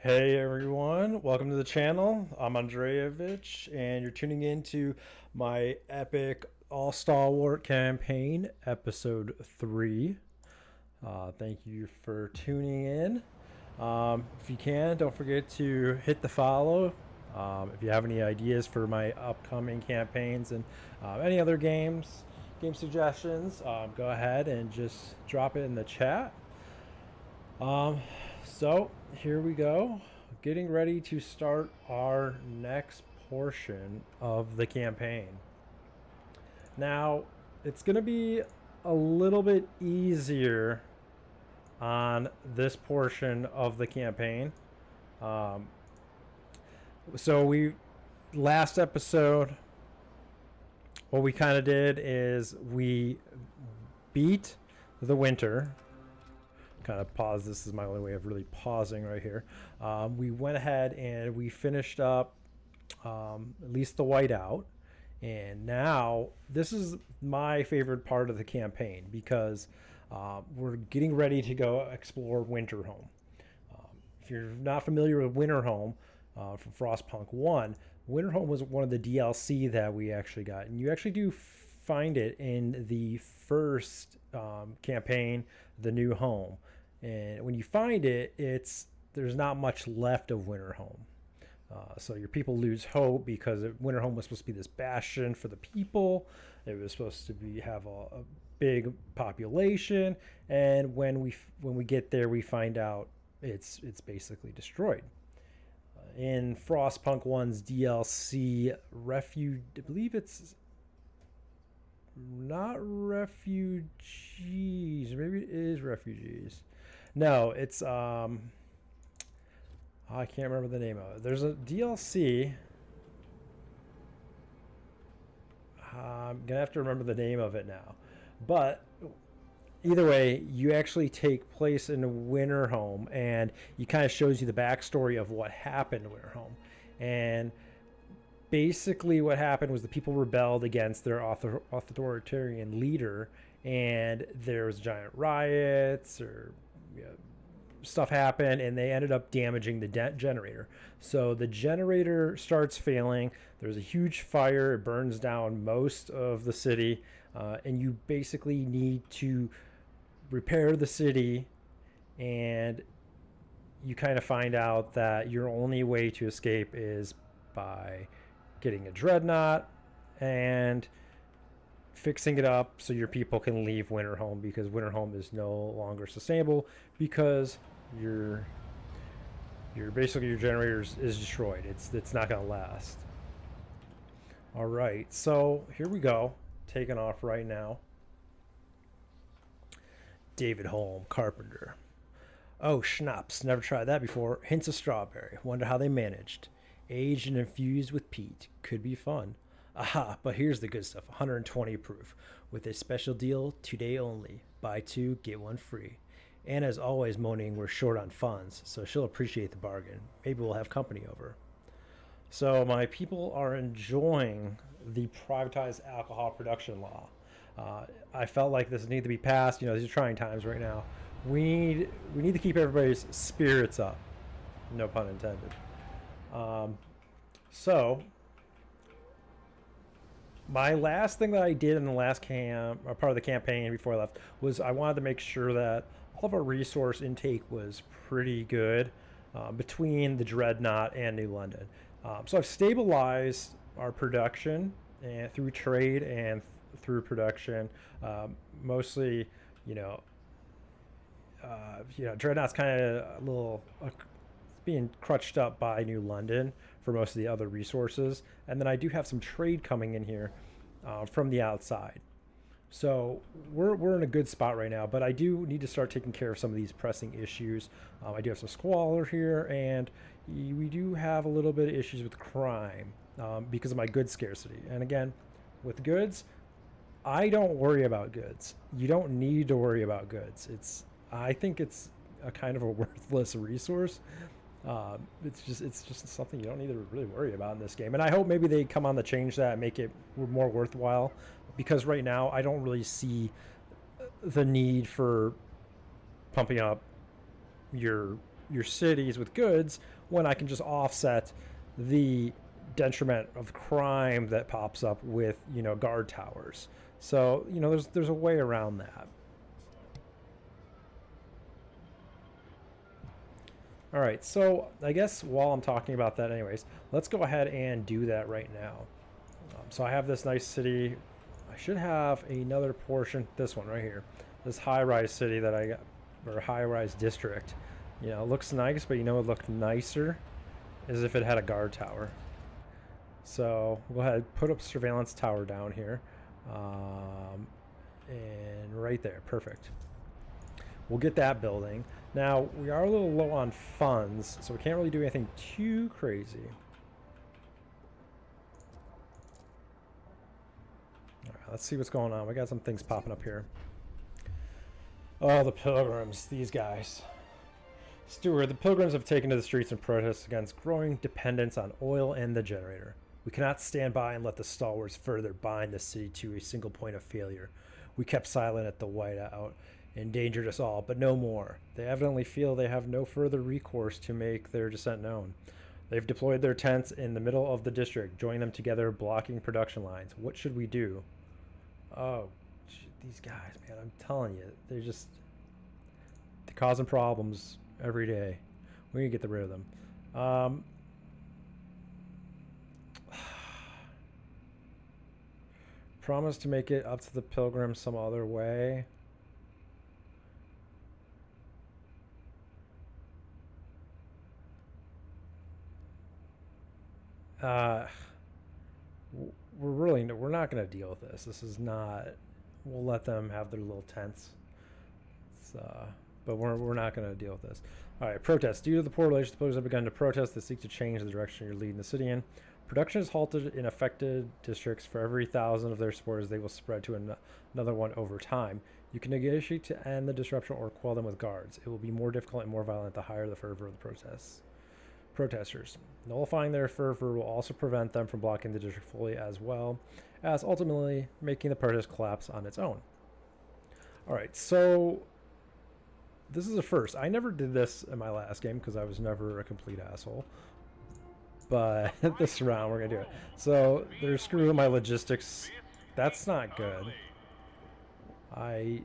Hey everyone, welcome to the channel. I'm Andrejavic, and you're tuning in to my epic all Stalwart campaign, episode 3. Thank you for tuning in. If you can, don't forget to hit the follow. If you have any ideas for my upcoming campaigns and any other game suggestions, go ahead and just drop it in the chat. So here we go, getting ready to start our next portion of the campaign. Now, it's going to be a little bit easier on this portion of the campaign. Last episode, what we kind of did is we beat the winter. Kind of pause. This is my only way of really pausing right here. We went ahead and we finished up at least the whiteout, and now this is my favorite part of the campaign because we're getting ready to go explore Winterhome. If you're not familiar with Winterhome from Frostpunk 1, Winterhome was one of the DLC that we actually got, and you actually do find it in the first campaign, The New Home. And when you find it, there's not much left of Winterhome. So your people lose hope because Winterhome was supposed to be this bastion for the people. It was supposed to have a big population, and when we get there, we find out it's basically destroyed. In Frostpunk 1's DLC, Refuge, I believe it's not refugees, maybe it is refugees. No, it's I can't remember the name of it. There's a DLC. I'm gonna have to remember the name of it now. But either way, you actually take place in Winterhome, and it kind of shows you the backstory of what happened in Winterhome. And basically what happened was the people rebelled against their authoritarian leader, and there was giant riots or stuff happened, and they ended up damaging the generator. So the generator starts failing. There's a huge fire. It burns down most of the city, and you basically need to repair the city, and you kind of find out that your only way to escape is by getting a dreadnought and fixing it up so your people can leave Winterhome, because Winterhome is no longer sustainable because your basically your generator is destroyed. It's not going to last. All right, so here we go, taking off right now. David Holm, carpenter. Oh, schnapps, never tried that before. Hints of strawberry, wonder how they managed. Aged and infused with peat, could be fun. Aha, but here's the good stuff, 120 proof, with a special deal today only. Buy 2, get 1 free. And as always, moaning we're short on funds, so she'll appreciate the bargain. Maybe we'll have company over. So my people are enjoying the privatized alcohol production law. I felt like this needed to be passed. These are trying times right now. We need to keep everybody's spirits up. No pun intended. So my last thing that I did in the last part of the campaign before I left was I wanted to make sure that all of our resource intake was pretty good between the Dreadnought and New London. So I've stabilized our production and through trade and through production. Mostly, Dreadnought's kind of a little being crutched up by New London for most of the other resources, and then I do have some trade coming in here from the outside. So we're in a good spot right now, but I do need to start taking care of some of these pressing issues. I do have some squalor here, and we do have a little bit of issues with crime because of my goods scarcity. And again, with goods, I don't worry about goods. You don't need to worry about goods. I think it's a kind of a worthless resource. It's just something you don't need to really worry about in this game, and I hope maybe they come on to change that and make it more worthwhile, because right now I don't really see the need for pumping up your your cities with goods when I can just offset the detriment of crime that pops up with, you know, guard towers. So, you know, there's a way around that. All right, so I guess while I'm talking about that anyways, let's go ahead and do that right now. So I have this nice city. I should have another portion, this one right here, this high-rise city that I got, or high-rise district. You know, it looks nice, but you know it would look nicer as if it had a guard tower. So go ahead, put up surveillance tower down here, and right there, perfect. We'll get that building. Now, we are a little low on funds, so we can't really do anything too crazy. All right, let's see what's going on. We got some things popping up here. Oh, the pilgrims, these guys. Stewart, the pilgrims have taken to the streets in protest against growing dependence on oil and the generator. We cannot stand by and let the stalwarts further bind the city to a single point of failure. We kept silent at the whiteout, endangered us all, but no more. They evidently feel they have no further recourse to make their dissent known. They've deployed their tents in the middle of the district, joining them together, blocking production lines. What should we do? Oh, these guys, man, I'm telling you, they're causing problems every day. We need to get rid of them. Promise to make it up to the pilgrims some other way. We're not going to deal with this. This is not. We'll let them have their little tents. But we're not going to deal with this. All right, protest. Due to the poor relations, the pilgrims have begun to protest. They seek to change the direction you're leading the city in. Production is halted in affected districts. For every 1,000 of their supporters, they will spread to another one over time. You can negotiate to end the disruption or quell them with guards. It will be more difficult and more violent the higher the fervor of the protesters. Nullifying their fervor will also prevent them from blocking the district fully, as well as ultimately making the protest collapse on its own. All right, so this is a first. I never did this in my last game because I was never a complete asshole. But this round, we're going to do it. So they're screwing my logistics. That's not good. That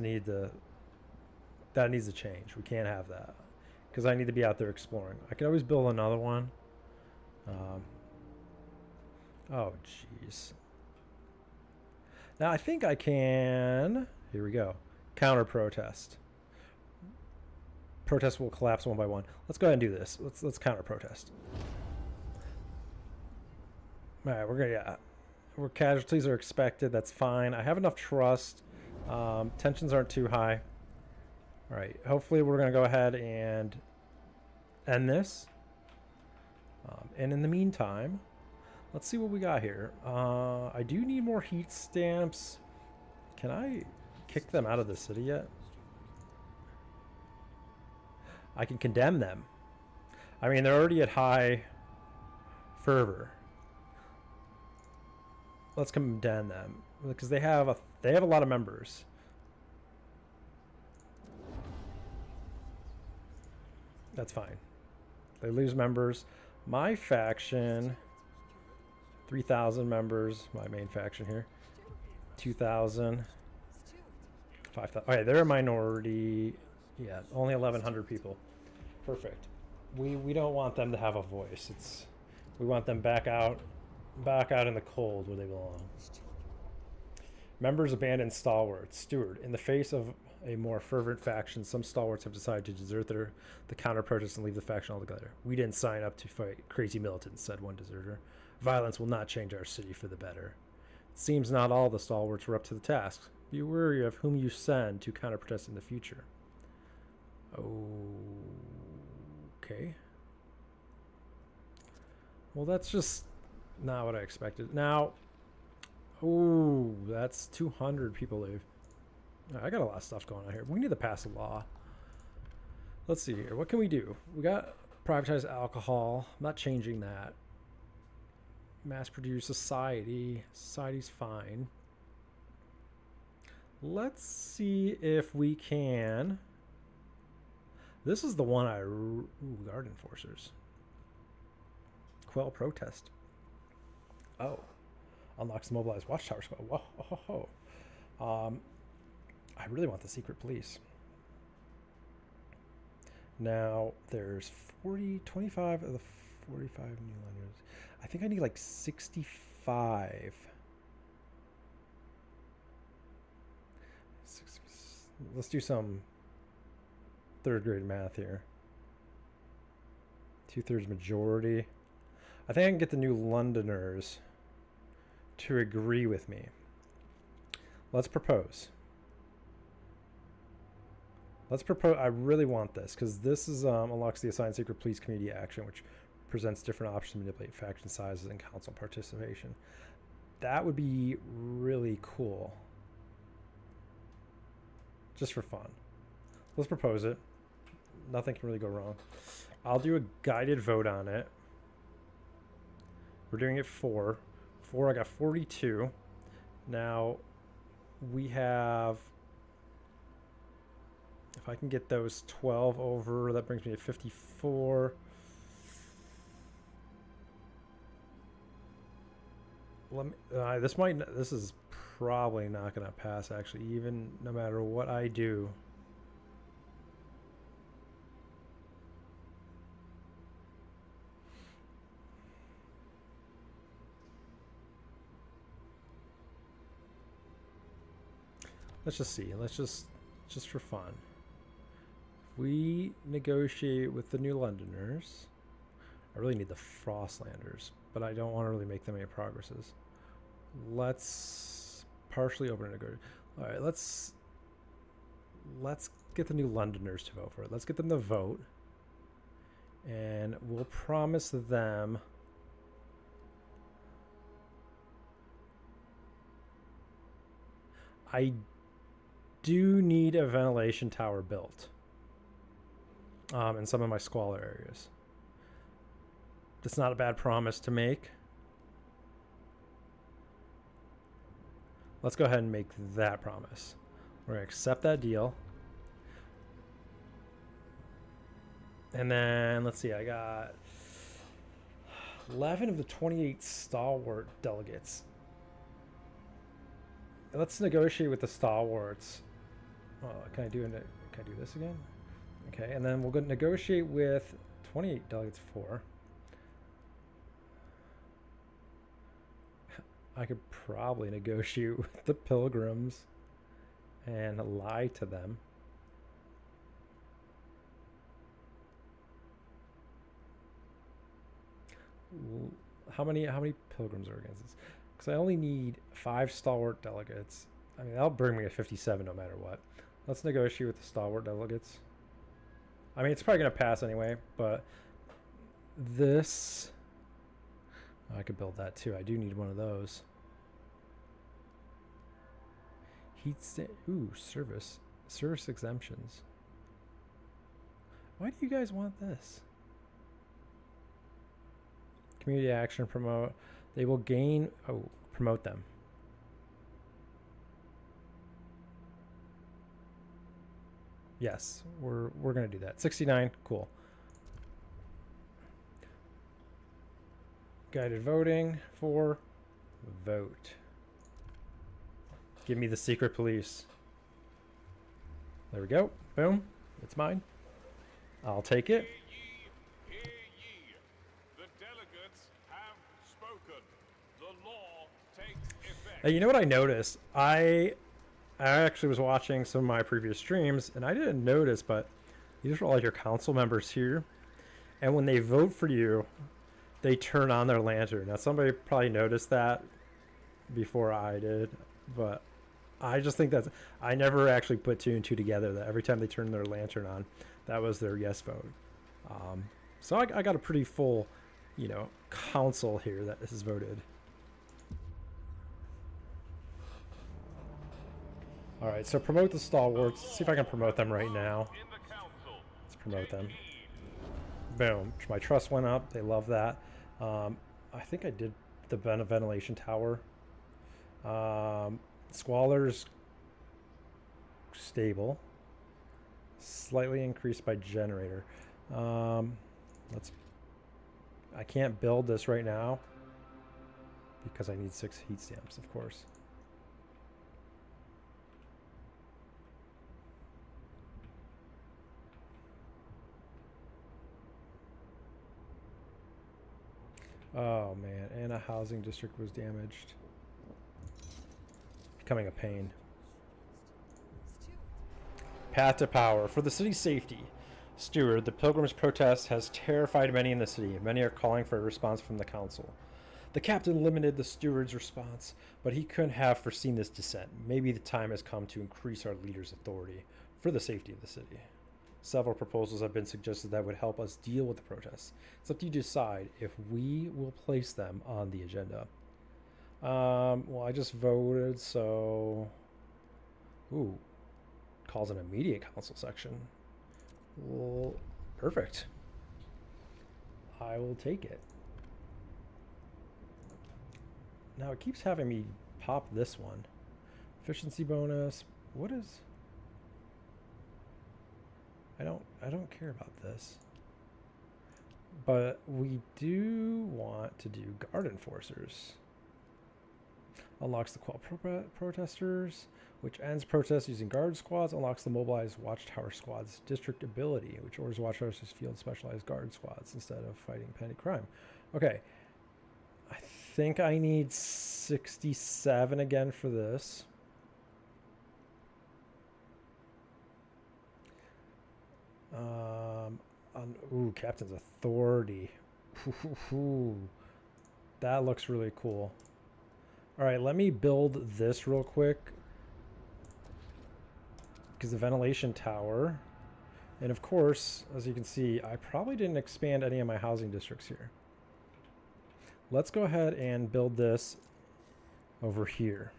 needs to change. We can't have that. Because I need to be out there exploring. I could always build another one. Oh, jeez. Now, I think I can... Here we go. Counter-protest. Protests will collapse one by one. Let's go ahead and do this. Let's counter-protest. All right, where casualties are expected. That's fine. I have enough trust. Tensions aren't too high. All right, hopefully we're going to go ahead and end this. And in the meantime, let's see what we got here. I do need more heat stamps. Can I kick them out of the city yet? I can condemn them. I mean, they're already at high fervor. Let's condemn them because they have a lot of members. That's fine. They lose members. My faction, 3,000 members. My main faction here, 2,000, 5,000. Okay, they're a minority. Yeah, only 1,100 people. Perfect. We don't want them to have a voice. We want them back out in the cold where they belong. Members abandon Stalwart. Stewart, in the face of a more fervent faction, some Stalwarts have decided to desert the counter-protest and leave the faction altogether. We didn't sign up to fight crazy militants, said one deserter. Violence will not change our city for the better. It seems not all the Stalwarts were up to the task. Be wary of whom you send to counter-protest in the future. Okay. Well, that's just not what I expected. Now, that's 200 people leave. I got a lot of stuff going on here. We need to pass a law. Let's see here. What can we do? We got privatized alcohol. I'm not changing that. Mass-produced society. Society's fine. Let's see if we can This is the one ooh, guard enforcers. Quell protest. Oh. Unlocks the mobilized watchtower squad. Whoa, ho, ho, ho. I really want the secret police. Now, there's 25 of the 45 new lenders. I think I need like 65. Let's do some third grade math here. 2/3 majority. I think I can get the new Londoners to agree with me. Let's propose. Let's propose. I really want this because this is unlocks the assigned secret police community action, which presents different options to manipulate faction sizes and council participation. That would be really cool. Just for fun. Let's propose it. Nothing can really go wrong. I'll do a guided vote on it. We're doing it 4. I got 42. Now we have, if I can get those 12 over, that brings me to 54. This is probably not going to pass, actually, even no matter what I do. Let's just see. Let's just for fun. If we negotiate with the New Londoners, I really need the Frostlanders, but I don't want to really make them any progresses. Let's partially open a negotiation. All right, let's get the New Londoners to vote for it. Let's get them to vote, and we'll promise them I do need a ventilation tower built in some of my squalor areas. That's not a bad promise to make. Let's go ahead and make that promise. We're going to accept that deal. And then, let's see, I got 11 of the 28 Stalwart delegates. Let's negotiate with the Stalwarts. Oh, can I do this again? Okay, and then we'll go negotiate with 28 delegates 4. I could probably negotiate with the Pilgrims and lie to them. How many Pilgrims are against this? Because I only need 5 Stalwart delegates. I mean, that'll bring me to 57 no matter what. Let's negotiate with the Stalwart delegates. I mean, it's probably going to pass anyway, but this... I could build that too. I do need one of those. Ooh, service. Service exemptions. Why do you guys want this? Community action promote. They will gain... Oh, promote them. Yes, we're going to do that. 69, cool. Guided voting for vote. Give me the secret police. There we go. Boom. It's mine. I'll take it. Hear ye. The delegates have spoken. The law takes effect. Hey, you know what I noticed? I actually was watching some of my previous streams, and I didn't notice, but these are all your council members here. And when they vote for you, they turn on their lantern. Now, somebody probably noticed that before I did, but I just think that's... I never actually put 2 and 2 together, that every time they turn their lantern on, that was their yes vote. So I got a pretty full, council here that has voted. All right, so promote the Stalwarts. Let's see if I can promote them right now. Let's promote them. Boom. My trust went up. They love that. I think I did the ventilation tower. Squalor's stable. Slightly increased by generator. Let's. I can't build this right now because I need 6 heat stamps, of course. Oh man, and a housing district was damaged. Becoming a pain. Path to power. For the city's safety, Steward, the pilgrims' protest has terrified many in the city. Many are calling for a response from the council. The captain limited the steward's response, but he couldn't have foreseen this dissent. Maybe the time has come to increase our leader's authority for the safety of the city. Several proposals have been suggested that would help us deal with the protests. It's up to you to decide if we will place them on the agenda. Well, I just voted, so... Ooh. Calls an immediate council section. Well, perfect. I will take it. Now, it keeps having me pop this one. Efficiency bonus. What is... I don't care about this. But we do want to do guard enforcers. Unlocks the quell protesters, which ends protests using guard squads. Unlocks the mobilized watchtower squads district ability, which orders watchtowers to field specialized guard squads instead of fighting petty crime. Okay. I think I need 67 again for this. Ooh, Captain's Authority. That looks really cool. All right, let me build this real quick. Because the ventilation tower. And of course, as you can see, I probably didn't expand any of my housing districts here. Let's go ahead and build this over here.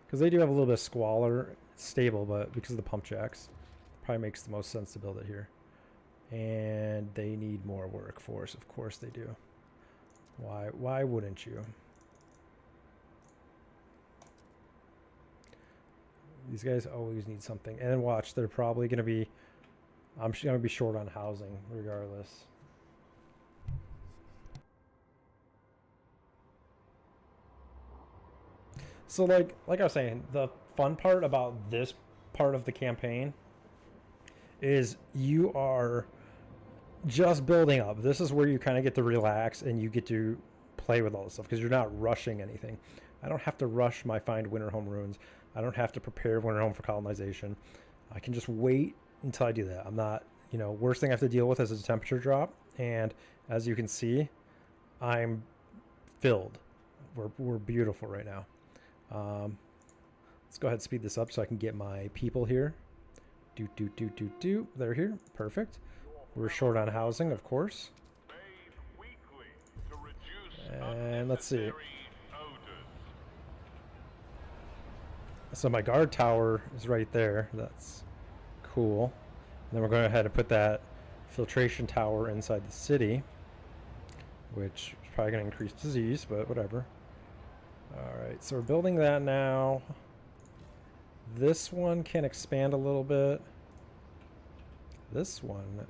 Because they do have a little bit of squalor. It's stable, but because of the pump jacks, probably makes the most sense to build it here. And they need more workforce. Of course they do. Why wouldn't you? These guys always need something. And then watch, they're probably going to be... I'm going to be short on housing regardless. So like I was saying, the fun part about this part of the campaign is you are just building up. This is where you kind of get to relax and you get to play with all this stuff because you're not rushing anything. I don't have to rush my Find Winter Home runes. I don't have to prepare Winter Home for colonization. I can just wait until I do that. I'm not, you know, worst thing I have to deal with is a temperature drop. And as you can see, I'm filled. We're beautiful right now. Let's go ahead and speed this up so I can get my people here. They're here. Perfect. We're short on housing, of course. And let's see. So my guard tower is right there. That's cool. And then we're going ahead and put that filtration tower inside the city, which is probably going to increase disease, but whatever. All right, so we're building that now. This one can expand a little bit. This one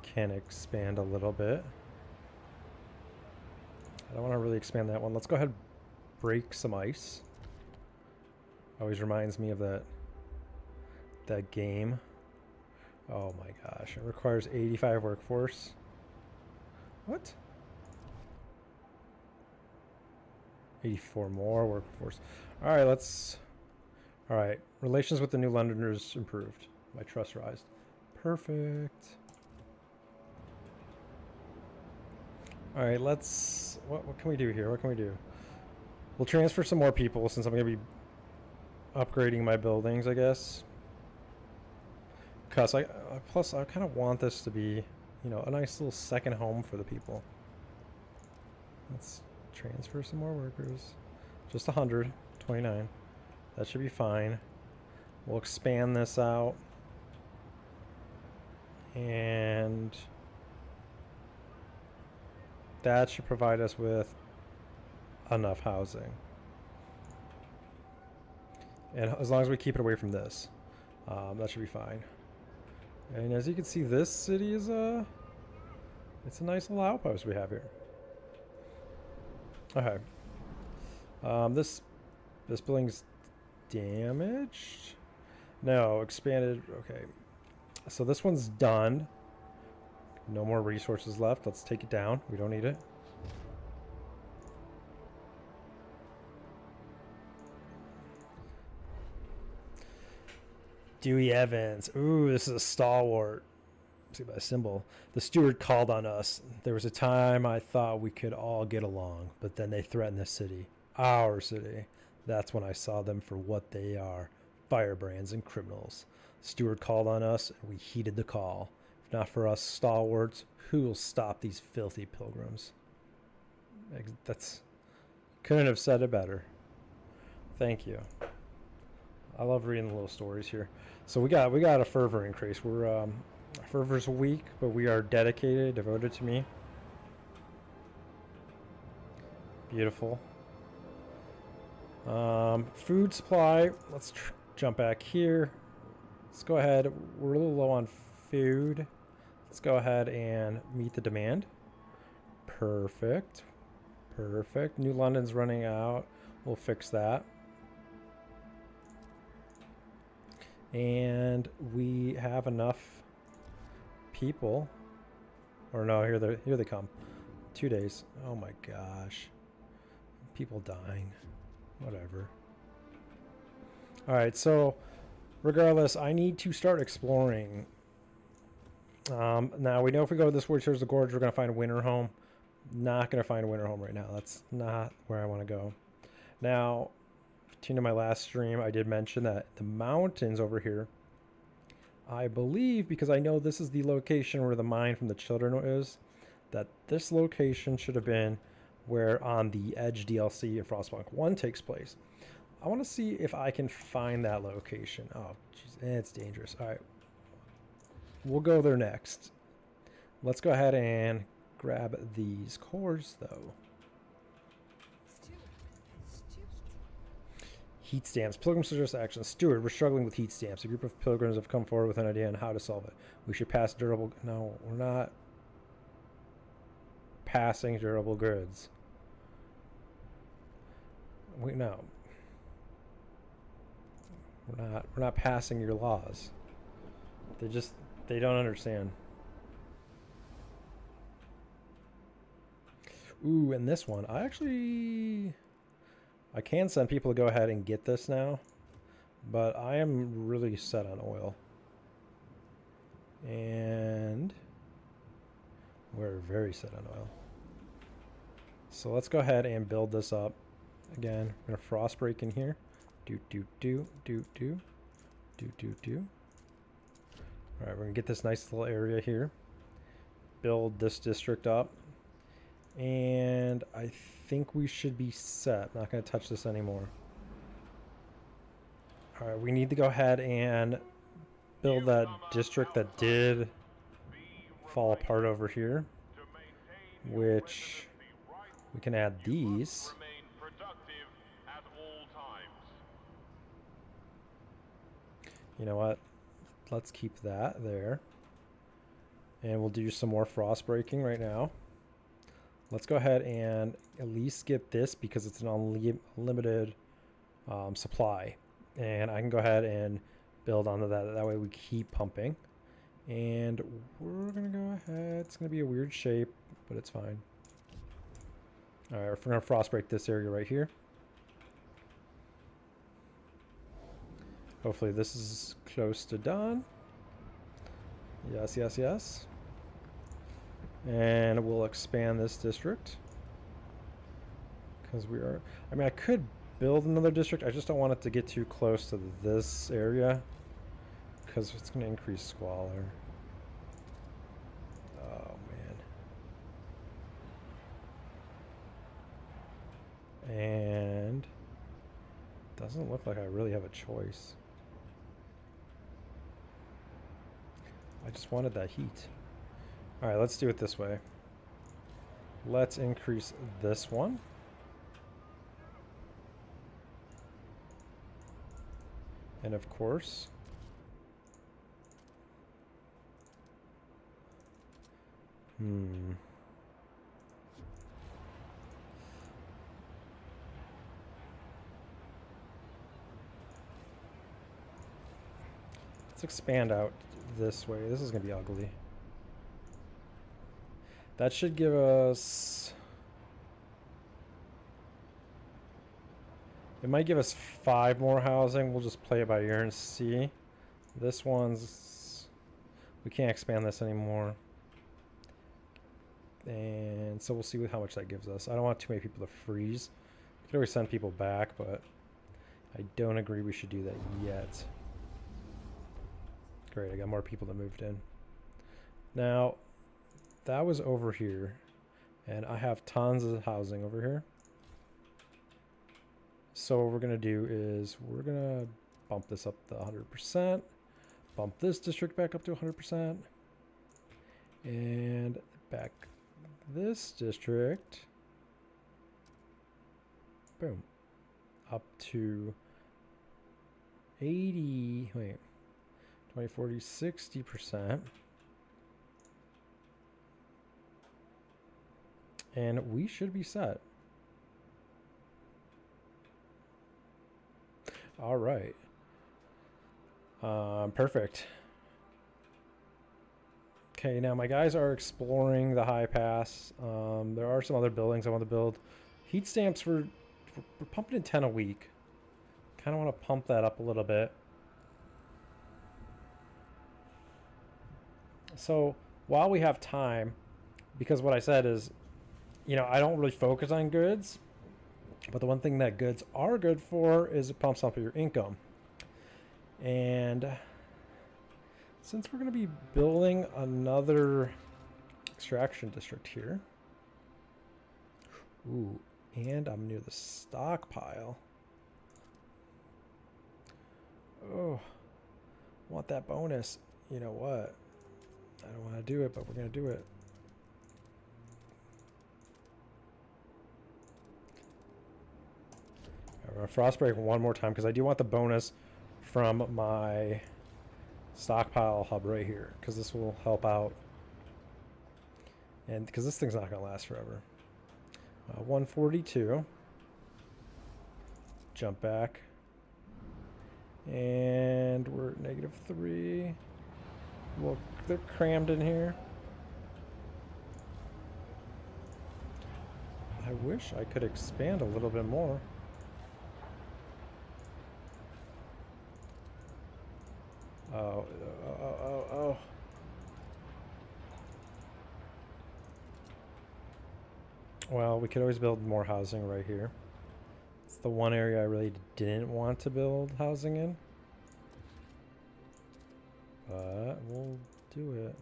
can expand a little bit. I don't want to really expand that one. Let's go ahead and break some ice. Always reminds me of that game. Oh my gosh, it requires 85 workforce. What? 84 more workforce. All right, all right, relations with the New Londoners improved. My trust rise. Perfect. All right, what can we do here? What can we do? We'll transfer some more people since I'm going to be upgrading my buildings, I guess. Plus, I kind of want this to be, you know, a nice little second home for the people. Let's transfer some more workers. Just 129. That should be fine. We'll expand this out. And that should provide us with enough housing. And as long as we keep it away from this. That should be fine. And as you can see, this city is it's a nice little outpost we have here. Okay. This building's damaged. No, expanded. Okay. So this one's done. No more resources left. Let's take it down. We don't need it. Dewey Evans. Ooh, this is a Stalwart. See by the symbol. The steward called on us. There was a time I thought we could all get along, but then they threatened the city. Our city. That's when I saw them for what they are. Firebrands and criminals. The steward called on us, and we heeded the call. If not for us stalwarts, who will stop these filthy pilgrims? That's... Couldn't have said it better. Thank you. I love reading the little stories here. So we got a fervor increase. We're fervor's weak, but we are dedicated, devoted to me. Beautiful. Food supply. Let's jump back here. Let's go ahead. We're a little low on food. Let's go ahead and meet the demand. Perfect. Perfect. New London's running out. We'll fix that. And we have enough people. Or no, here they come. 2 days. Oh my gosh. People dying. Whatever. Alright, so regardless, I need to start exploring. Now we know if we go to this Woods towards the Gorge, we're going to find a winter home. Not going to find a winter home right now. That's not where I want to go. Now, to my last stream, I did mention that the mountains over here, I believe, because I know this is the location where the mine from the children is, that this location should have been where On the Edge DLC in Frostpunk 1 takes place. I want to see if I can find that location. Oh, jeez, it's dangerous. All right. We'll go there next. Let's go ahead and grab these cores, though. Heat stamps. Pilgrim suggest action. Steward, we're struggling with heat stamps. A group of pilgrims have come forward with an idea on how to solve it. We should pass durable... No, we're not passing durable goods. No. We're not passing your laws. They don't understand. Ooh, and this one, I can send people to go ahead and get this now, but I am really set on oil. And we're very set on oil. So let's go ahead and build this up. Again, we're gonna frost break in here. Do. Alright, we're gonna get this nice little area here. Build this district up. And I think we should be set. Not going to touch this anymore. Alright, we need to go ahead and build that district that did fall apart over here. Which we can add these. You know what? Let's keep that there. And we'll do some more frost breaking right now. Let's go ahead and at least get this because it's an unlimited supply. And I can go ahead and build onto that. That way we keep pumping. And we're going to go ahead. It's going to be a weird shape, but it's fine. All right, we're going to frost break this area right here. Hopefully this is close to done. Yes. And we'll expand this district. Because we are... I mean, I could build another district. I just don't want it to get too close to this area. Because it's going to increase squalor. Oh, man. And... doesn't look like I really have a choice. I just wanted that heat. Alright, let's do it this way. Let's increase this one. And of course, Hmm. Let's expand out this way. This is going to be ugly. That should give us... It might give us 5 more housing. We'll just play it by ear and see. This one's... We can't expand this anymore. And so we'll see how much that gives us. I don't want too many people to freeze. We could always send people back, but I don't agree we should do that yet. Great, I got more people that moved in. Now, that was over here. And I have tons of housing over here. So what we're going to do is we're going to bump this up to 100%. Bump this district back up to 100%. And back this district. Boom. Up to 80, wait, 20, 40, 60%. And we should be set. All right. Perfect. Okay, now my guys are exploring the high pass. There are some other buildings I want to build. Heat stamps, we're pumping in 10 a week. Kind of want to pump that up a little bit. So while we have time, because what I said is, you know, I don't really focus on goods, but the one thing that goods are good for is it pumps up your income. And since we're going to be building another extraction district here. Ooh, and I'm near the stockpile. Oh, want that bonus. You know what? I don't want to do it, but we're going to do it. I'm going to frostbreak one more time because I do want the bonus from my stockpile hub right here, because this will help out, and because this thing's not going to last forever. 142. Jump back, and we're at -3. Well, they're crammed in here. I wish I could expand a little bit more. Oh. Well, we could always build more housing right here. It's the one area I really didn't want to build housing in. But we'll do it.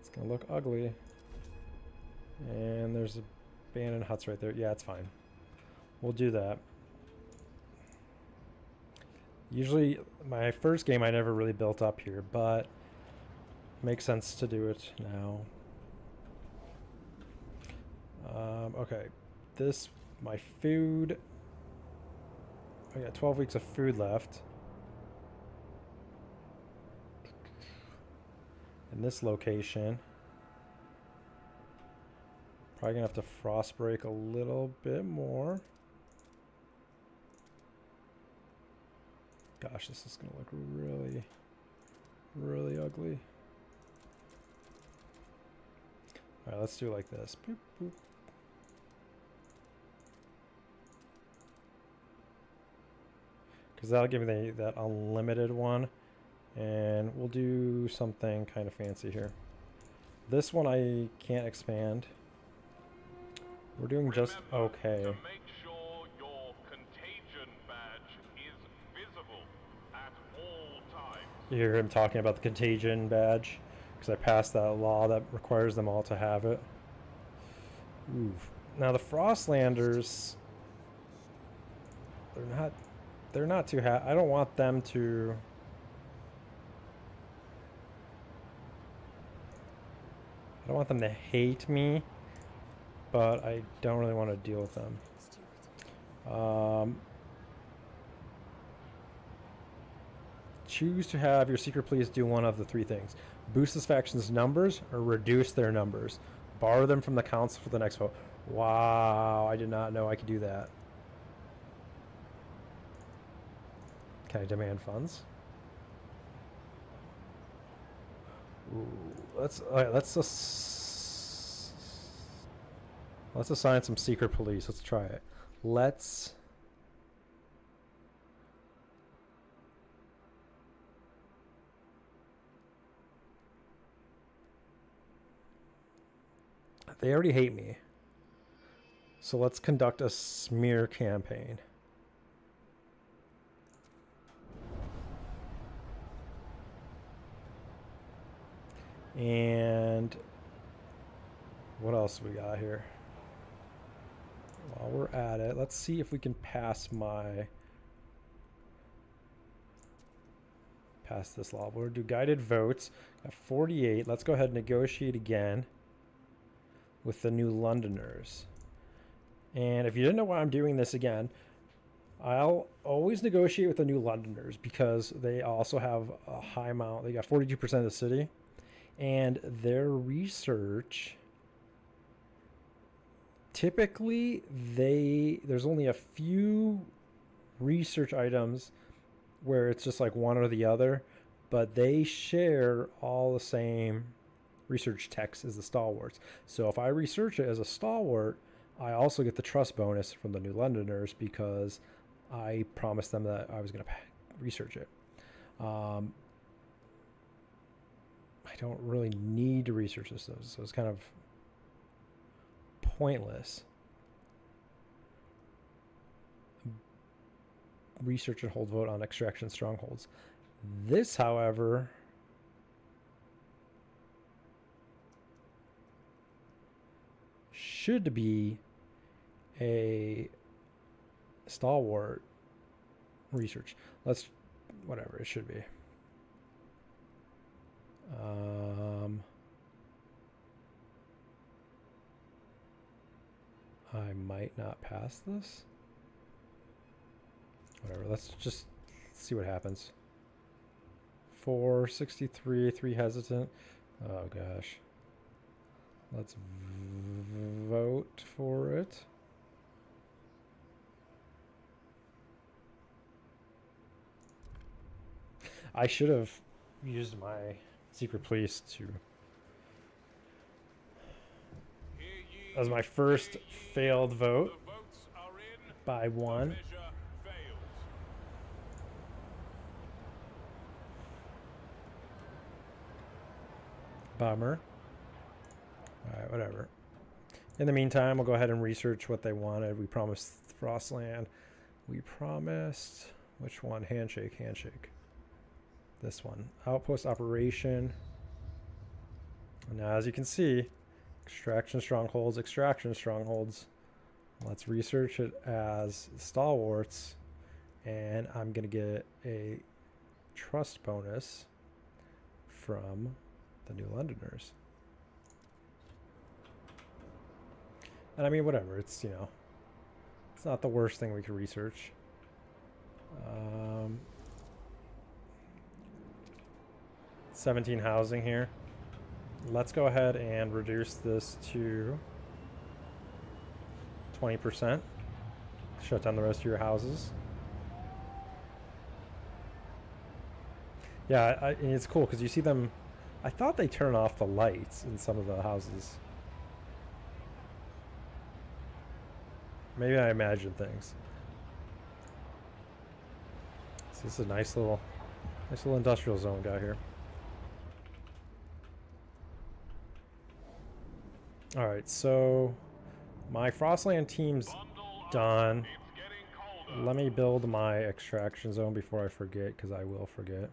It's gonna look ugly. And there's abandoned huts right there. Yeah, it's fine. We'll do that. Usually, my first game I never really built up here, but it makes sense to do it now. Okay, this, my food. I got 12 weeks of food left. In this location. Probably gonna have to frost break a little bit more. Gosh, this is gonna look really, really ugly. All right, let's do it like this. Boop, boop. Because that'll give me that unlimited one. And we'll do something kind of fancy here. This one I can't expand. We're doing just okay. To make sure your contagion badge is visible at all times. You hear him talking about the contagion badge, because I passed that law that requires them all to have it. Oof. Now the Frostlanders, they're not too I don't want them to. I don't want them to hate me, but I don't really want to deal with them. choose to have your secret police do one of the three things: boost this faction's numbers or reduce their numbers. Borrow them from the council for the next vote. Wow, I did not know I could do that. Can I demand funds? Ooh, let's assign some secret police. Let's try it. They already hate me. So let's conduct a smear campaign. And what else we got here? While we're at it, let's see if we can pass this law. We'll do guided votes. Got 48. Let's go ahead and negotiate again with the New Londoners. And if you didn't know why I'm doing this again, I'll always negotiate with the New Londoners because they also have a high amount. They got 42% of the city. And their research, typically there's only a few research items where it's just like one or the other, but they share all the same research text as the Stalwarts. So if I research it as a Stalwart, I also get the trust bonus from the New Londoners because I promised them that I was going to research it. I don't really need to research this, so it's kind of pointless. Research and hold vote on extraction strongholds. This, however, should be a Stalwart research. Whatever, it should be. I might not pass this. Whatever, let's just see what happens. 463, 3 hesitant. Oh gosh. Let's vote for it. I should have used my secret police as my first failed vote by one. Bummer. Alright, whatever. In the meantime, we'll go ahead and research what they wanted. We promised Frostland. We promised... which one? Handshake. This one. Outpost operation. Now, as you can see, extraction strongholds. Let's research it as Stalwarts. And I'm going to get a trust bonus from the New Londoners. And I mean, whatever. It's, it's not the worst thing we could research. 17 housing here. Let's go ahead and reduce this to 20%. Shut down the rest of your houses. Yeah, and it's cool because you see them. I thought they turn off the lights in some of the houses. Maybe I imagine things. So this is a nice little industrial zone got here. All right, so my Frostland team's done. Let me build my extraction zone before I forget, because I will forget.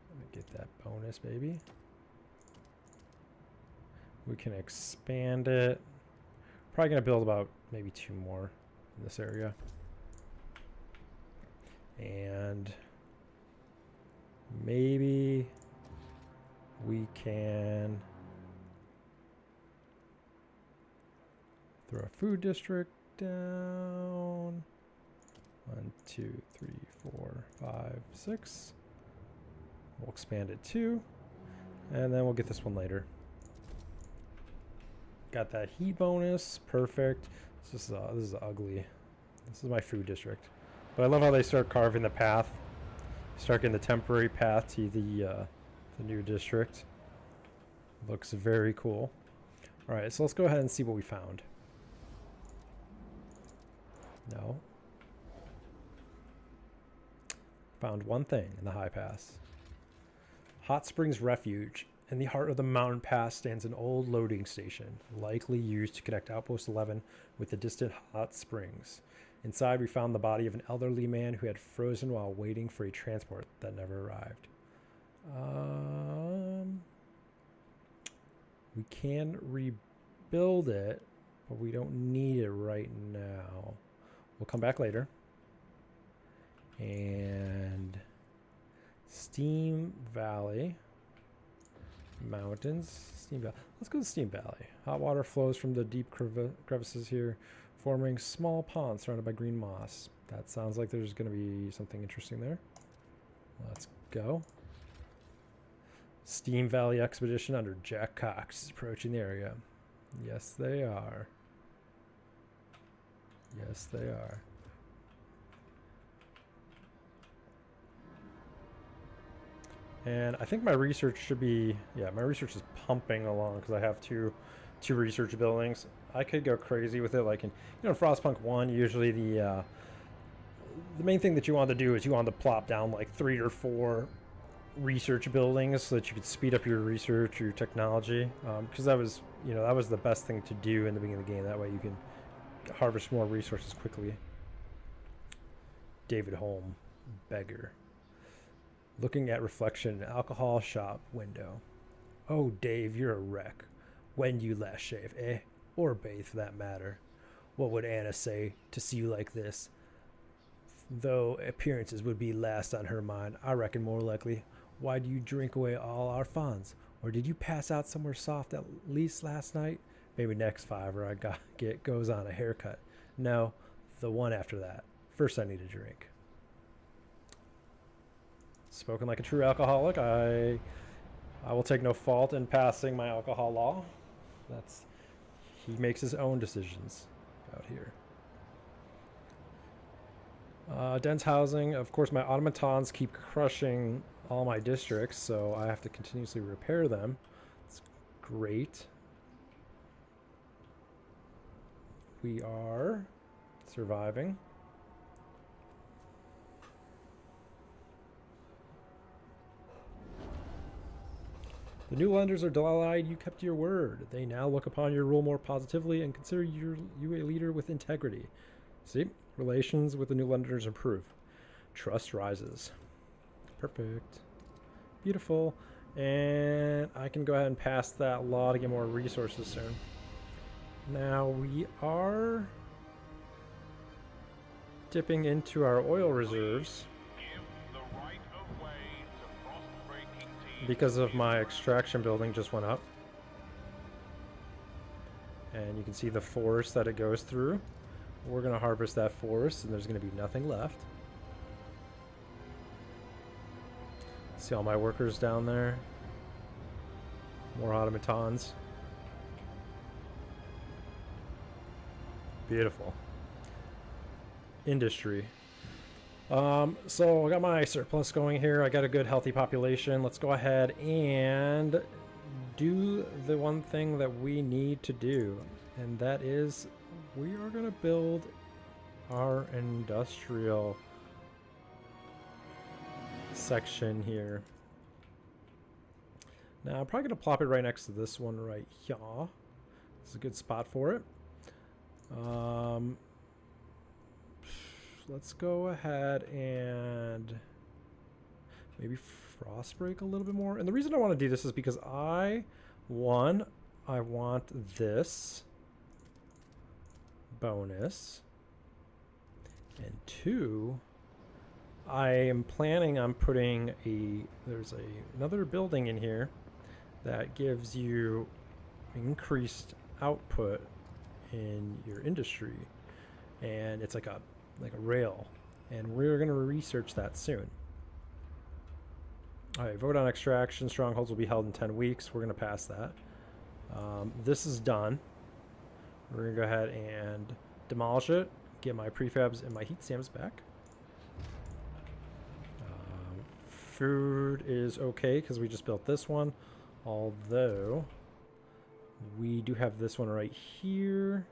Let me get that bonus, baby. We can expand it. Probably gonna build about maybe 2 more in this area. And maybe we can throw a food district down. 1, 2, 3, 4, 5, 6. We'll expand it 2. And then we'll get this one later. Got that heat bonus. Perfect. This is ugly. This is my food district. But I love how they start carving the path. Start getting the temporary path to the new district. Looks very cool. Alright, so let's go ahead and see what we found. No. Found one thing in the high pass. Hot Springs Refuge. In the heart of the mountain pass stands an old loading station, likely used to connect Outpost 11 with the distant Hot Springs. Inside, we found the body of an elderly man who had frozen while waiting for a transport that never arrived. We can rebuild it, but we don't need it right now. We'll come back later. And Steam Valley. Mountains. Steam Valley. Let's go to Steam Valley. Hot water flows from the deep crevices here, forming small ponds surrounded by green moss. That sounds like there's going to be something interesting there. Let's go. Steam Valley Expedition under Jack Cox is approaching the area. Yes, they are. Yes, they are. And I think my research should be, yeah, my research is pumping along because I have two research buildings. I could go crazy with it, like in, Frostpunk 1, usually the main thing that you want to do is you want to plop down like 3 or 4 research buildings so that you could speed up your research or your technology, because that was, that was the best thing to do in the beginning of the game. That way you can harvest more resources quickly. David Holm, beggar. Looking at reflection in an alcohol shop window. Oh, Dave, you're a wreck. When you last shave, eh? Or bathe, for that matter. What would Anna say to see you like this? Though appearances would be last on her mind, I reckon more likely. Why do you drink away all our funds? Or did you pass out somewhere soft at least last night? Maybe next $5 I get goes on a haircut. No, the one after that. First I need a drink. Spoken like a true alcoholic, I will take no fault in passing my alcohol law. He makes his own decisions out here. Dense housing. Of course, my automatons keep crushing all my districts, so I have to continuously repair them. It's great. We are surviving. The new lenders are delighted you kept your word. They now look upon your rule more positively and consider you a leader with integrity. See? Relations with the new lenders improve. Trust rises. Perfect. Beautiful. And I can go ahead and pass that law to get more resources soon. Now we are dipping into our oil reserves. Because of my extraction building just went up. And you can see the forest that it goes through. We're going to harvest that forest and there's going to be nothing left. See all my workers down there. More automatons. Beautiful. Industry. So I got my surplus going here. I got a good healthy population. Let's go ahead and do the one thing that we need to do, and that is we are going to build our industrial section here. Now I'm probably going to plop it right next to this one right here. This is a good spot for it. Let's go ahead and maybe frost break a little bit more. And the reason I want to do this is because I want this bonus, and 2, I am planning on putting another building in here that gives you increased output in your industry, and it's like a rail And we're going to research that soon. All right, vote on extraction. Strongholds will be held in 10 weeks. We're going to pass that. This is done. We're going to go ahead and demolish it, get my prefabs and my heat stamps back. Food is okay because we just built this one, although we do have this one right here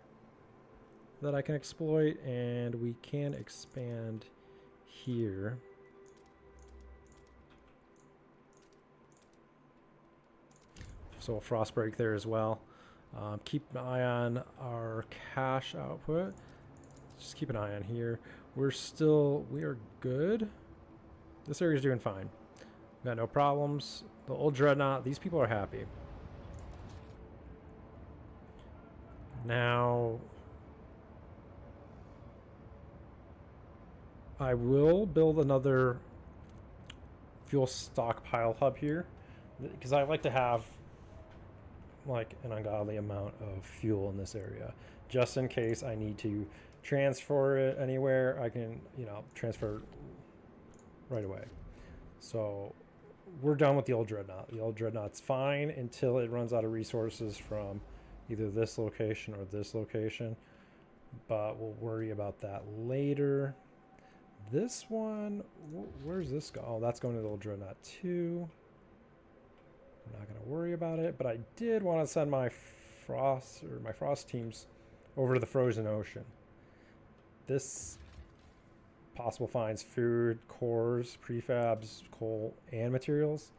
that I can exploit, and we can expand here. So a frost break there as well. Keep an eye on our cash output. Just keep an eye on here. We are good. This area's doing fine. We got no problems. The old dreadnought, these people are happy. Now, I will build another fuel stockpile hub here because I like to have like an ungodly amount of fuel in this area, just in case I need to transfer it anywhere. I can, transfer right away. So we're done with the old dreadnought. The old dreadnought's fine until it runs out of resources from either this location or this location, but we'll worry about that later. This one, where's this go? Oh, that's going to the old dreadnought too. I'm not going to worry about it, but I did want to send my frost teams over to the frozen ocean. This possible finds food, cores, prefabs, coal, and materials.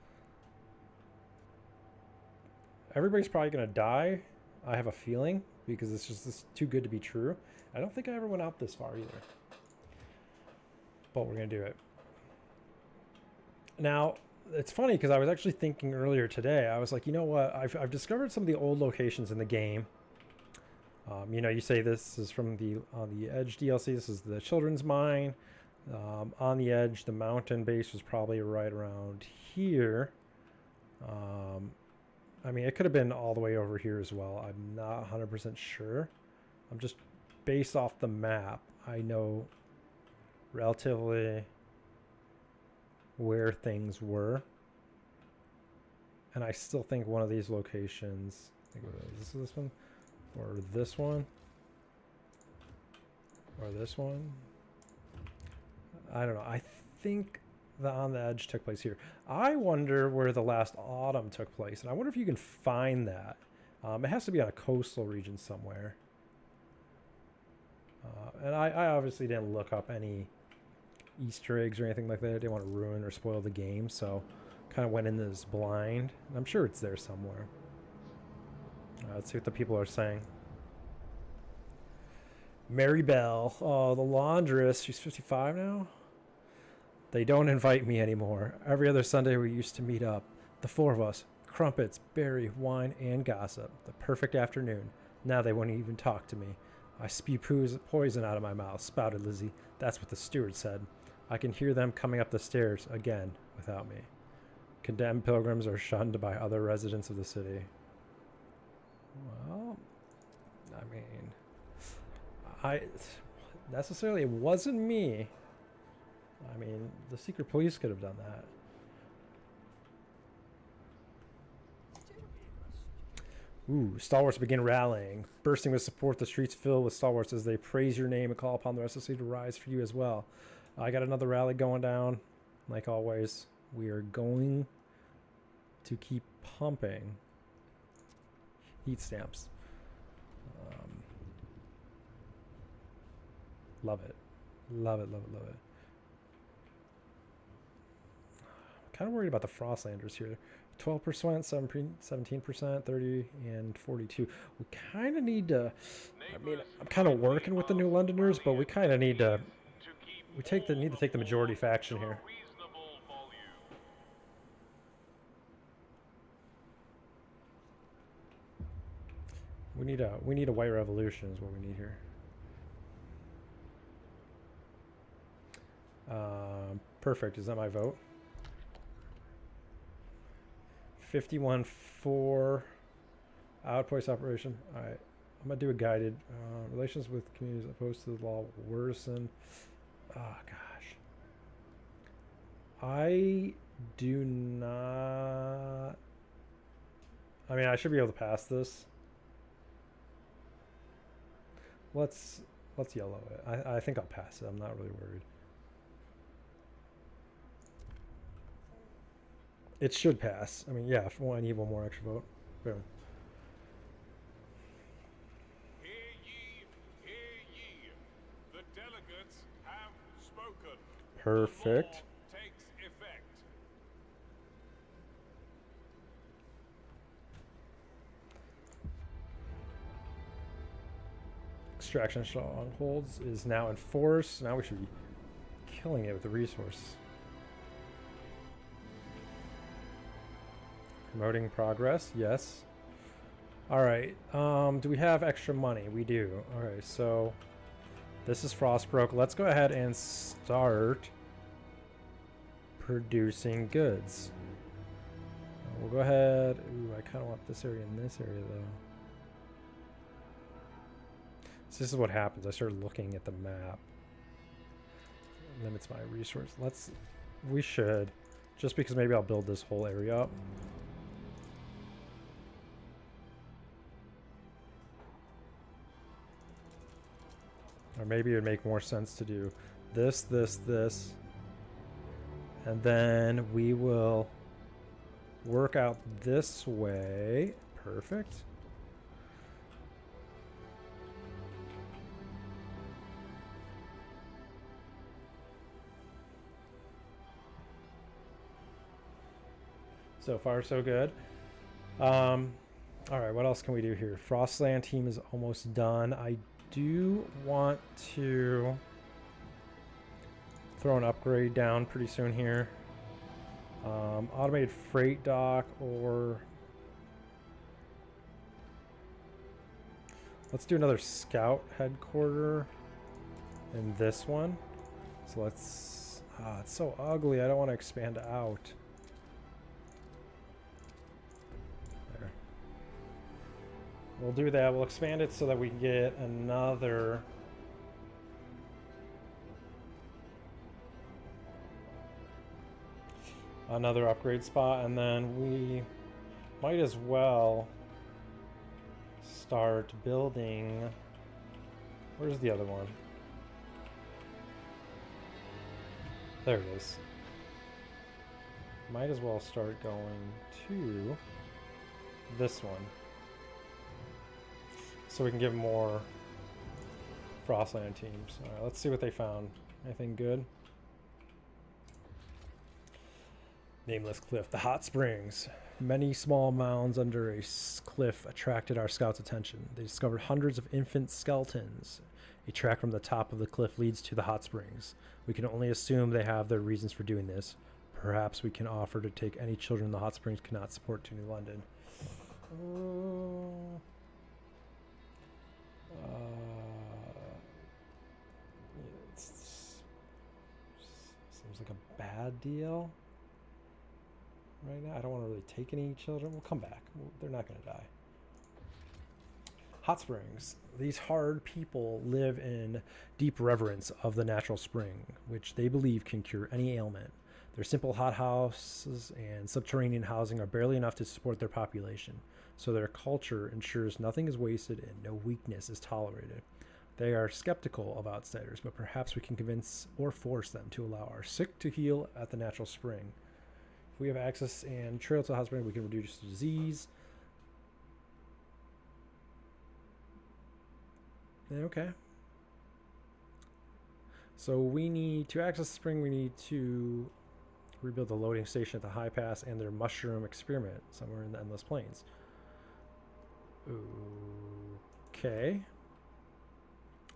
Everybody's probably going to die, I have a feeling, because it's just too good to be true. I don't think I ever went out this far either. But we're going to do it. Now, it's funny because I was actually thinking earlier today, I was like, you know what? I've discovered some of the old locations in the game. You say this is from the On the Edge DLC. This is the children's mine. On the Edge, the mountain base was probably right around here. It could have been all the way over here as well. I'm not 100% sure. I'm just based off the map. I know relatively where things were. And I still think one of these locations, I think this one, or this one, or this one. I don't know. I think the On the Edge took place here. I wonder where the last autumn took place, and I wonder if you can find that. It has to be on a coastal region somewhere. And I obviously didn't look up any Easter eggs or anything like that. I didn't want to ruin or spoil the game, so kind of went in this blind. I'm sure it's there somewhere. Let's see what the people are saying. Mary Bell. Oh, the laundress. She's 55 now? They don't invite me anymore. Every other Sunday we used to meet up. The four of us. Crumpets, berry, wine, and gossip. The perfect afternoon. Now they won't even talk to me. I spew poison out of my mouth, spouted Lizzie. That's what the steward said. I can hear them coming up the stairs again without me. Condemned pilgrims are shunned by other residents of the city. Well, it wasn't me. The secret police could have done that. Ooh, Stalwarts begin rallying. Bursting with support, the streets fill with Stalwarts as they praise your name and call upon the rest of the city to rise for you as well. I got another rally going down. Like always, we are going to keep pumping heat stamps. Love it. Love it, love it, love it. I'm kind of worried about the Frostlanders here. 12%, 17%, 30, and 42. We kind of need to... I'm kind of working with the New Londoners, but we kind of need to... need to take the majority faction here. We need a white revolution is what we need here. Perfect. Is that my vote? 51-4 outpost operation. All right, I'm gonna do a guided relations with communities opposed to the law worsen. Oh gosh. I do not. I mean, I should be able to pass this. Let's yellow it. I think I'll pass it. I'm not really worried. It should pass. I mean, yeah. If I need one more extra vote. Boom. Hear ye, hear ye. The delegates have spoken. Perfect. The law takes effect. Extraction strongholds is now in force. Now we should be killing it with the resource. Promoting progress, yes. Alright, do we have extra money? We do. Alright, so this is Frostpunk. Let's go ahead and start producing goods. We'll go ahead. Ooh, I kind of want this area and this area though. So this is what happens. I start looking at the map. It limits my resource. We should. Just because maybe I'll build this whole area up. Or maybe it would make more sense to do this, this, this. And then we will work out this way. Perfect. So far, so good. All right, what else can we do here? Frostland team is almost done. I do want to throw an upgrade down pretty soon here. Automated freight dock, or let's do another scout headquarter in this one. So let's, it's so ugly. I don't want to expand out. There. We'll do that. We'll expand it so that we can get another upgrade spot, and then we might as well start building. Where's the other one? There it is. Might as well start going to this one so we can get more Frostland teams. All right, let's see what they found. Anything good? Nameless cliff. The hot springs. Many small mounds under a cliff attracted our scouts' attention. They discovered hundreds of infant skeletons. A track from the top of the cliff leads to the hot springs. We can only assume they have their reasons for doing this. Perhaps we can offer to take any children the hot springs cannot support to New London. Seems like a bad deal. Right now, I don't want to really take any children. We'll come back. They're not going to die. Hot springs. These hard people live in deep reverence of the natural spring, which they believe can cure any ailment. Their simple hot houses and subterranean housing are barely enough to support their population, so their culture ensures nothing is wasted and no weakness is tolerated. They are skeptical of outsiders, but perhaps we can convince or force them to allow our sick to heal at the natural spring. If we have access and trail to the hot spring, we can reduce disease. Okay. So we need to access the spring. We need to rebuild the loading station at the high pass and their mushroom experiment somewhere in the endless plains. Okay.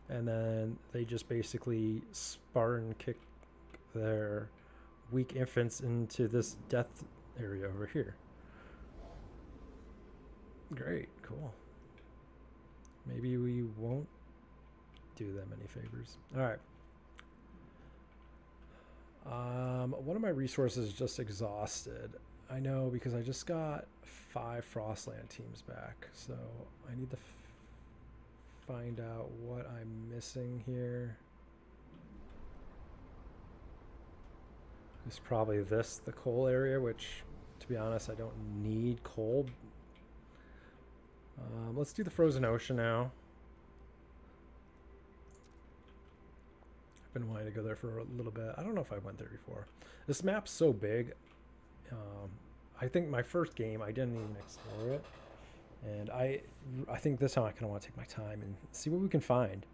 And then they just basically Spartan kick their weak infants into this death area over here. Great, cool. Maybe we won't do them any favors. All right. One of my resources is just exhausted. I know, because I just got 5 Frostland teams back, so I need to find out what I'm missing here. It's probably this, the coal area, which, to be honest, I don't need coal. Let's do the frozen ocean now. I've been wanting to go there for a little bit. I don't know if I went there before. This map's so big. I think my first game, I didn't even explore it. And I think this time I kind of want to take my time and see what we can find.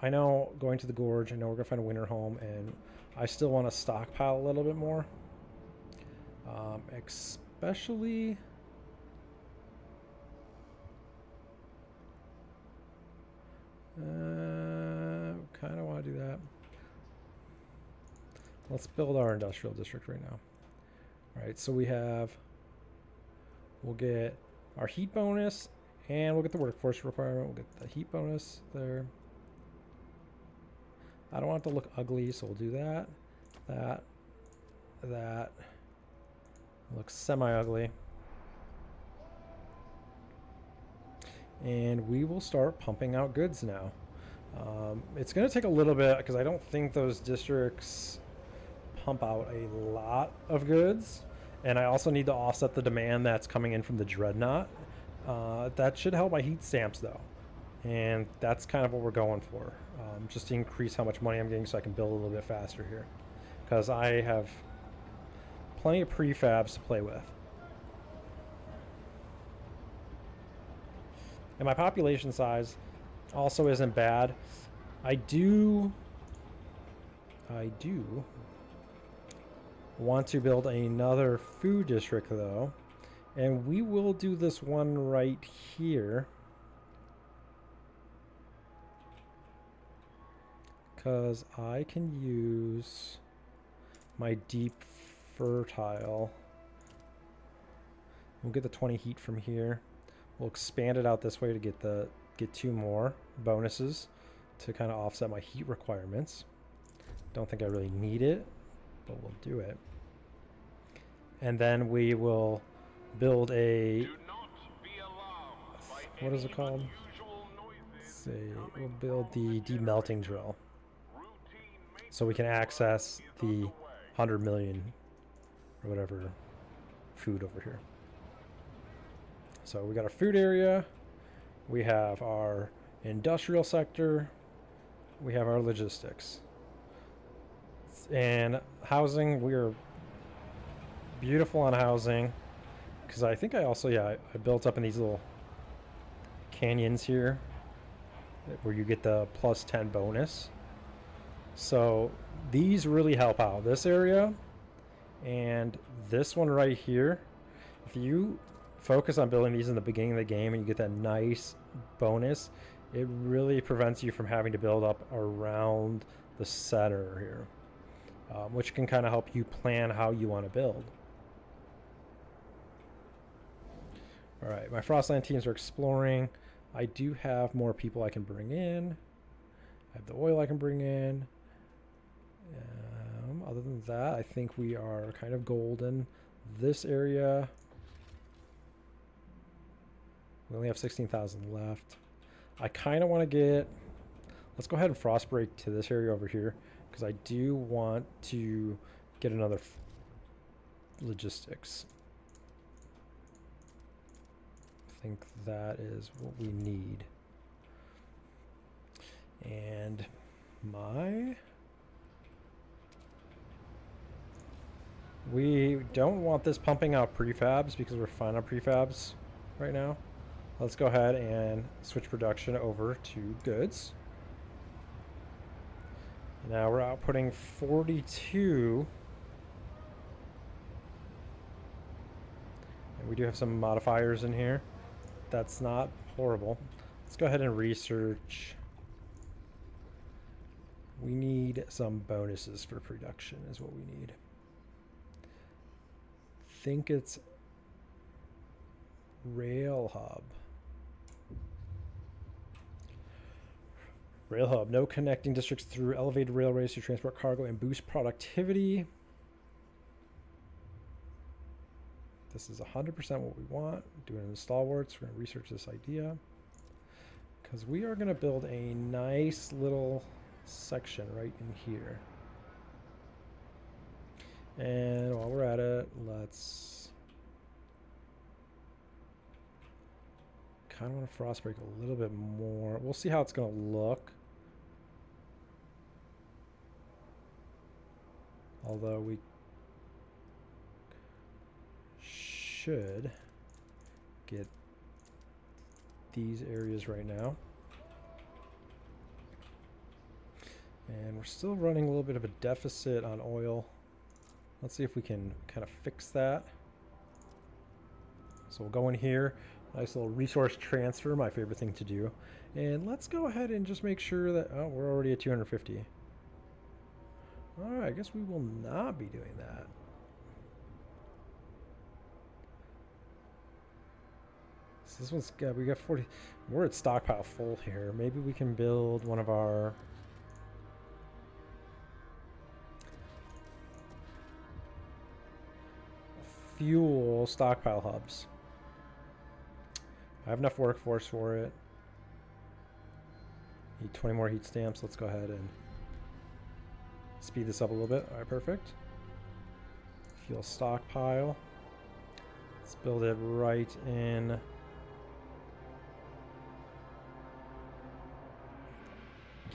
I know going to the gorge, I know we're going to find a winter home, and I still want to stockpile a little bit more. Especially... kind of want to do that. Let's build our industrial district right now. Alright, so we'll get our heat bonus, and we'll get the workforce requirement. We'll get the heat bonus there. I don't want it to look ugly, so we'll do that. That. Looks semi-ugly. And we will start pumping out goods now. It's going to take a little bit, because I don't think those districts pump out a lot of goods. And I also need to offset the demand that's coming in from the Dreadnought. That should help my heat stamps, though. And that's kind of what we're going for. Just to increase how much money I'm getting so I can build a little bit faster here. Because I have plenty of prefabs to play with. And my population size also isn't bad. I do want to build another food district, though. And we will do this one right here. Because I can use my deep fertile. We'll get the 20 heat from here. We'll expand it out this way to get 2 more bonuses to kind of offset my heat requirements. Don't think I really need it, but we'll do it. And then we will build a... what is it called? We'll build the demelting drill. So we can access the 100 million or whatever food over here. So we got our food area, we have our industrial sector, we have our logistics. And housing, we're beautiful on housing. Because I think I also, I built up in these little canyons here where you get the plus 10 bonus. So these really help out. This area and this one right here. If you focus on building these in the beginning of the game and you get that nice bonus, it really prevents you from having to build up around the center here, which can kind of help you plan how you want to build. All right, my Frostland teams are exploring. I do have more people I can bring in. I have the oil I can bring in. Other than that, I think we are kind of golden. This area, we only have 16,000 left. I kind of want to get, let's go ahead and frost break to this area over here, because I do want to get another logistics. I think that is what we need. And we don't want this pumping out prefabs because we're fine on prefabs right now. Let's go ahead and switch production over to goods. Now we're outputting 42. And we do have some modifiers in here. That's not horrible. Let's go ahead and research. We need some bonuses for production is what we need. I think it's Rail Hub. Rail Hub. No connecting districts through elevated railways to transport cargo and boost productivity. This is 100% what we want. Doing it in the Stalwarts. We're going to research this idea. Because we are going to build a nice little section right in here. And while we're at it, let's kind of want to frostbreak a little bit more. We'll see how it's going to look. Although we should get these areas right now. And we're still running a little bit of a deficit on oil. Let's see if we can kind of fix that. So we'll go in here. Nice little resource transfer, my favorite thing to do. And let's go ahead and just make sure that... Oh, we're already at 250. Alright, I guess we will not be doing that. So this one's got... We got 40... We're at stockpile full here. Maybe we can build one of our... fuel stockpile hubs. I have enough workforce for it. Need 20 more heat stamps. Let's go ahead and speed this up a little bit. All right, perfect. Fuel stockpile. Let's build it right in.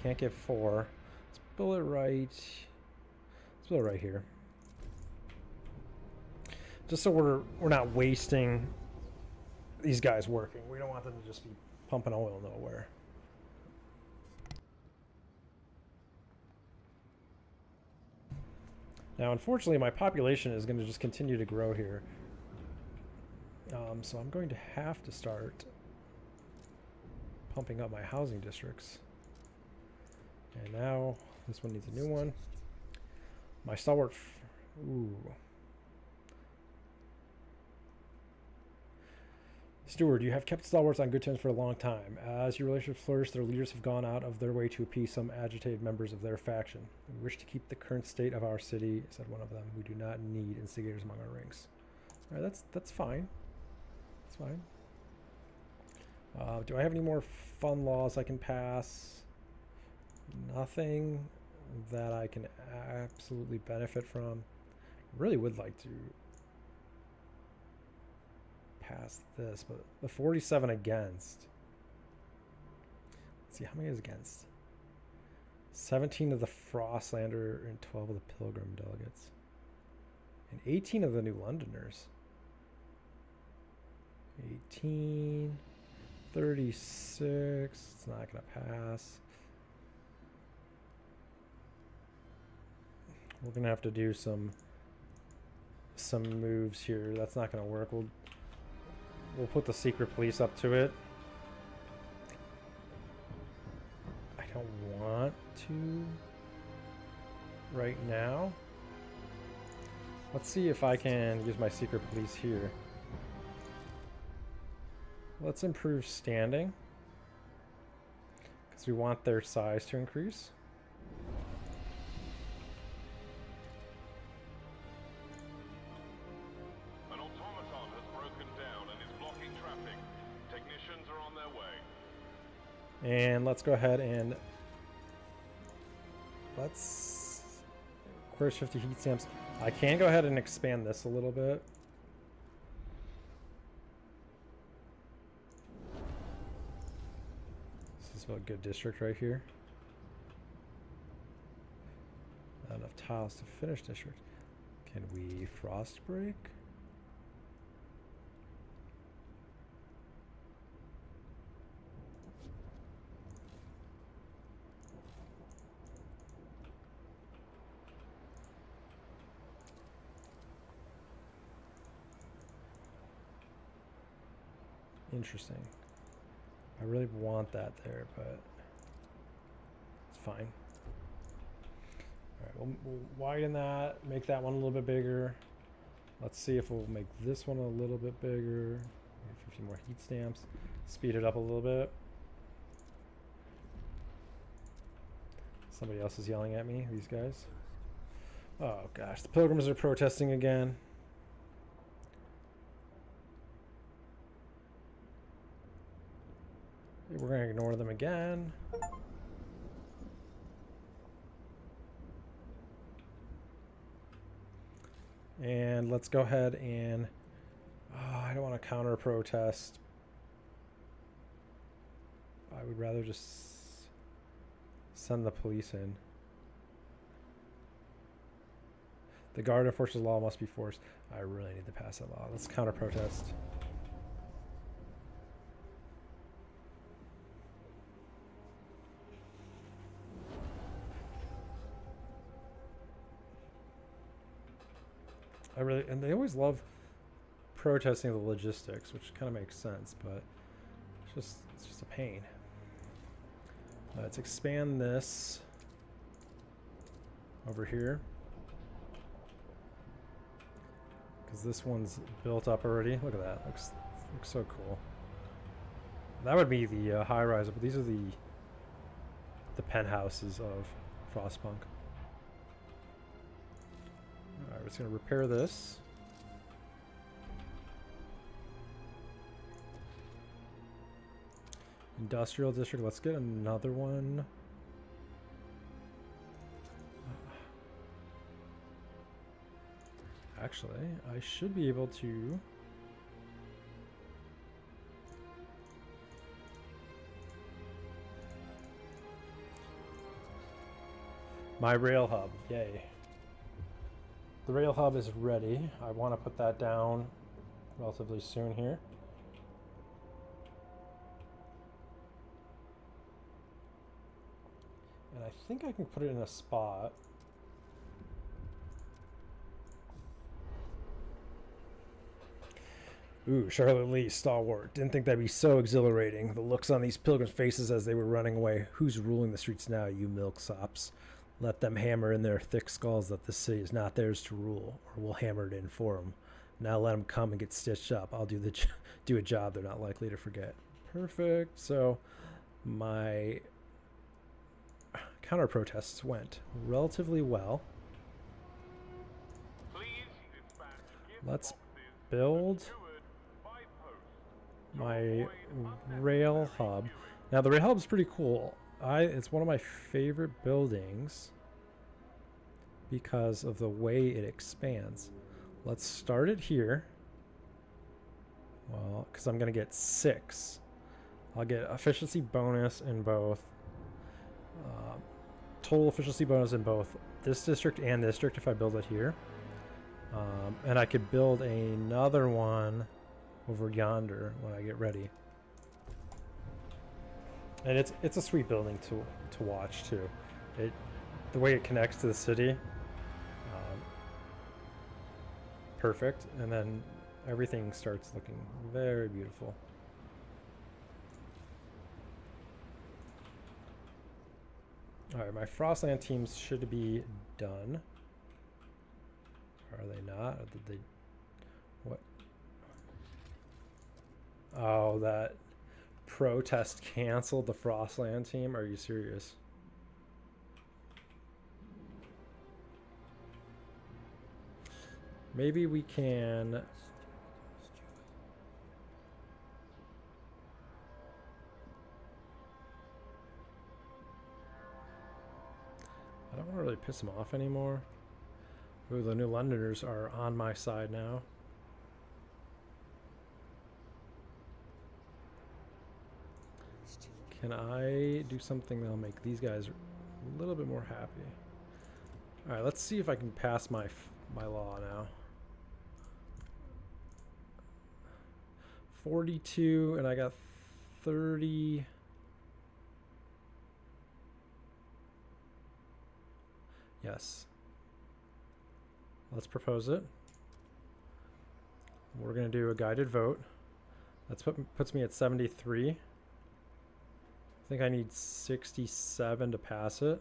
Can't get 4. Let's build it right. Let's build it right here. Just so we're not wasting these guys working. We don't want them to just be pumping oil nowhere. Now, unfortunately, my population is going to just continue to grow here. So I'm going to have to start pumping up my housing districts. And now this one needs a new one. My Stalwart... Ooh... Steward, you have kept Stalwarts on good terms for a long time. As your relationships flourish, their leaders have gone out of their way to appease some agitated members of their faction. We wish to keep the current state of our city, said one of them. We do not need instigators among our ranks. All right, that's fine. That's fine. Do I have any more fun laws I can pass? Nothing that I can absolutely benefit from. Really would like to pass this, but the 47 against. Let's see, how many is against? 17 of the Frostlander and 12 of the Pilgrim delegates. And 18 of the New Londoners. 18, 36, it's not going to pass. We're going to have to do some moves here. That's not going to work. We'll put the secret police up to it. I don't want to right now. Let's see if I can use my secret police here. Let's improve standing, because we want their size to increase. And let's go ahead and let's requires 50 heat stamps. I can go ahead and expand this a little bit. This is a good district right here. Not enough tiles to finish district. Can we frost break? Interesting. I really want that there, but it's fine. All right, we'll widen that, make that one a little bit bigger. Let's see if we'll make this one a little bit bigger. 50 more heat stamps. Speed it up a little bit. Somebody else is yelling at me, these guys. Oh gosh, the pilgrims are protesting again. We're going to ignore them again. And let's go ahead and... Oh, I don't want to counter protest. I would rather just send the police in. The guard enforces law must be forced. I really need to pass that law. Let's counter protest. And they always love protesting the logistics, which kind of makes sense, but it's just a pain. Let's expand this over here, because this one's built up already. Look at that. Looks so cool. That would be the high rise, but these are the penthouses of Frostpunk. Alright, we're just going to repair this. Industrial district, let's get another one. Actually, I should be able to... My rail hub, yay. The rail hub is ready. I want to put that down relatively soon here. And I think I can put it in a spot. Ooh, Charlotte Lee, Stalwart. Didn't think that'd be so exhilarating. The looks on these pilgrims' faces as they were running away. Who's ruling the streets now, you milksops? Let them hammer in their thick skulls that this city is not theirs to rule, or we'll hammer it in for them. Now let them come and get stitched up. I'll do do a job they're not likely to forget. Perfect. So my counter protests went relatively well. Let's build my rail hub. Now the rail hub is pretty cool. It's one of my favorite buildings because of the way it expands. Let's start it here. Well, because I'm going to get 6. I'll get efficiency bonus in both. Total efficiency bonus in both this district and this district if I build it here. And I could build another one over yonder when I get ready. And it's a sweet building to watch too. The way it connects to the city, perfect. And then everything starts looking very beautiful. All right, my Frostland teams should be done. Are they not? Or did they? What? Oh, that protest canceled the Frostland team? Are you serious? Maybe we can... I don't want to really piss them off anymore. Ooh, the New Londoners are on my side now. Can I do something that'll make these guys a little bit more happy? All right, let's see if I can pass my law now. 42, and I got 30. Yes. Let's propose it. We're going to do a guided vote. That's puts me at 73. I think I need 67 to pass it.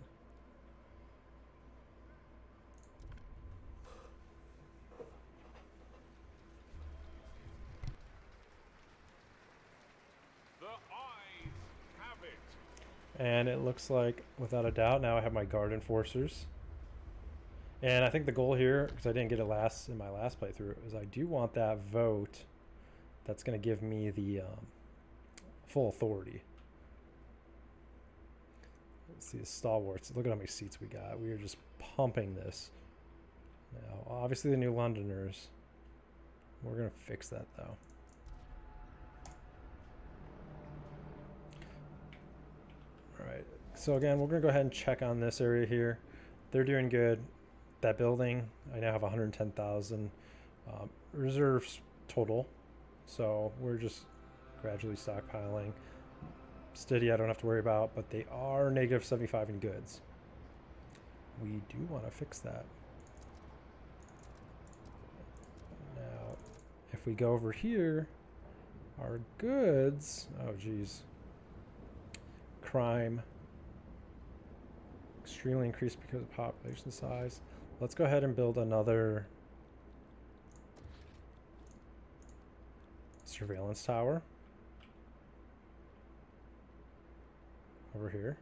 The eyes have it. And it looks like, without a doubt, now I have my guard enforcers. And I think the goal here, because I didn't get it in my last playthrough, is I do want that vote that's going to give me the full authority. Let's see the Stalwarts. Look at how many seats we got. We are just pumping this. Now, obviously the New Londoners. We're going to fix that, though. Alright, so again, we're going to go ahead and check on this area here. They're doing good. That building, I now have 110,000 reserves total. So we're just gradually stockpiling. Steady, I don't have to worry about, but they are negative 75 in goods. We do want to fix that. Now, if we go over here, our goods, oh geez, crime, extremely increased because of population size. Let's go ahead and build another surveillance tower over here.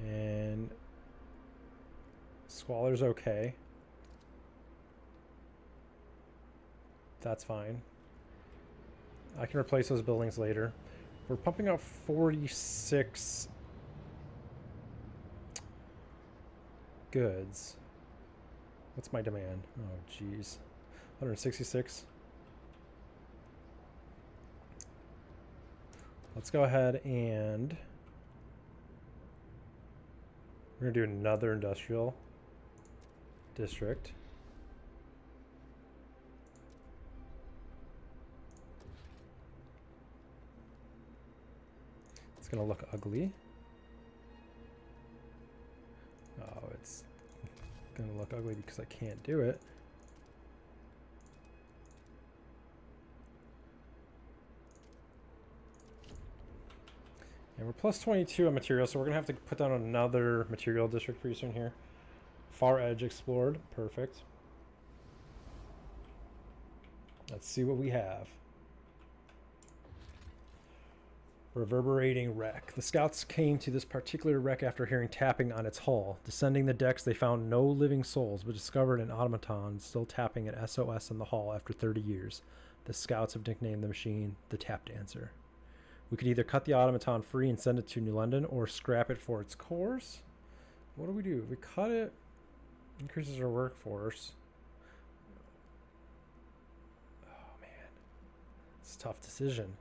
And squalor's okay. That's fine. I can replace those buildings later. We're pumping out 46 goods. What's my demand? Oh, geez. 166. Let's go ahead and we're going to do another industrial district. It's going to look ugly. Oh, it's going to look ugly because I can't do it. And we're plus 22 on material, so we're going to have to put down another material district pretty soon here. Far edge explored. Perfect. Let's see what we have. Reverberating wreck. The scouts came to this particular wreck after hearing tapping on its hull. Descending the decks, they found no living souls, but discovered an automaton still tapping an SOS in the hull after 30 years. The scouts have nicknamed the machine the Tap Dancer. We could either cut the automaton free and send it to New London, or scrap it for its cores. What do? If we cut it, increases our workforce. Oh man, it's a tough decision.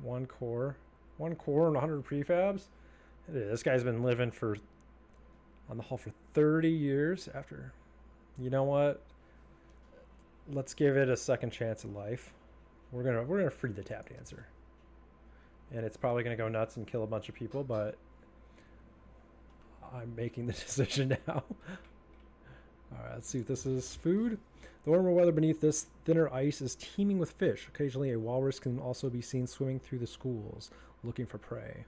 One core and 100 prefabs. This guy's been living on the hull for 30 years. After, you know what? Let's give it a second chance at life. We're gonna free the Tap Dancer, and it's probably gonna go nuts and kill a bunch of people, but I'm making the decision now. All right, let's see if this is food. The warmer weather beneath this thinner ice is teeming with fish. Occasionally, a walrus can also be seen swimming through the schools, looking for prey.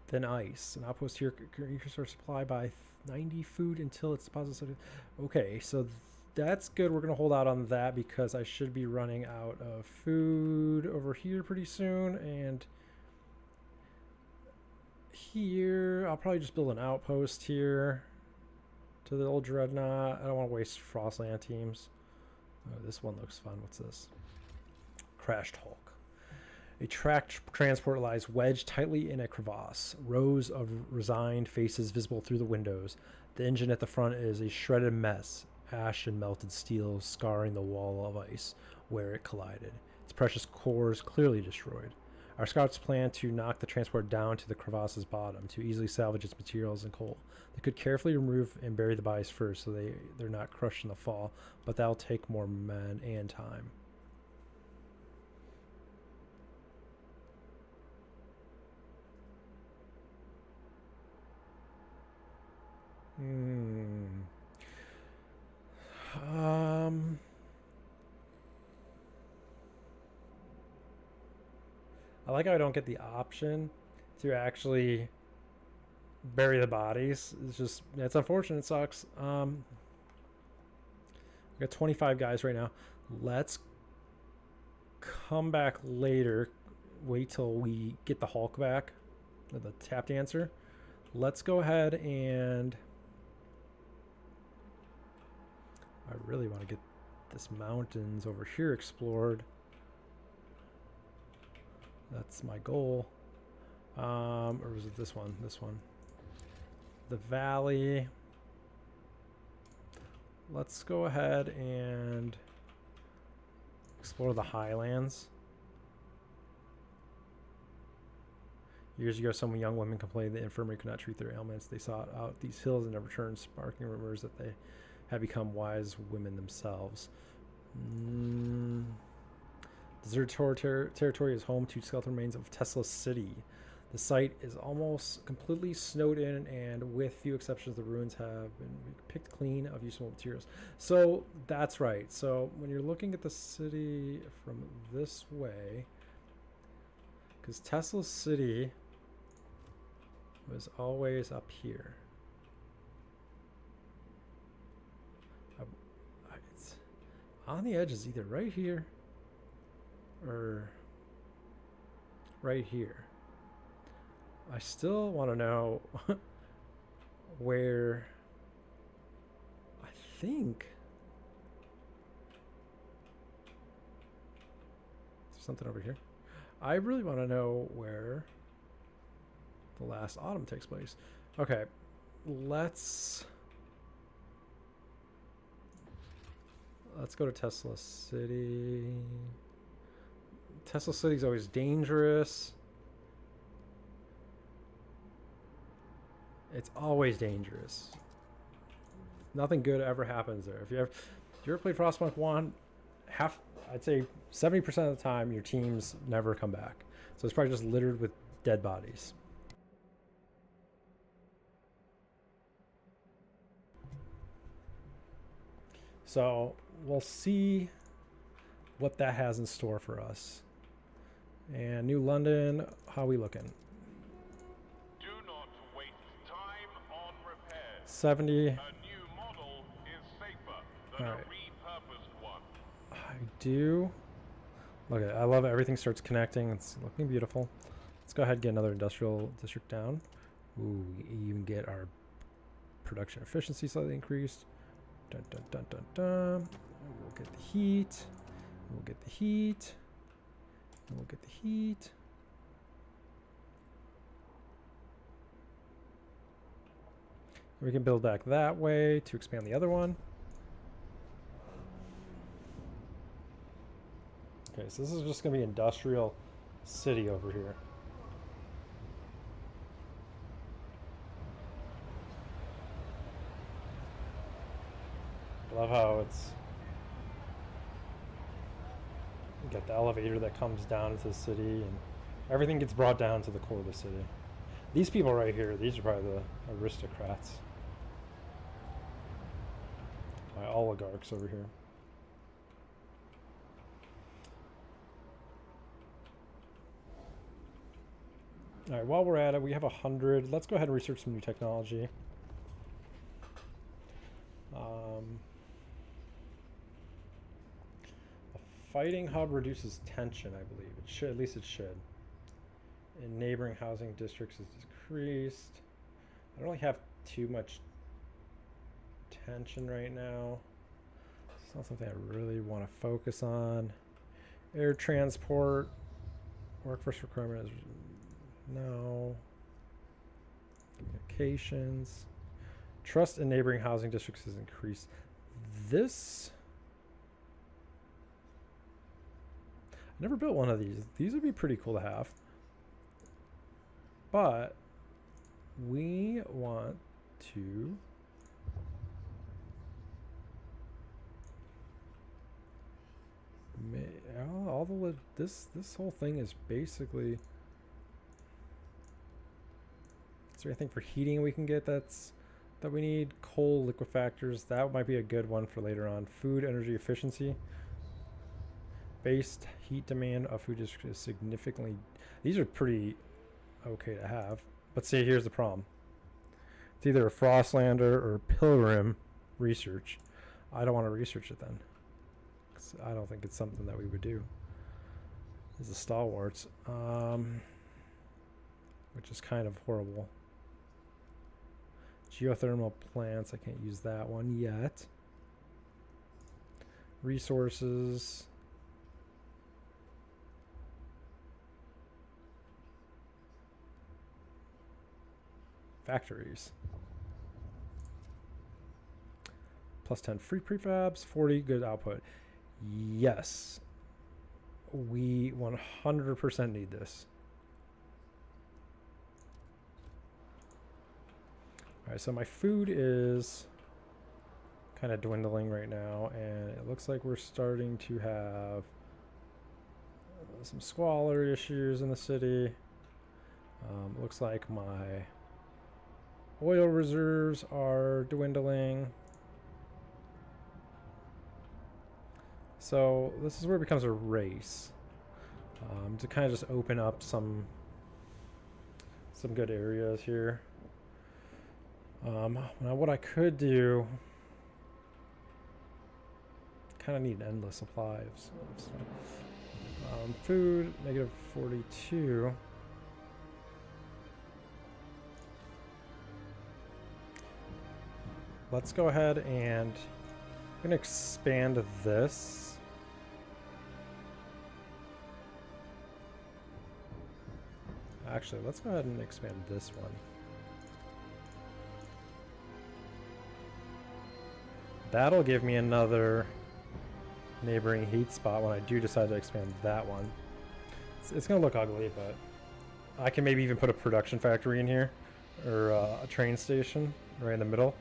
Thin ice. An outpost here can increase our supply by 90 food until it's deposited. Okay, so that's good. We're going to hold out on that because I should be running out of food over here pretty soon. And here, I'll probably just build an outpost here to the old dreadnought. I don't want to waste Frostland teams. Oh, this one looks fun. What's this? Crashed Hulk. A tracked transport lies wedged tightly in a crevasse. Rows of resigned faces visible through the windows. The engine at the front is a shredded mess. Ash and melted steel scarring the wall of ice where it collided. Its precious cores clearly destroyed. Our scouts plan to knock the transport down to the crevasse's bottom to easily salvage its materials and coal. They could carefully remove and bury the bodies first so they're not crushed in the fall, but that'll take more men and time. I like how I don't get the option to actually bury the bodies. It's unfortunate. It sucks. We got 25 guys right now. Let's come back later. Wait till we get the Hulk back, the Tap Dancer. Let's go ahead and I really want to get this mountains over here explored. That's my goal. Or was it this one? This one. The valley. Let's go ahead and explore the highlands. Years ago, some young women complained the infirmary could not treat their ailments. They sought out these hills and never returned, sparking rumors that they had become wise women themselves. Deserted territory is home to skeleton remains of Tesla City. The site is almost completely snowed in, and with few exceptions, the ruins have been picked clean of useful materials. So that's right. So when you're looking at the city from this way, because Tesla City was always up here. It's on the edge is either right here or right here. I still want to know where. I think there's something over here. I really want to know where the last autumn takes place. Okay, let's go to Tesla City. Tesla City's always dangerous. It's always dangerous. Nothing good ever happens there. If you ever played Frostpunk 1, I'd say 70% of the time your teams never come back. So it's probably just littered with dead bodies. So we'll see what that has in store for us. And New London, how are we looking? Do not waste time on repairs. 70. A new model is safer than All right. a repurposed one. I do. Look, I love it. Everything starts connecting. It's looking beautiful. Let's go ahead and get another industrial district down. Ooh, we even get our production efficiency slightly increased. Dun, dun, dun, dun, dun. We'll get the heat. We'll get the heat. And we'll get the heat. We can build back that way to expand the other one. Okay, so this is just going to be industrial city over here. I love how it's... You got the elevator that comes down into the city, and everything gets brought down to the core of the city. These people right here, these are probably the aristocrats. My oligarchs over here. All right, while we're at it, we have 100. Let's go ahead and research some new technology. A fighting hub reduces tension, I believe. It should, at least it should. In neighboring housing districts is decreased. I don't really have too much tension right now. It's not something I really want to focus on. Air transport, workforce requirement is no. Communications. Trust in neighboring housing districts has increased. This... I never built one of these. These would be pretty cool to have. But we want to... all the this whole thing is basically... Is there anything for heating we can get that we need? Coal liquefactors, that might be a good one for later on. Food energy efficiency. Based heat demand of food district is significantly... These are pretty okay to have. But see, here's the problem. It's either a Frostlander or Pilgrim research. I don't want to research it then. 'Cause I don't think it's something that we would do. This is Stalwarts. Which is kind of horrible. Geothermal plants, I can't use that one yet. Resources. factories. Plus 10 free prefabs, 40 good output. Yes. We 100% need this. Alright, so my food is kind of dwindling right now, and it looks like we're starting to have some squalor issues in the city. Looks like my oil reserves are dwindling. So this is where it becomes a race to kind of just open up some good areas here. Now what I could do, kind of need an endless supply of stuff. Food, negative 42. Let's go ahead and I'm going to expand this. Actually, let's go ahead and expand this one. That'll give me another neighboring heat spot when I do decide to expand that one. It's going to look ugly, but I can maybe even put a production factory in here, or a train station right in the middle,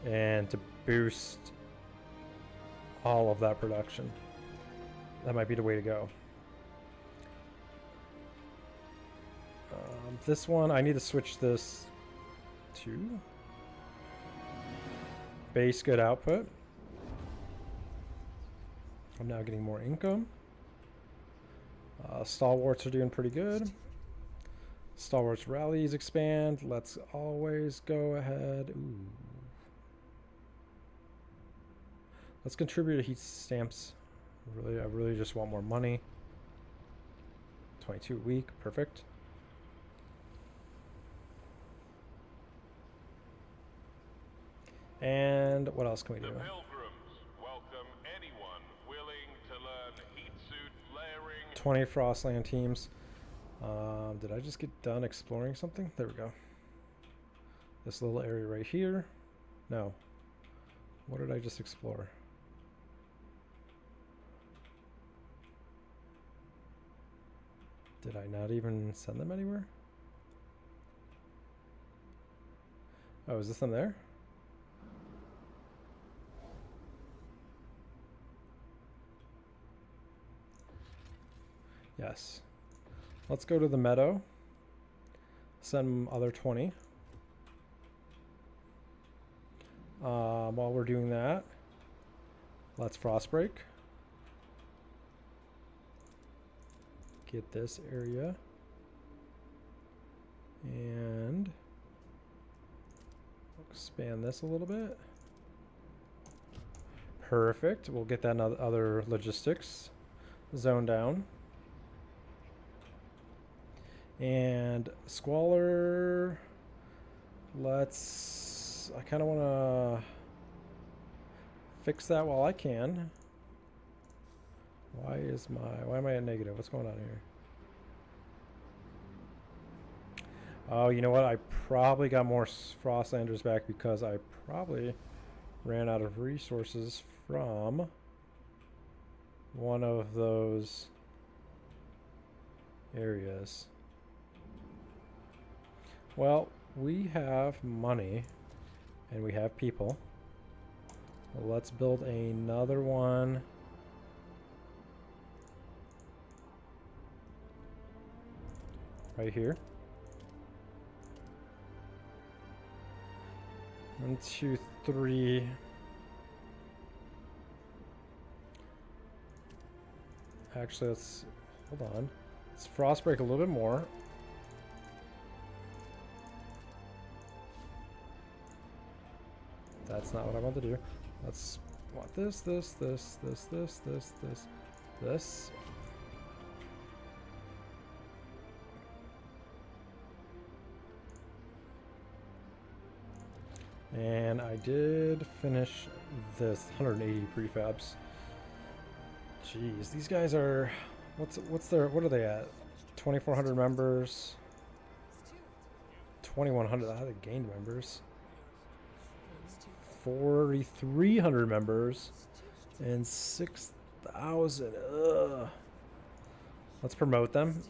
and to boost all of that production. That might be the way to go. This one, I need to switch this to base good output. I'm now getting more income. Stalwarts are doing pretty good. Stalwarts rallies expand. Let's always go ahead. Ooh. Let's contribute to heat stamps. I really just want more money. 22 a week, perfect. And what else can we do? The Pilgrims welcome anyone willing to learn heat suit layering. 20 Frostland teams. Did I just get done exploring something? There we go. This little area right here. No. What did I just explore? Did I not even send them anywhere? Oh, is this them there? Yes. Let's go to the meadow. Send them other 20. While we're doing that, let's frostbreak. Get this area. And expand this a little bit. Perfect. We'll get that other logistics zone down. And squalor, I kind of want to fix that while I can. Why am I at negative? What's going on here? Oh, you know what? I probably got more Frostlanders back because I probably ran out of resources from one of those areas. Well, we have money and we have people. Let's build another one. Right here. 1, 2, 3. Actually, hold on. Let's frostbreak a little bit more. That's not what I want to do. Let's want this. And I did finish this 180 prefabs. Jeez, these guys are, what are they at? 2,400 members. 2,100. I had gained members. 4,300 members. And 6,000. Ugh. Let's promote them.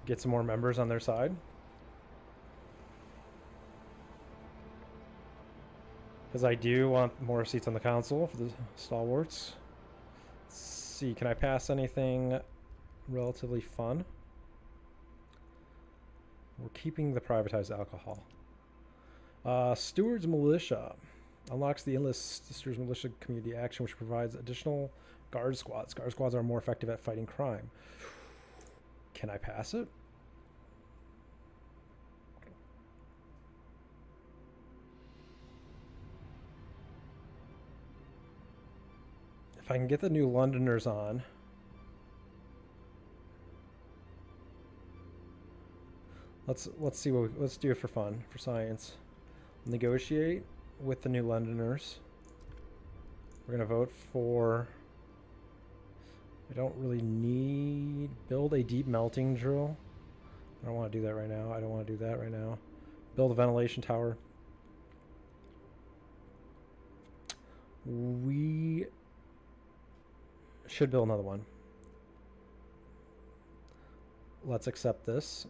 Get some more members on their side. Because I do want more seats on the council for the Stalwarts. Let's see, can I pass anything relatively fun? We're keeping the privatized alcohol. Stewards Militia unlocks the endless Stewards Militia community action, which provides additional guard squads. Guard squads are more effective at fighting crime. Can I pass it? If I can get the new Londoners on. Let's see what let's do it for fun, for science. Negotiate with the new Londoners. We're gonna vote for. I don't really need build a deep melting drill. I don't want to do that right now. I don't want to do that right now. Build a ventilation tower. We should build another one. Let's accept this.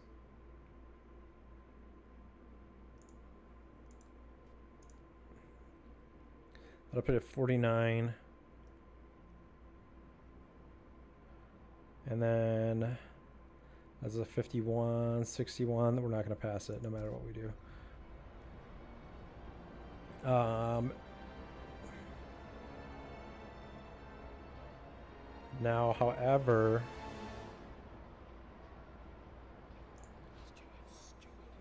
I'll put it at 49. And then that's a 51, 61. We're not going to pass it no matter what we do. Now, however,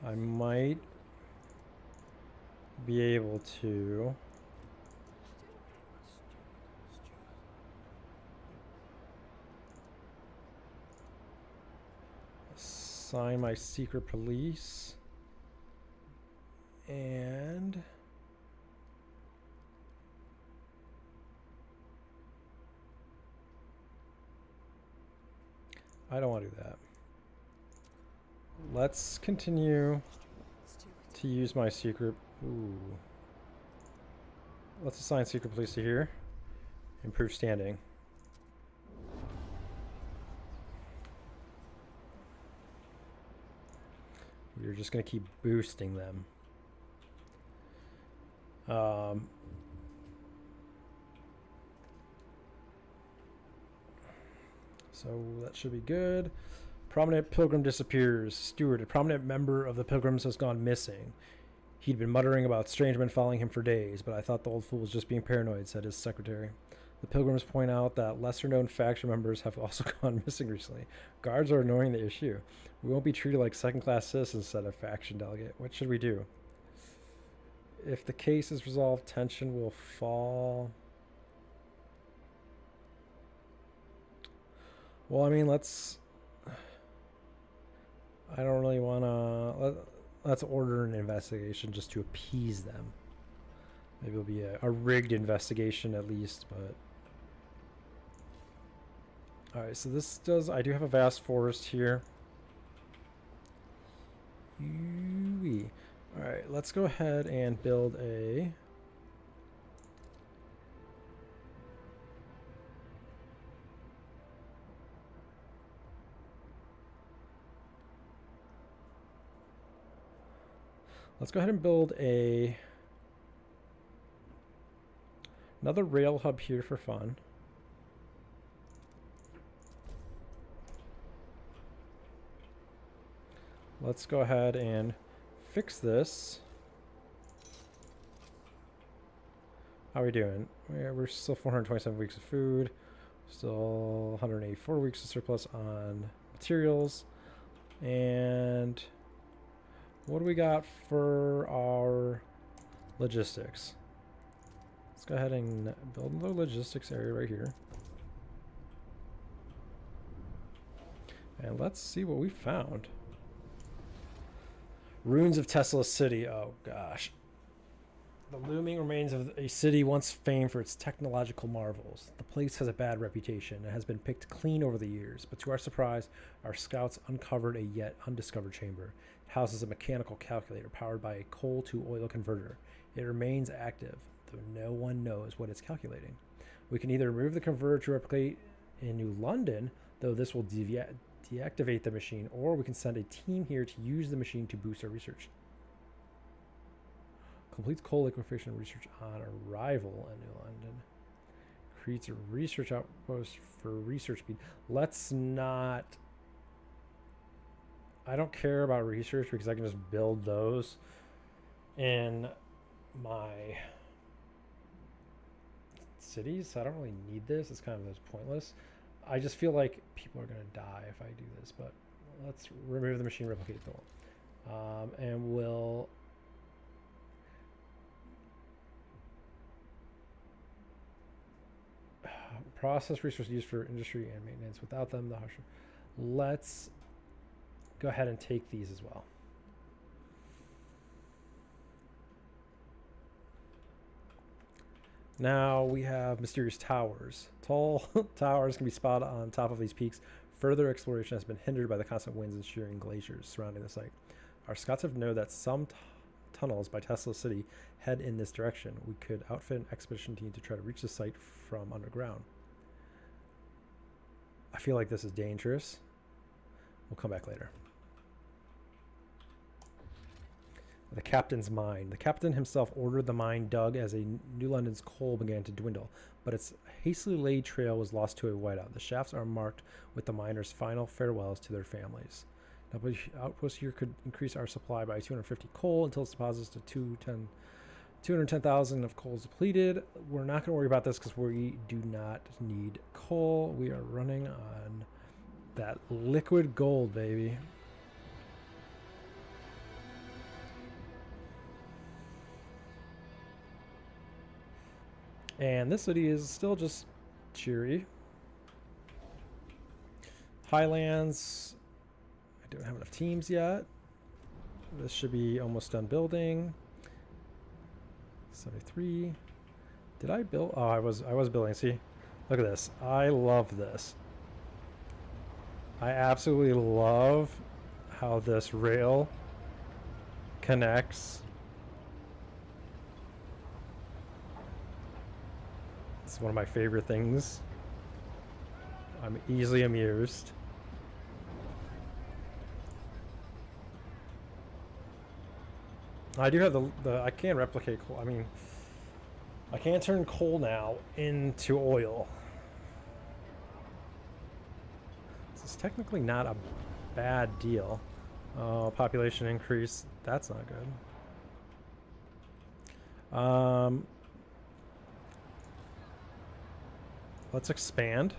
I might be able to assign my secret police and I don't want to do that. Let's continue to use my secret. Ooh. Let's assign secret police to here. Improve standing. We're just going to keep boosting them. So that should be good. Prominent pilgrim disappears. Steward, a prominent member of the pilgrims, has gone missing. He'd been muttering about strange men following him for days, but I thought the old fool was just being paranoid, said his secretary. The pilgrims point out that lesser-known faction members have also gone missing recently. Guards are ignoring the issue. We won't be treated like second-class citizens, said a faction delegate. What should we do? If the case is resolved, tension will fall. Well, I mean, let's... I don't really want to... Let's order an investigation just to appease them. Maybe it'll be a rigged investigation at least, but... Alright, so this does... I do have a vast forest here. Alright, let's go ahead and build a... Let's go ahead and build another rail hub here for fun. Let's go ahead and fix this. How are we doing? We're still 427 weeks of food. Still 184 weeks of surplus on materials. And what do we got for our logistics? Let's go ahead and build another logistics area right here. And let's see what we found. Ruins of Tesla City. Oh gosh. The looming remains of a city once famed for its technological marvels. The place has a bad reputation and has been picked clean over the years, but to our surprise, our scouts uncovered a yet undiscovered chamber. It houses a mechanical calculator powered by a coal-to-oil converter. It remains active, though no one knows what it's calculating. We can either remove the converter to replicate in New London, though this will deactivate the machine, or we can send a team here to use the machine to boost our research. Completes coal liquefaction research on arrival in New London. Creates a research outpost for research speed. Let's not... I don't care about research because I can just build those in my cities. I don't really need this. It's kind of pointless. I just feel like people are going to die if I do this, but let's remove the machine, replicate the and we'll process resources used for industry and maintenance. Without them, the harsher. Let's go ahead and take these as well. Now we have mysterious towers. Tall towers can be spotted on top of these peaks. Further exploration has been hindered by the constant winds and shearing glaciers surrounding the site. Our scouts have known that some tunnels by Tesla City head in this direction. We could outfit an expedition team to try to reach the site from underground. I feel like this is dangerous. We'll come back later. The captain's mine. The captain himself ordered the mine dug as New London's coal began to dwindle, but its hastily laid trail was lost to a whiteout. The shafts are marked with the miners' final farewells to their families. The outpost here could increase our supply by 250 coal until its deposits to 210,000 of coal is depleted. We're not going to worry about this because we do not need coal. We are running on that liquid gold, baby. And this city is still just cheery. Highlands. I don't have enough teams yet. This should be almost done building. 73. Did I build? Oh, I was building. See, look at this. I love this. I absolutely love how this rail connects. It's one of my favorite things. I'm easily amused. I do have the I can replicate coal. I mean, I can turn coal now into oil. This is technically not a bad deal. Population increase. That's not good. Let's expand.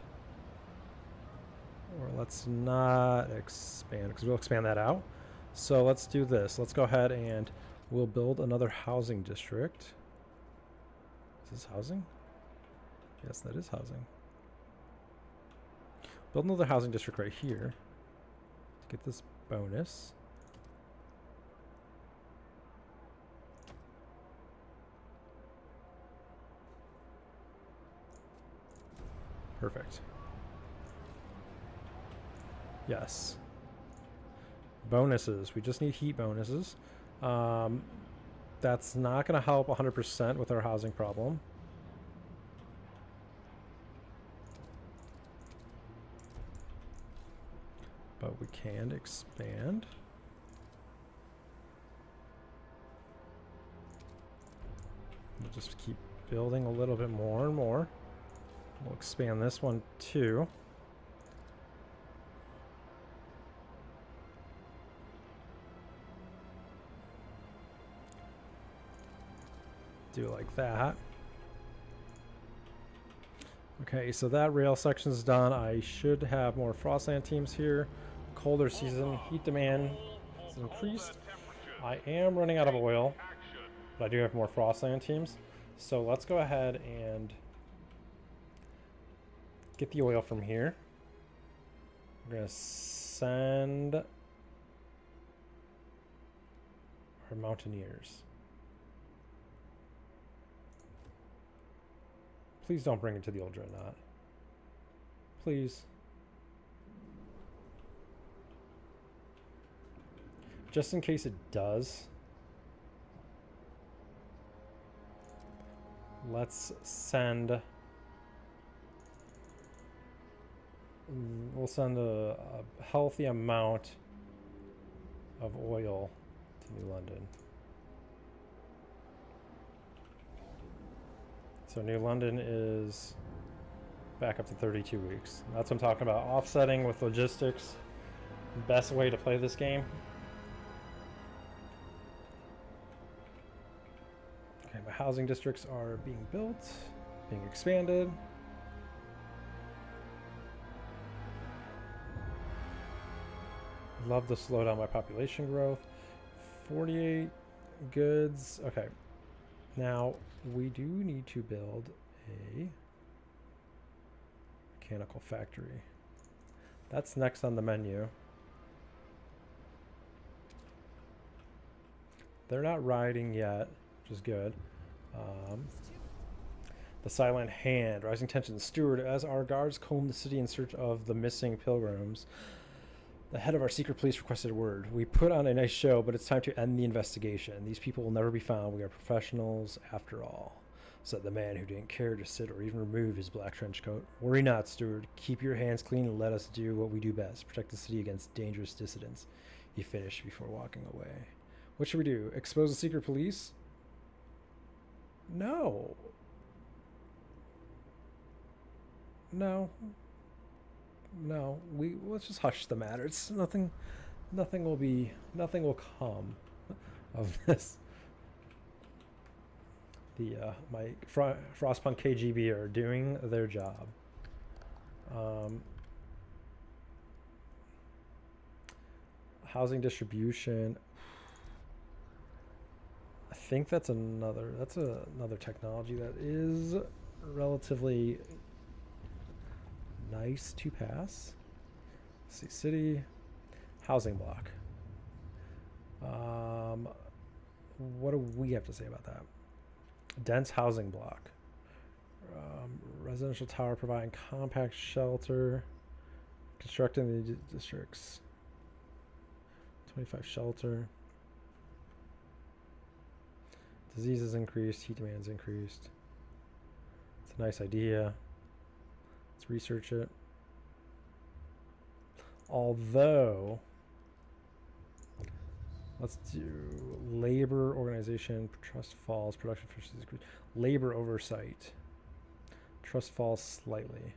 Or let's not expand because we'll expand that out. So let's do this. Let's go ahead and we'll build another housing district. Is this housing? Yes, that is housing. Build another housing district right here to get this bonus. Perfect. Yes. Bonuses. We just need heat bonuses. That's not going to help 100% with our housing problem. But we can expand. We'll just keep building a little bit more and more. We'll expand this one too. Do it like that. Okay, so that rail section is done. I should have more Frostland teams here. Colder season, heat demand is increased. I am running out of oil, but I do have more Frostland teams. So let's go ahead and get the oil from here. We're going to send our mountaineers. Please don't bring it to the old dreadnought. Please. Just in case it does, let's send... We'll send a healthy amount of oil to New London. So New London is back up to 32 weeks. That's what I'm talking about. Offsetting with logistics. Best way to play this game. Okay, my housing districts are being built, being expanded. Love to slow down my population growth. 48 goods. Okay. Now, we do need to build a mechanical factory. That's next on the menu. They're not riding yet, which is good. The Silent Hand, rising tension. Steward, as our guards comb the city in search of the missing pilgrims, the head of our secret police requested word. We put on a nice show, but it's time to end the investigation. These people will never be found. We are professionals after all, said the man who didn't care to sit or even remove his black trench coat. Worry not, Steward. Keep your hands clean and let us do what we do best. Protect the city against dangerous dissidents. He finished before walking away. What should we do? Expose the secret police? No. No. No, let's just hush the matter. It's nothing will come of this. The my Frostpunk KGB are doing their job. Housing distribution. I think that's another technology that is relatively nice to pass. Let's see, city housing block. What do we have to say about that? Dense housing block. Residential tower providing compact shelter. Constructing the districts. 25 shelter. Diseases increased. Heat demands increased. It's a nice idea. Let's research it. Although, let's do labor organization, trust falls, production efficiency increase, labor oversight. Trust falls slightly.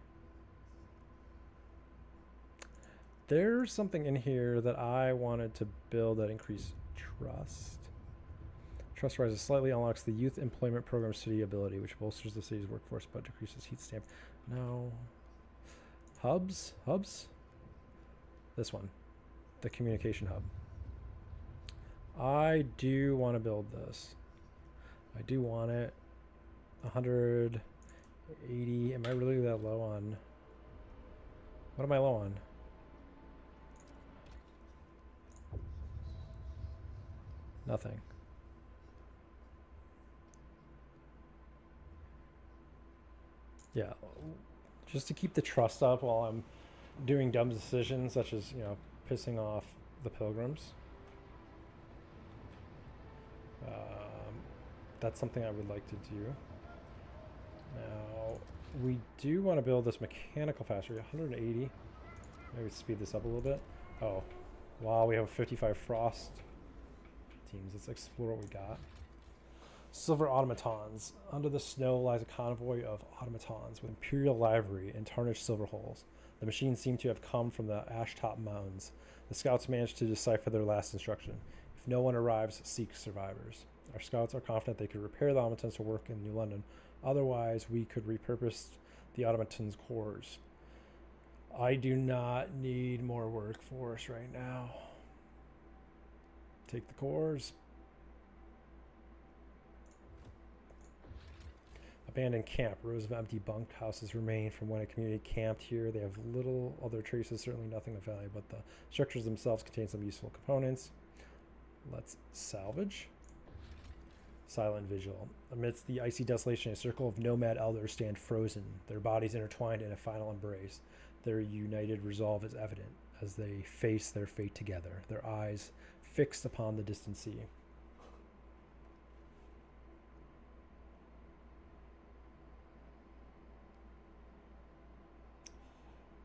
There's something in here that I wanted to build that increased trust. Trust rises slightly, unlocks the youth employment program city ability, which bolsters the city's workforce but decreases heat stamp. No. Hubs? This one. The communication hub. I do want to build this. I do want it. 180. Am I really that low on? What am I low on? Nothing. Yeah, just to keep the trust up while I'm doing dumb decisions, such as, pissing off the pilgrims. That's something I would like to do. Now, we do want to build this mechanical factory, 180. Maybe speed this up a little bit. Oh, wow, we have 55 frost teams. Let's explore what we got. Silver automatons. Under the snow lies a convoy of automatons with imperial livery and tarnished silver hulls. The machines seem to have come from the Ashtop Mountains. The scouts managed to decipher their last instruction. If no one arrives, seek survivors. Our scouts are confident they could repair the automatons to work in New London. Otherwise, we could repurpose the automatons' cores. I do not need more workforce right now. Take the cores. Abandoned camp. Rows of empty bunkhouses remain from when a community camped here. They have little other traces, certainly nothing of value, but the structures themselves contain some useful components. Let's salvage. silent vigil. Amidst the icy desolation, a circle of nomad elders stand frozen, their bodies intertwined in a final embrace. Their united resolve is evident as they face their fate together, their eyes fixed upon the distant sea.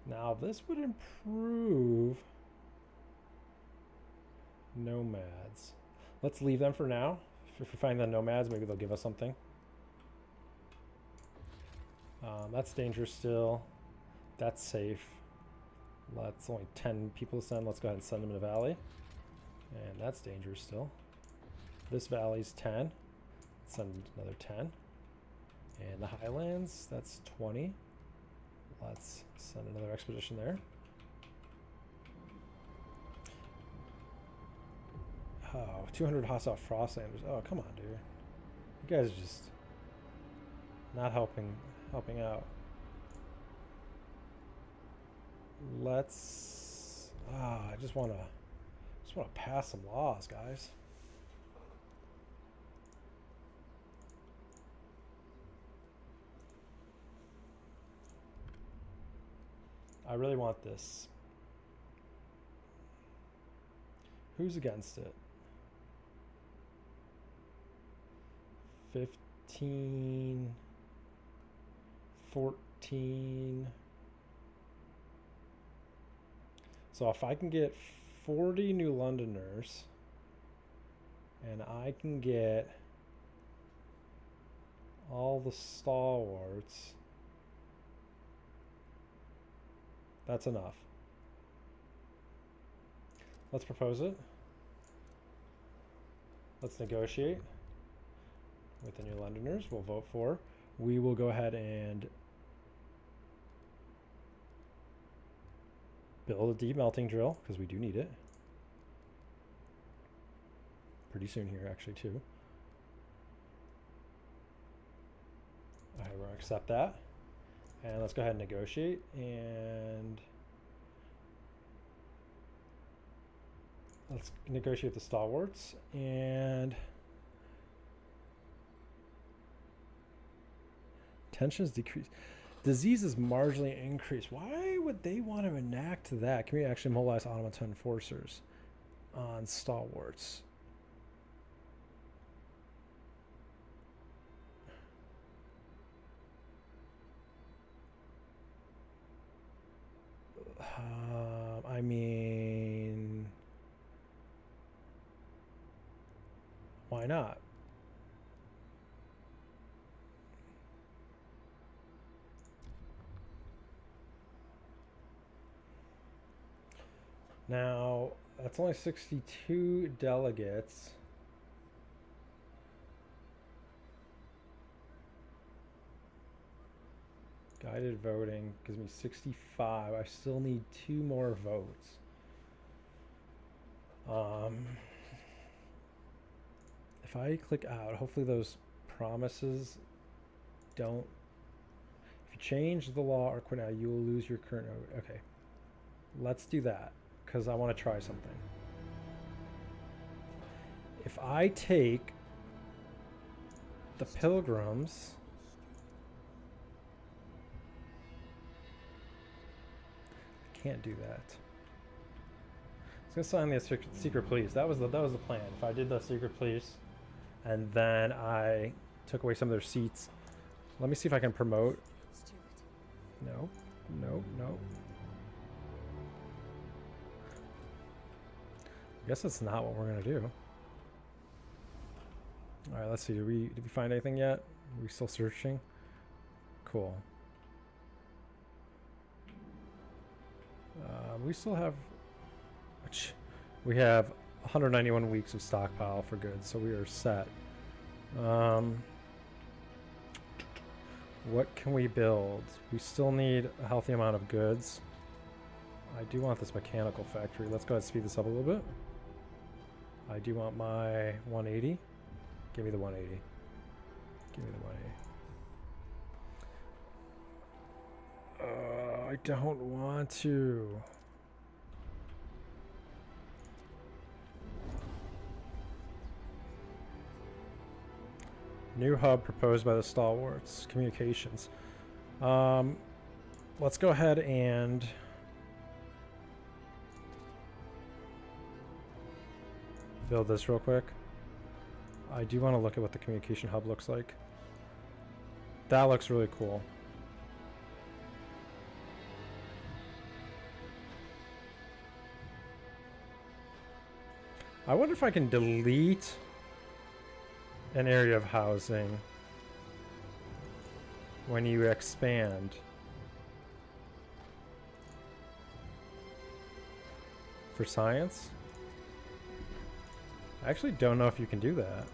Now, this would improve nomads. Let's leave them for now. If we find the nomads, maybe they'll give us something. That's dangerous still. That's safe. That's only 10 people to send. Let's go ahead and send them in the valley. And that's dangerous still. This valley's 10. Let's send another 10. And the highlands, that's 20. Let's send another expedition there. Oh, 200 hostile frostlanders. Oh, come on, dude. You guys are just not helping out. Let's I just want to pass some laws, guys. I really want this. Who's against it? 15, 14. So if I can get 40 New Londoners and I can get all the Stalwarts, that's enough. Let's propose it. Let's negotiate with the New Londoners. We'll vote for. We will go ahead and build a deep melting drill because we do need it. Pretty soon here, actually, too. Okay, we're gonna accept that. And let's go ahead and negotiate. And let's negotiate the Stalwarts. And tensions decrease. Disease is marginally increased. Why would they want to enact that? Can we actually mobilize automaton enforcers on Stalwarts? I mean, why not? Now, that's only 62 delegates. Guided voting gives me 65. I still need 2 more votes. If I click out, hopefully those promises don't. If you change the law or quit now, you will lose your current. Okay, let's do that because I want to try something. If I take the pilgrims. Can't do that. I was gonna sign the secret police. That was the plan. If I did the secret police, and then I took away some of their seats. Let me see if I can promote. No, no, no. I guess that's not what we're gonna do. All right, let's see. Did we find anything yet? Are we still searching? Cool. We still have. We have 191 weeks of stockpile for goods, so we are set. What can we build? We still need a healthy amount of goods. I do want this mechanical factory. Let's go ahead and speed this up a little bit. I do want my 180. Give me the 180. Give me the 180. I don't want to. New hub proposed by the Stalwarts. Communications. Let's go ahead and build this real quick. I do want to look at what the communication hub looks like. That looks really cool. I wonder if I can delete an area of housing when you expand. For science? I actually don't know if you can do that.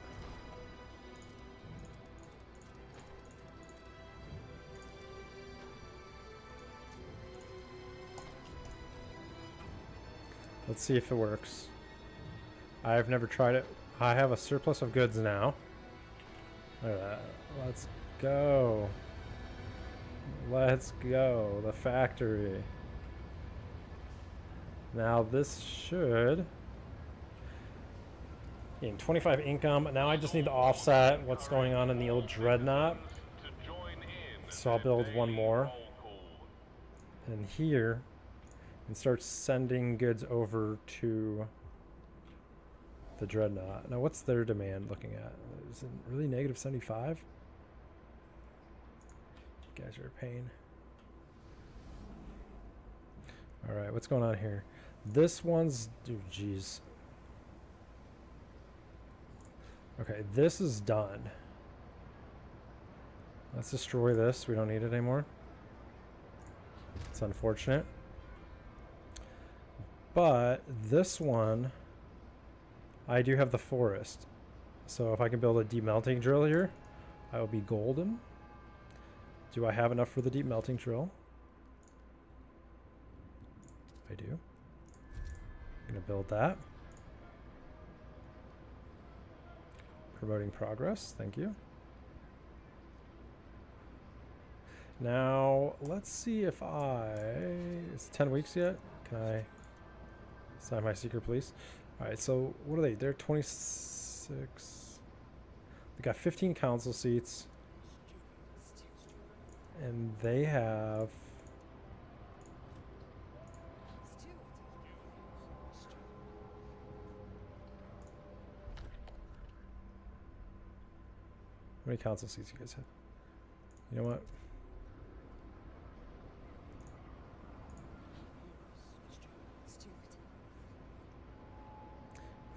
Let's see if it works. I've never tried it. I have a surplus of goods now. Look at that. Let's go. Let's go. The factory. Now this should... in 25 income. Now I just need to offset what's going on in the old dreadnought. So I'll build one more. And here. And start sending goods over to the dreadnought. Now what's their demand looking at? Is it really negative 75? You guys are a pain. Alright, what's going on here? This one's... oh, geez. Okay, this is done. Let's destroy this. We don't need it anymore. It's unfortunate. But this one, I do have the forest. So if I can build a deep melting drill here, I will be golden. Do I have enough for the deep melting drill? I do. I'm going to build that. Promoting progress. Thank you. Now, let's see if is it 10 weeks yet? Can I sign my secret police? Alright, so what are they? They're 26. They got 15 council seats. And they have... how many council seats you guys have? You know what?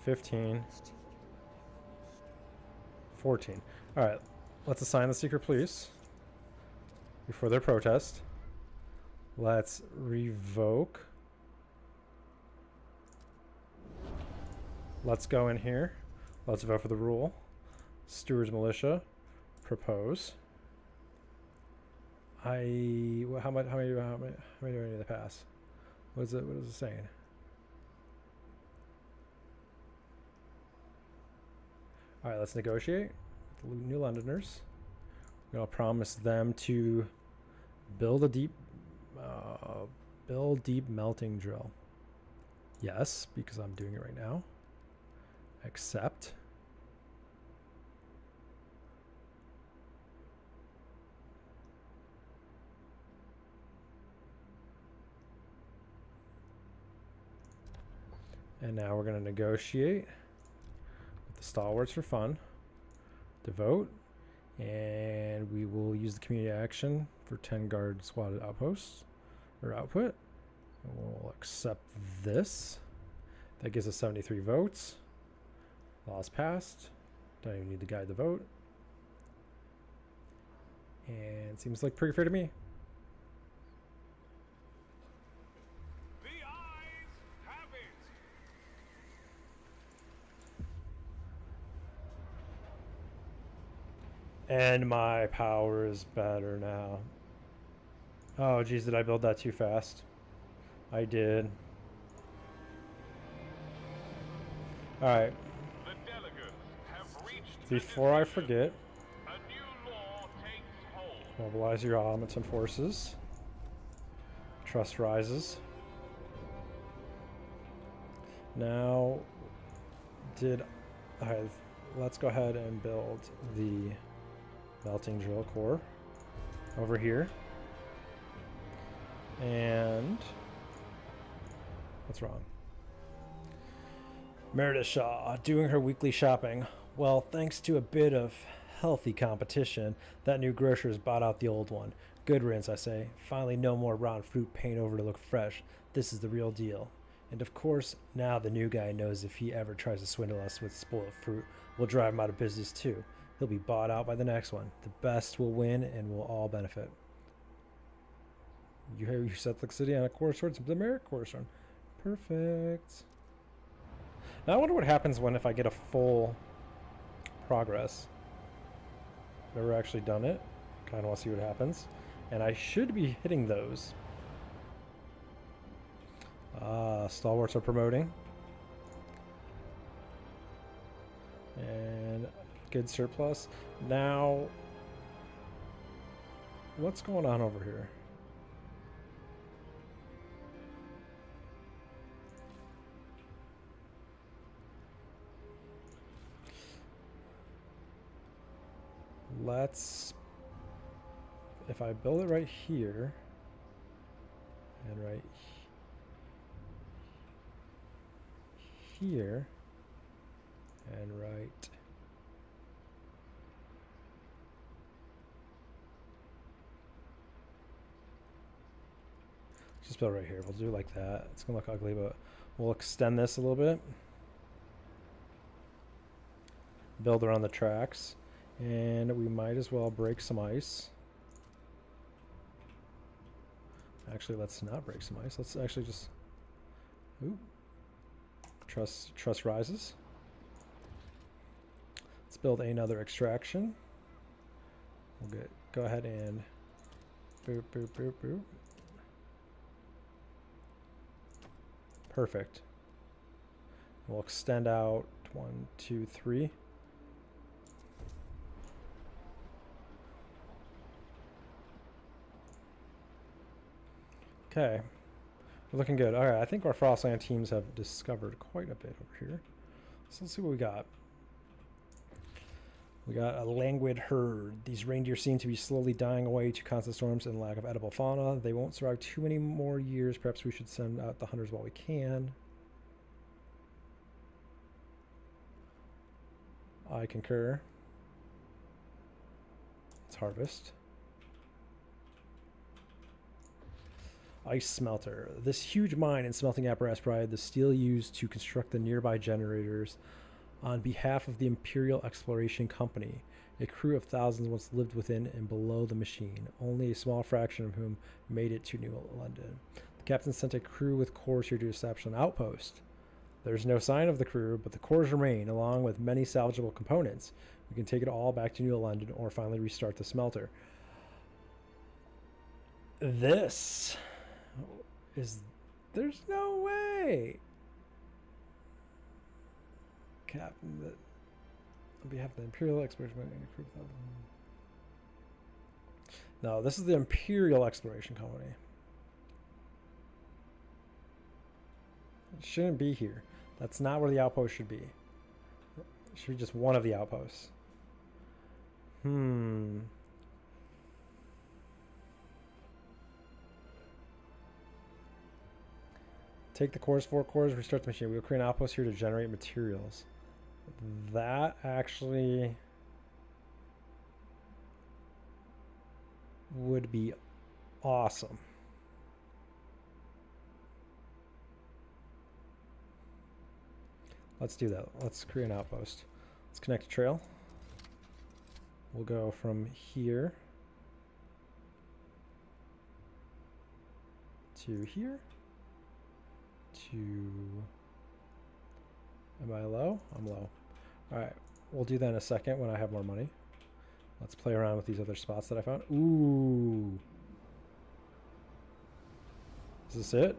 $15. 14. Alright, let's assign the secret police before their protest. Let's revoke. Let's go in here. Let's vote for the rule. Stewards Militia. Propose. How many do I need to pass? What is it saying? Alright, let's negotiate with the New Londoners. I'm going to promise them to build a deep melting drill. Yes, because I'm doing it right now. Accept. And now we're going to negotiate with the Stalwarts for fun to vote. And we will use the community action for 10 guard squatted outposts or output. And we'll accept this. That gives us 73 votes. Laws passed. Don't even need to guide the vote. And seems like pretty fair to me. And my power is better now. Oh, geez, did I build that too fast? I did. Alright. Before I forget, mobilize your automaton forces. Trust rises. Now, alright, let's go ahead and build the Melting drill core over here. And what's wrong? Meredith Shaw doing her weekly shopping. Well, thanks to a bit of healthy competition, that new grocer's bought out the old one. Good riddance, I say. Finally, no more round fruit paint over to look fresh. This is the real deal. And of course, now the new guy knows if he ever tries to swindle us with spoiled fruit, we'll drive him out of business too. He'll be bought out by the next one. The best will win and we'll all benefit. You set the city on a course towards the merit course run. Perfect. Now I wonder what happens if I get a full progress. I've never actually done it. Kind of want to see what happens. And I should be hitting those. Stalwarts are promoting. And good surplus. Now, what's going on over here? Let's, if I build it right here and right here and right just build right here. We'll do like that. It's gonna look ugly, but we'll extend this a little bit. Build around the tracks. And we might as well break some ice. Actually, let's not break some ice. Let's actually just... Ooh. Trust rises. Let's build another extraction. We'll go ahead and... Boop, boop, boop, boop. Perfect. We'll extend out 1, 2, 3. Okay, we're looking good. All right, I think our Frostland teams have discovered quite a bit over here. So let's see what we got. We got a languid herd. These reindeer seem to be slowly dying away to constant storms and lack of edible fauna. They won't survive too many more years. Perhaps we should send out the hunters while we can. I concur. Let's harvest. Ice smelter. This huge mine and smelting apparatus provided the steel used to construct the nearby generators on behalf of the Imperial Exploration Company. A crew of thousands once lived within and below the machine, only a small fraction of whom made it to New London. The captain sent a crew with cores here to establish an outpost. There's no sign of the crew, but the cores remain, along with many salvageable components. We can take it all back to New London or finally restart the smelter. This... there's no way. Captain, on behalf of the Imperial Exploration Company. No, this is the Imperial Exploration Company. It shouldn't be here. That's not where the outpost should be. It should be just one of the outposts. Take the cores, 4 cores, restart the machine. We'll create an outpost here to generate materials. That actually would be awesome. Let's do that. Let's create an outpost. Let's connect a trail. We'll go from here to here. Am I low? I'm low. Alright, we'll do that in a second when I have more money. Let's play around with these other spots that I found. Ooh. Is this it?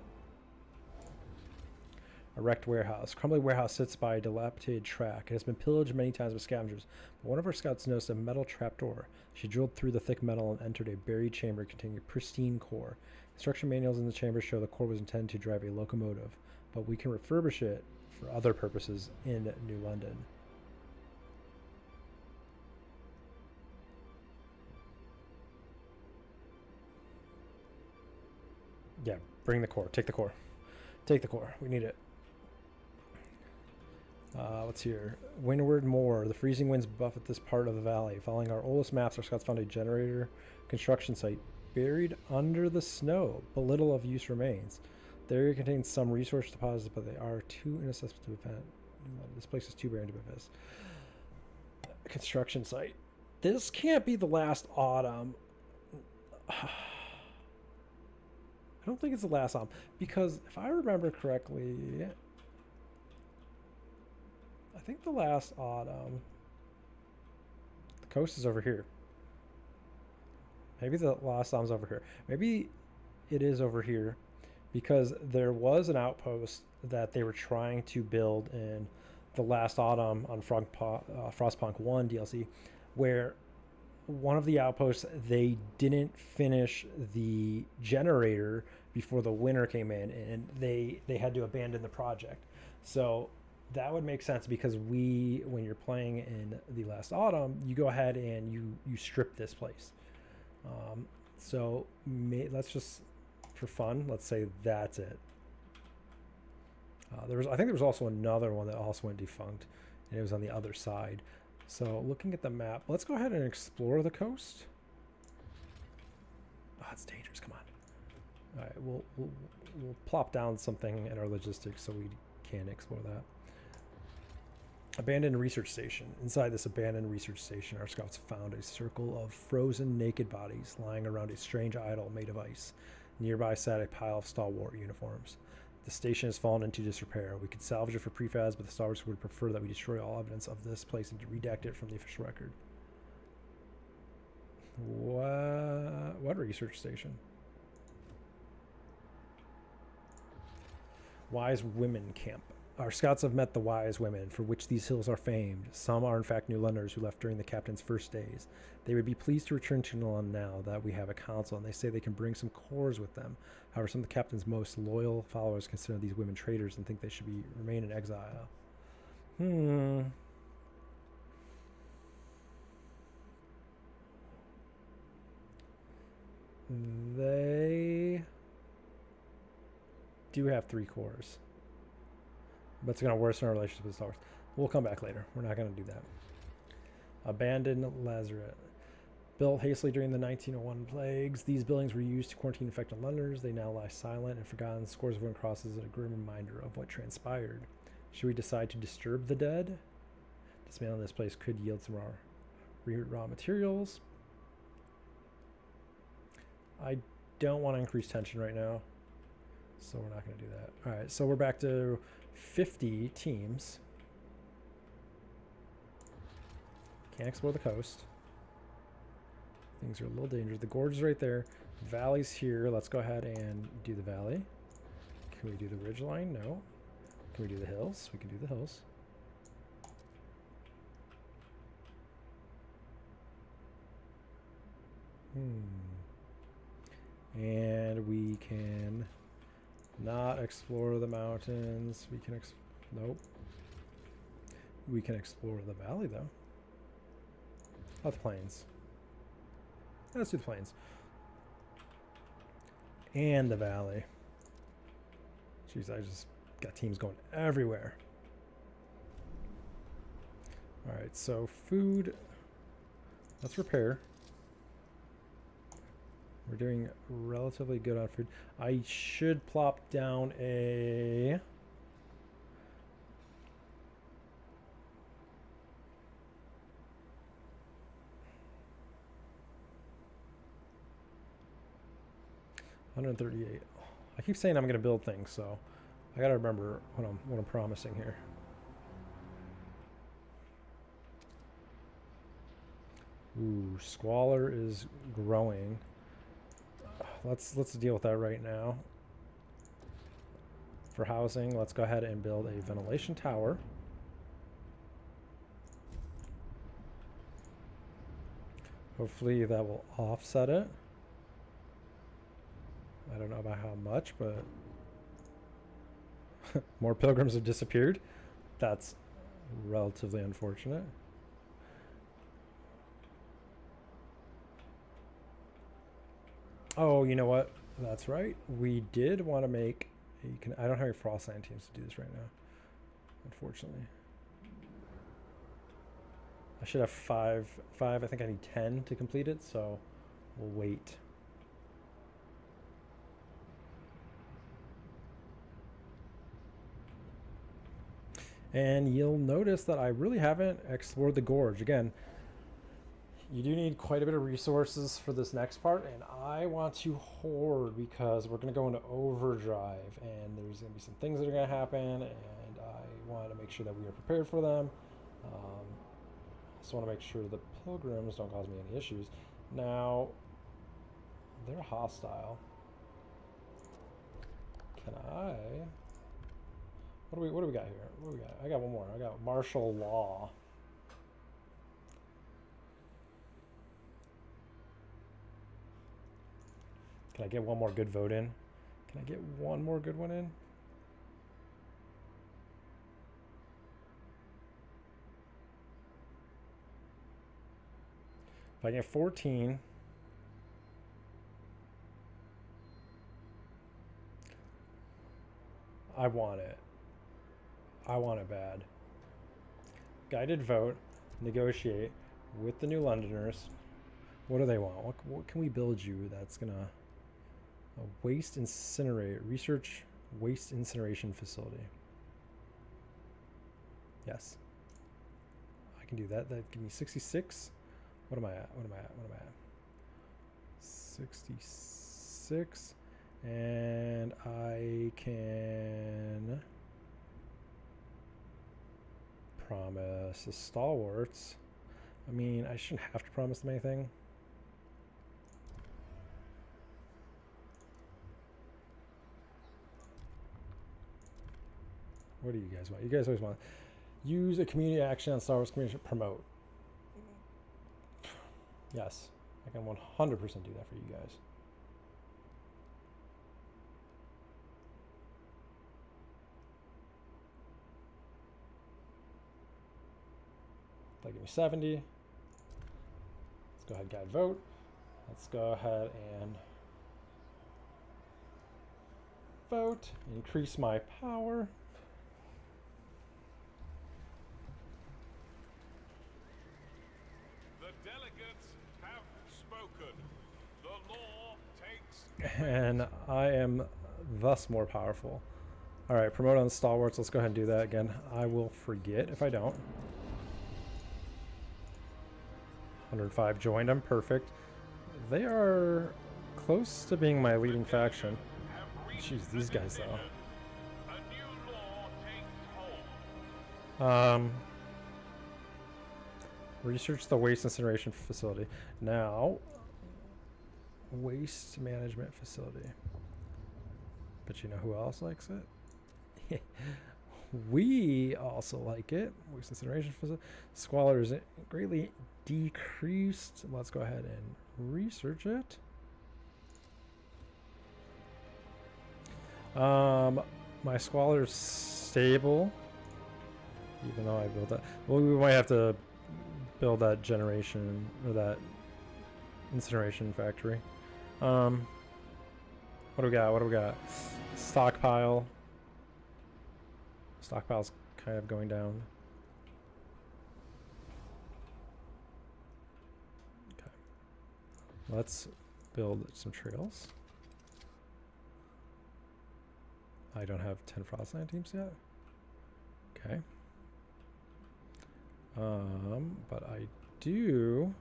A wrecked warehouse. Crumbly warehouse sits by a dilapidated track. It has been pillaged many times by scavengers, but one of our scouts noticed a metal trapdoor. She drilled through the thick metal and entered a buried chamber containing a pristine core. Instruction manuals in the chamber show the core was intended to drive a locomotive, but we can refurbish it for other purposes in New London. Yeah, bring the core. Take the core. Take the core. We need it. What's here? Windward Moor. The freezing winds buffet this part of the valley. Following our oldest maps, our scouts found a generator construction site buried under the snow, but little of use remains. The area contains some resource deposits, but they are too inaccessible to defend. This place is too barren to defend. Construction site. This can't be the last autumn. I don't think it's the last autumn, because if I remember correctly, I think the last autumn, the coast is over here. Maybe the last autumn's over here. Maybe it is over here, because there was an outpost that they were trying to build in the last autumn on Frostpunk 1 DLC, where one of the outposts, they didn't finish the generator before the winter came in, and they had to abandon the project. So that would make sense, because when you're playing in the last autumn, you go ahead and you strip this place. So let's just, for fun, let's say that's it. I think there was also another one that also went defunct, and it was on the other side. So looking at the map, let's go ahead and explore the coast. Oh, it's dangerous. Come on. All right, we'll plop down something in our logistics so we can explore that. Abandoned research station. Inside this abandoned research station, our scouts found a circle of frozen naked bodies lying around a strange idol made of ice. Nearby sat a pile of Stalwart uniforms. The station has fallen into disrepair. We could salvage it for prefabs, but the Stalwarts would prefer that we destroy all evidence of this place and redact it from the official record. What research station? Wise Women Camp. Our scouts have met the wise women, for which these hills are famed. Some are in fact New Londoners who left during the captain's first days. They would be pleased to return to London now that we have a council, and they say they can bring some cores with them. However, some of the captain's most loyal followers consider these women traitors and think they should remain in exile. They do have 3 cores, but it's going to worsen our relationship with the Stalwarts. We'll come back later. We're not going to do that. Abandoned Lazaret. Built hastily during the 1901 plagues, these buildings were used to quarantine infected Londoners. They now lie silent and forgotten, scores of wooden crosses, and a grim reminder of what transpired. Should we decide to disturb the dead? Dismantling this place could yield some raw materials. I don't want to increase tension right now, so we're not going to do that. All right, so we're back to 50 teams. Can't explore the coast. Things are a little dangerous. The gorge is right there. Valley's here. Let's go ahead and do the valley. Can we do the ridge line? No. Can we do the hills? We can do the hills. And we can not explore the mountains. We can nope. We can explore the valley though. Oh, the plains. Let's do the plains. And the valley. Jeez, I just got teams going everywhere. Alright, so food. Let's repair. We're doing relatively good on food. I should plop down a... $138. I keep saying I'm going to build things, so I got to remember what I'm promising here. Ooh, squalor is growing. Let's deal with that right now. For housing, let's go ahead and build a ventilation tower. Hopefully that will offset it. I don't know about how much, but more pilgrims have disappeared. That's relatively unfortunate. Oh, you know what? That's right. We did want to make I don't have any Frostland teams to do this right now, unfortunately. I should have five. I think I need 10 to complete it, so we'll wait. And you'll notice that I really haven't explored the gorge. Again, you do need quite a bit of resources for this next part, and I want to hoard because we're going to go into overdrive, and there's going to be some things that are going to happen, and I want to make sure that we are prepared for them. Also want to make sure the pilgrims don't cause me any issues. Now, they're hostile. Can I... What do we got here? What do we got? I got one more. I got martial law. Can I get one more good vote in? Can I get one more good one in? If I get 14, I want it. I want it bad. Guided vote, negotiate with the New Londoners. What do they want? What can we build you that's gonna... A waste incinerate, research waste incineration facility. Yes. I can do that. That give me 66. What am I at? 66. And I can promise the Stalwarts. I mean, I shouldn't have to promise them anything. What do you guys want? You guys always want use a community action on Star Wars community promote. Yes, I can 100% do that for you guys. That give me 70. Let's go ahead and guide vote. Let's go ahead and vote. Increase my power. And I am thus more powerful. All right, promote on Stalwarts. Let's go ahead and do that again. I will forget if I don't. 105 joined them. Perfect. They are close to being my leading faction. Jeez, these guys though. Research the waste incineration facility. Now, waste management facility. But you know who else likes it? We also like it. Waste incineration facility. Squalor is greatly decreased. Let's go ahead and research it. My squalor is stable. Even though I built that. Well, we might have to build that generation or that incineration factory. What do we got? Stockpile. Stockpile's kind of going down. Okay. Let's build some trails. I don't have 10 Frostland teams yet. Okay. But I do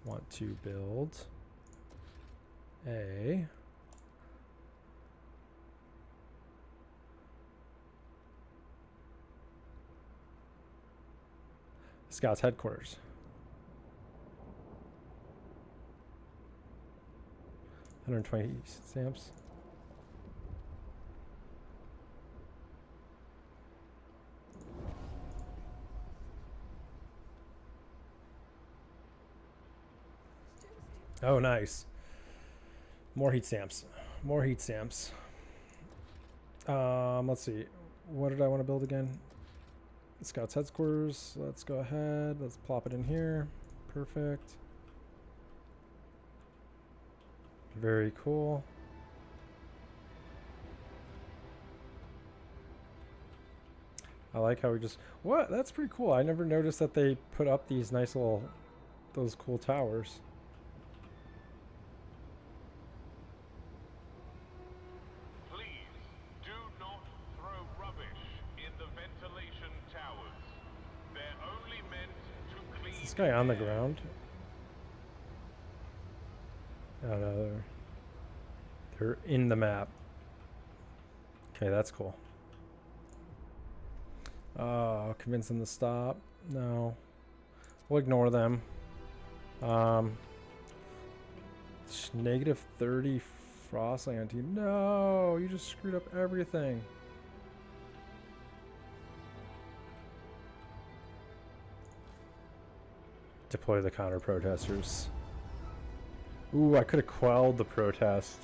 want to build a Scout's headquarters. $120 stamps. Oh, nice. More heat stamps. More heat stamps. Let's see. What did I want to build again? Scout's headquarters. Let's go ahead. Let's plop it in here. Perfect. Very cool. I like how we just... What? That's pretty cool. I never noticed that they put up these nice little... those cool towers. Please do not throw rubbish in the ventilation towers. They're only meant to clean. Is this guy on the ground? Oh no, they're in the map. Okay, that's cool. Oh, convince them to stop. No. We'll ignore them. Negative 30 Frostland team. No, you just screwed up everything. Deploy the counter protesters. Ooh, I could have quelled the protest.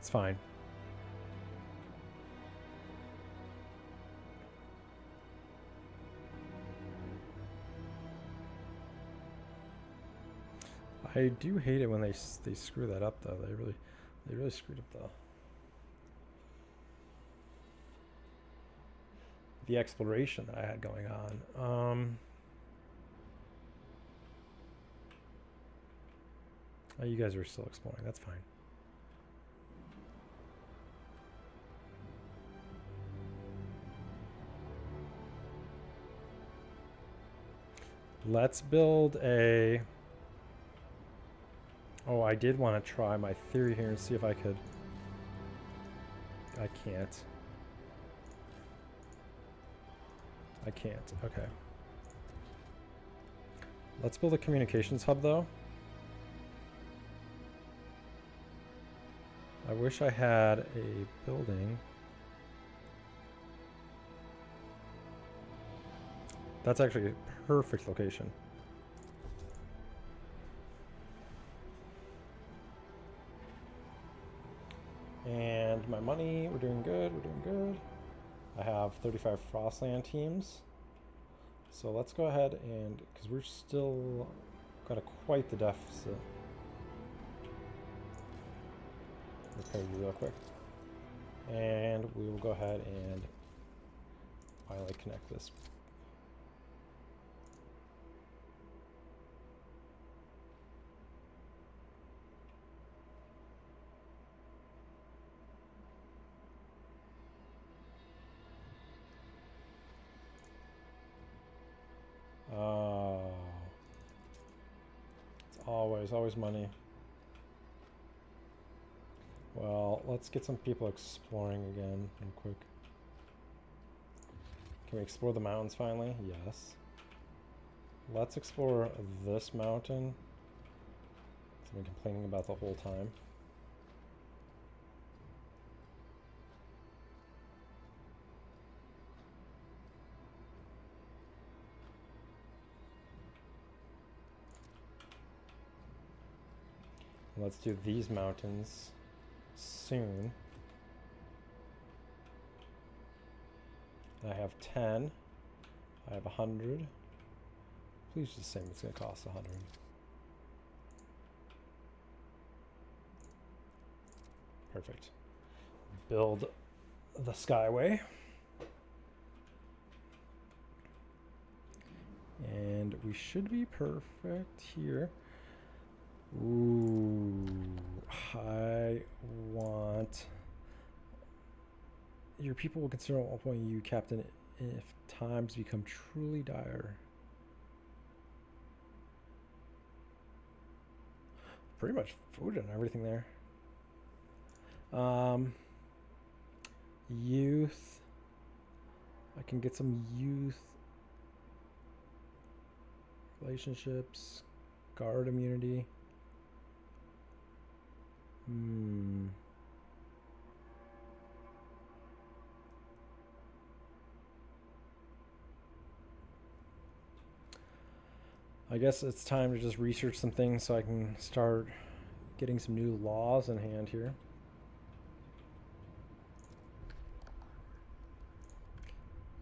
It's fine. I do hate it when they screw that up though. They really screwed up the exploration that I had going on. Oh, you guys are still exploring. That's fine. Let's build a... Oh, I did want to try my theory here and see if I could... I can't. I can't. Okay. Let's build a communications hub, though. I wish I had a building. That's actually a perfect location. And my money, we're doing good, we're doing good. I have 35 Frostland teams. So let's go ahead and, because we're still got quite the deficit. Repair you real quick. And we will go ahead and finally connect this. It's always money. Well, let's get some people exploring again real quick. Can we explore the mountains finally? Yes. Let's explore this mountain. I've been complaining about the whole time. Let's do these mountains soon. I have 10. I have 100. Please just say it's going to cost 100. Perfect. Build the Skyway. And we should be perfect here. Ooh, I want... Your people will consider at one point you captain if times become truly dire. Pretty much food and everything there. Youth. I can get some youth relationships, guard immunity. I guess it's time to just research some things so I can start getting some new laws in hand here.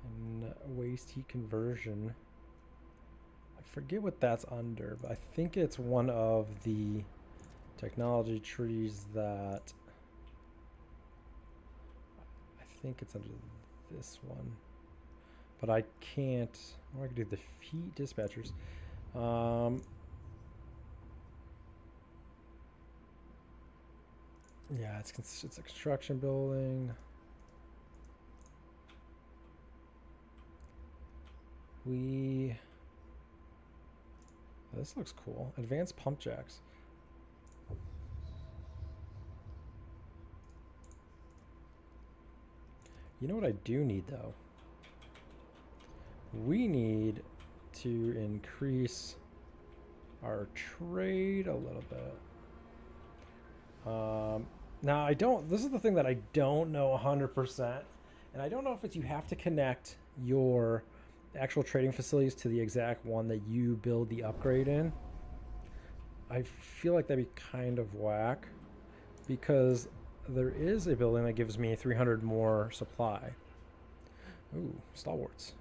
And waste heat conversion. I forget what that's under, but I think it's one of the technology trees that I think it's under this one, but I can't. I can do the heat dispatchers. Yeah, it's a construction building. This looks cool. Advanced pump jacks. You know what I do need though? We need to increase our trade a little bit. Now this is the thing that I don't know 100%, and I don't know if it's you have to connect your actual trading facilities to the exact one that you build the upgrade in. I feel like that'd be kind of whack, because there is a building that gives me 300 more supply. Ooh, Stalwarts.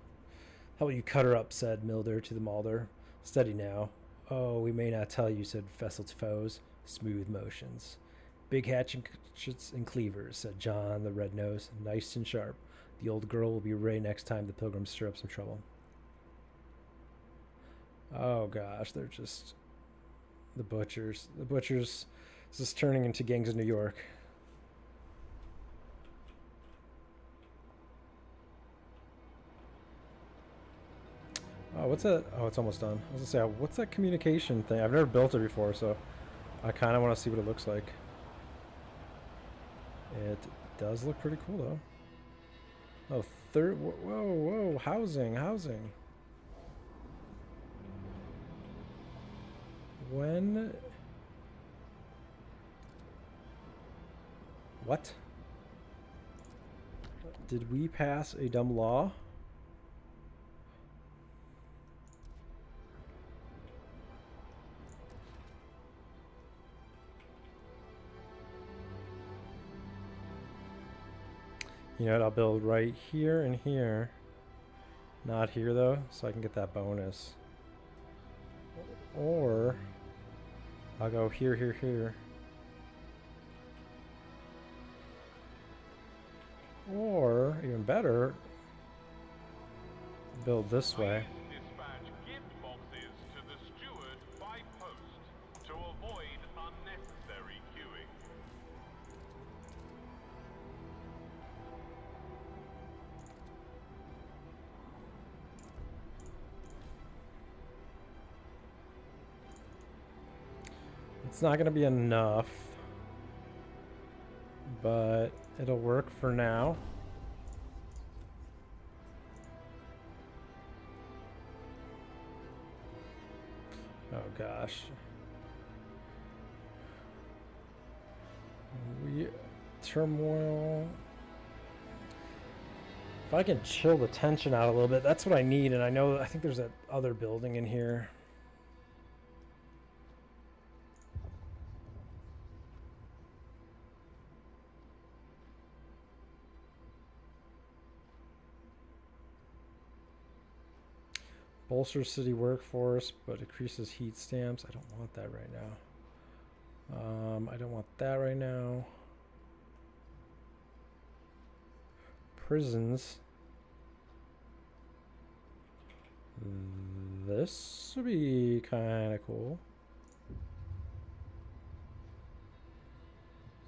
How will you cut her up, said Milder to the Malder. Steady now. Oh, we may not tell you, said Vessel to foes. Smooth motions. Big hatchets and cleavers, said John the Red Nose. Nice and sharp. The old girl will be ready next time the pilgrims stir up some trouble. Oh gosh, they're just the butchers. The butchers is just turning into gangs of New York. Oh, what's that? Oh, it's almost done. I was gonna say, what's that communication thing? I've never built it before, so I kind of want to see what it looks like. It does look pretty cool, though. Oh, whoa, housing. When? What? Did we pass a dumb law? You know what, I'll build right here and here. Not here though, so I can get that bonus. Or I'll go here, here. Or, even better, build this way. Dispatch gift boxes to the steward by post to avoid unnecessary queuing. It's not going to be enough, but it'll work for now. Oh gosh. Turmoil. If I can chill the tension out a little bit, that's what I need. And I think there's that other building in here. Bolster city workforce, but decreases heat stamps. I don't want that right now. I don't want that right now. Prisons. This would be kind of cool.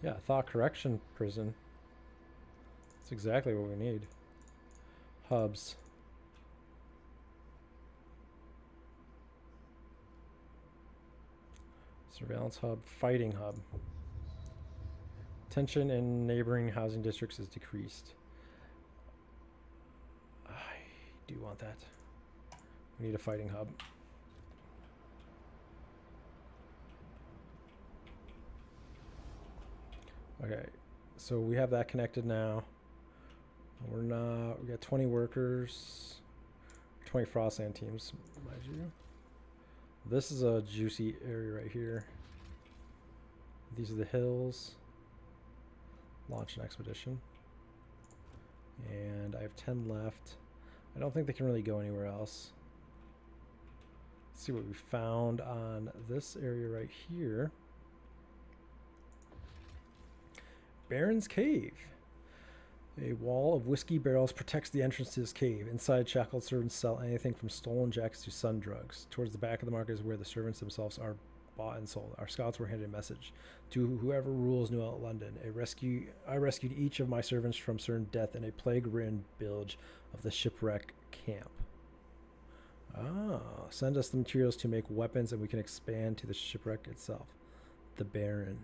Yeah, thought correction prison. That's exactly what we need. Hubs. Surveillance hub, fighting hub. Tension in neighboring housing districts is decreased. I do want that. We need a fighting hub. Okay, so we have that connected now. We got 20 workers, 20 Frostland teams, mind you. This is a juicy area right here. These are the hills. Launch an expedition. And I have 10 left. I don't think they can really go anywhere else. Let's see what we found on this area right here. Baron's Cave. A wall of whiskey barrels protects the entrance to this cave. Inside, shackled servants sell anything from stolen jackets to sun drugs. Towards the back of the market is where the servants themselves are bought and sold. Our scouts were handed a message to whoever rules New London. I rescued each of my servants from certain death in a plague-ridden bilge of the shipwreck camp. Ah, send us the materials to make weapons and we can expand to the shipwreck itself. The Baron.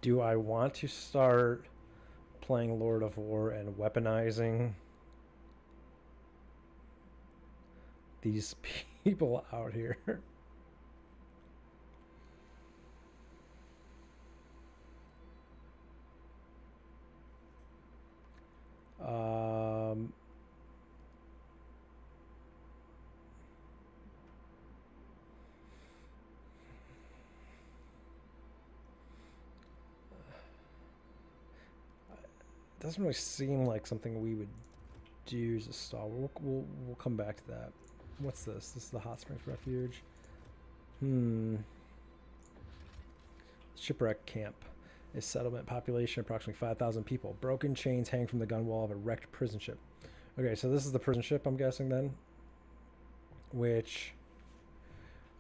Do I want to start playing Lord of War and weaponizing these people out here? Doesn't really seem like something we would do as a Stalwart. We'll come back to that. What's this? This is the Hot Springs Refuge. Shipwreck camp. A settlement population approximately 5,000 people. Broken chains hang from the gunwale of a wrecked prison ship. Okay, so this is the prison ship, I'm guessing then. Which,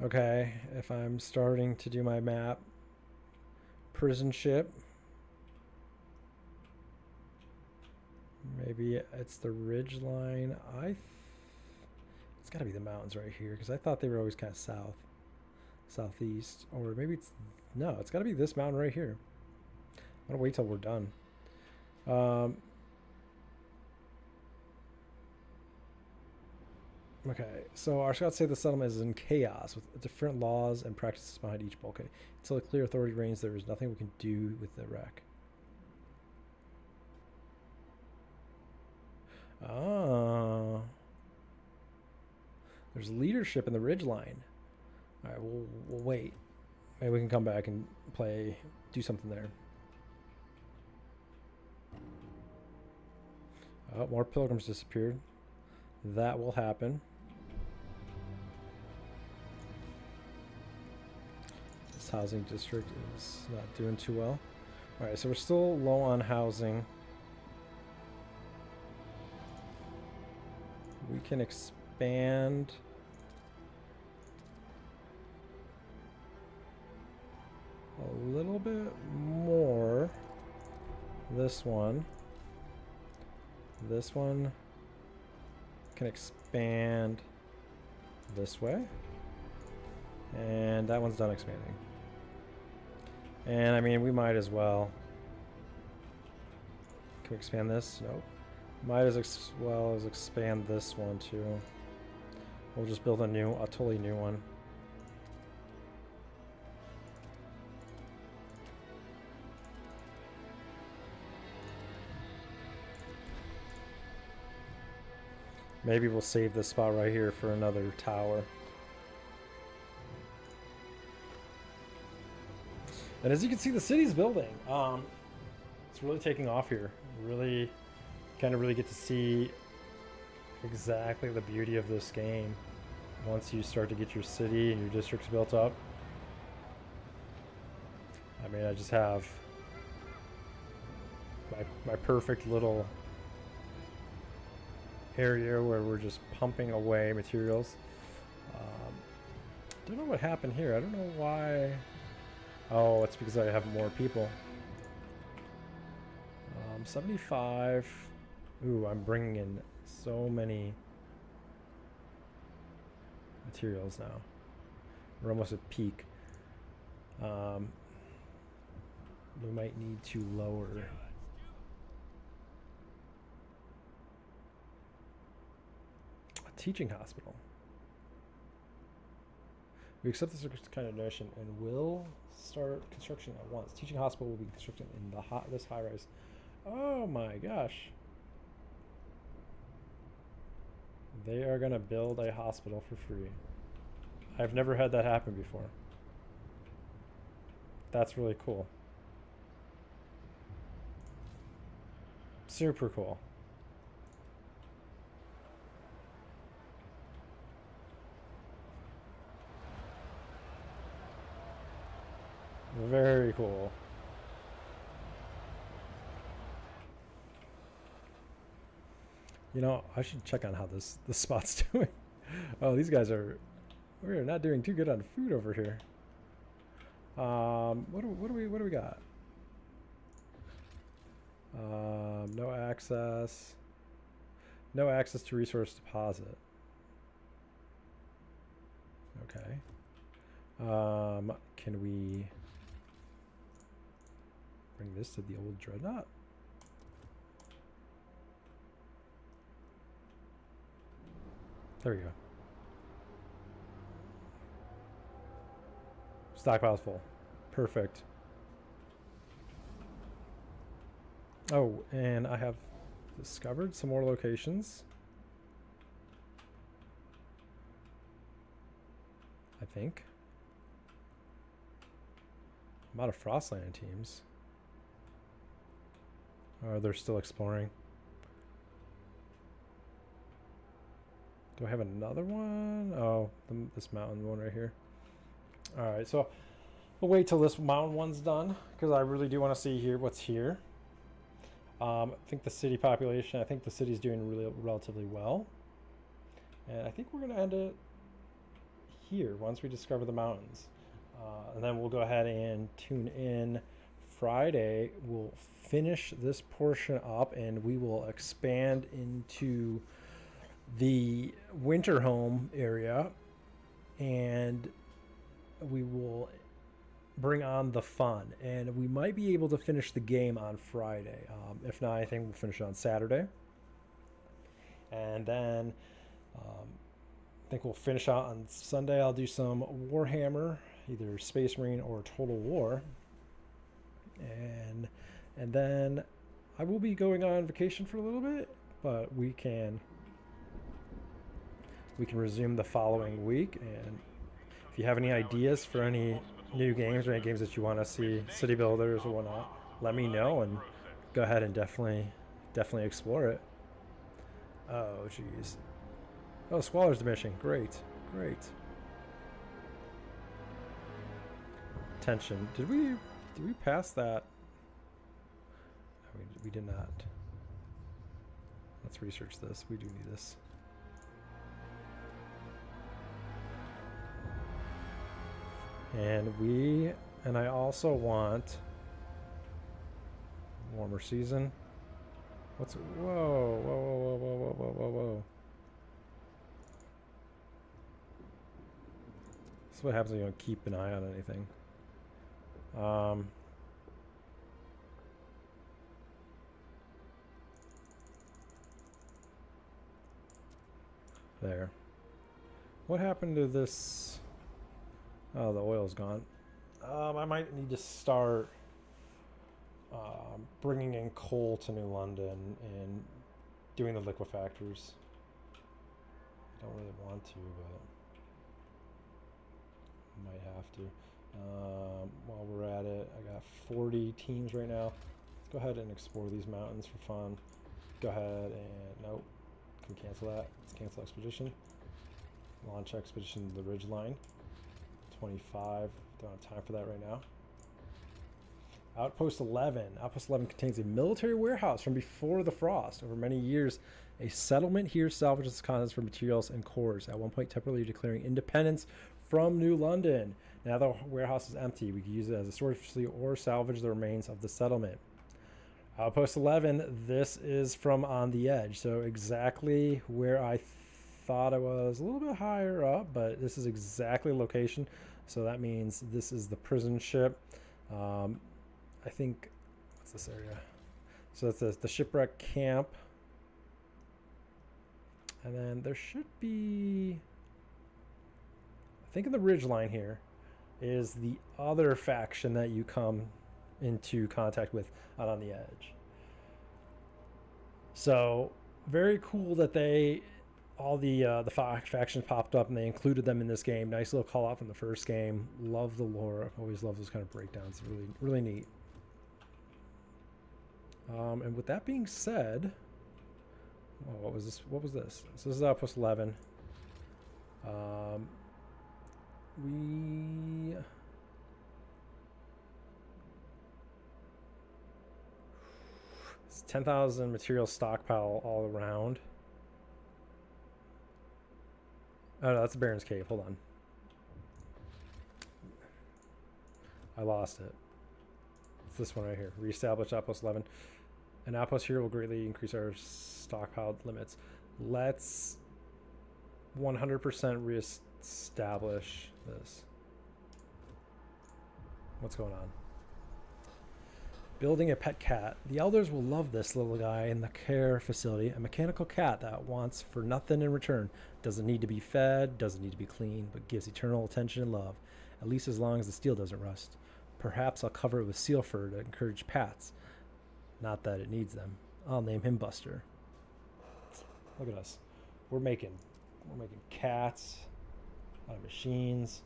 okay, if I'm starting to do my map, prison ship. Maybe it's the ridge line. It's got to be the mountains right here because I thought they were always kind of southeast, or maybe it's no. It's got to be this mountain right here. I'm gonna wait till we're done. Okay, so our scouts say the settlement is in chaos with different laws and practices behind each bulkhead. Until a clear authority reigns, there is nothing we can do with the wreck. Oh. There's leadership in the ridge line. Alright, we'll wait. Maybe we can come back and do something there. Oh, more pilgrims disappeared. That will happen. This housing district is not doing too well. Alright, so we're still low on housing. We can expand a little bit more. This one can expand this way, and that one's done expanding. And I mean, we might as well. Can we expand this? Nope. Might as well as expand this one too. We'll just build a totally new one. Maybe we'll save this spot right here for another tower. And as you can see, the city's building. It's really taking off here. Really get to see exactly the beauty of this game once you start to get your city and your districts built up. I mean, I just have my perfect little area where we're just pumping away materials. Don't know what happened here. I don't know why. Oh, it's because I have more people. 75. Ooh, I'm bringing in so many materials now. We're almost at peak. We might need to lower. A teaching hospital. We accept this kind of donation and will start construction at once. Teaching hospital will be constructed in this high rise. Oh my gosh. They are going to build a hospital for free. I've never had that happen before. That's really cool. Super cool. Very cool. You know, I should check on how this spot's doing. Oh, these guys are... We're not doing too good on food over here. What do we got? No access. No access to resource deposit. Okay. Can we bring this to the old dreadnought? There we go. Stockpile's full. Perfect. Oh, and I have discovered some more locations. I think. I'm out of Frostland teams. Or they're still exploring. Do I have another one? Oh, this mountain one right here. Alright, so we'll wait till this mountain one's done, because I really do want to see here what's here. I think the city population, I think the city's doing really relatively well. And I think we're going to end it here once we discover the mountains. And then we'll go ahead and tune in Friday. We'll finish this portion up and we will expand into the winter home area, and we will bring on the fun, and we might be able to finish the game on Friday. If not, I think we'll finish it on Saturday, and then I think we'll finish out on Sunday. I'll do some Warhammer, either Space Marine or Total War, and then I will be going on vacation for a little bit, but we can resume the following week. And if you have any ideas for any new games or any games that you want to see, city builders or whatnot, let me know and go ahead and definitely explore it. Oh jeez. Oh, Squalor's diminishing. Great. Tension. Did we pass that? We did not. Let's research this. We do need this. And I also want warmer season. Whoa. This is what happens when you don't keep an eye on anything. There. What happened to this? Oh, the oil's gone. I might need to start bringing in coal to New London and doing the liquefactors. I don't really want to, but might have to. While we're at it, I got 40 teams right now. Let's go ahead and explore these mountains for fun. Go ahead and nope, can cancel that. Let's cancel expedition. Launch expedition to the ridge line. 25. Don't have time for that right now. Outpost 11. Outpost 11 contains a military warehouse from before the frost. Over many years, a settlement here salvages contents for materials and cores, at one point temporarily declaring independence from New London. Now the warehouse is empty. We can use it as a storage facility or salvage the remains of the settlement. Outpost 11, this is from On the Edge. So exactly where I thought I was, a little bit higher up, but this is exactly location. So that means this is the prison ship. I think, what's this area? So that's the shipwreck camp. And then there should be, I think in the ridge line here is the other faction that you come into contact with out on the edge. So very cool that they all the factions popped up and they included them in this game. Nice little call out from the first game. Love the lore. Always love those kind of breakdowns. Really, really neat. And with that being said, oh, what was this? What was this? So this is Outpost 11. It's 10,000 material stockpile all around. Oh no, that's the Baron's Cave. Hold on. I lost it. It's this one right here. Reestablish Outpost 11. An outpost here will greatly increase our stockpile limits. Let's 100% reestablish this. What's going on? Building a pet cat. The elders will love this little guy in the care facility. A mechanical cat that wants for nothing in return. Doesn't need to be fed, doesn't need to be cleaned, but gives eternal attention and love. At least as long as the steel doesn't rust. Perhaps I'll cover it with seal fur to encourage pats. Not that it needs them. I'll name him Buster. Look at us. We're making cats out of machines.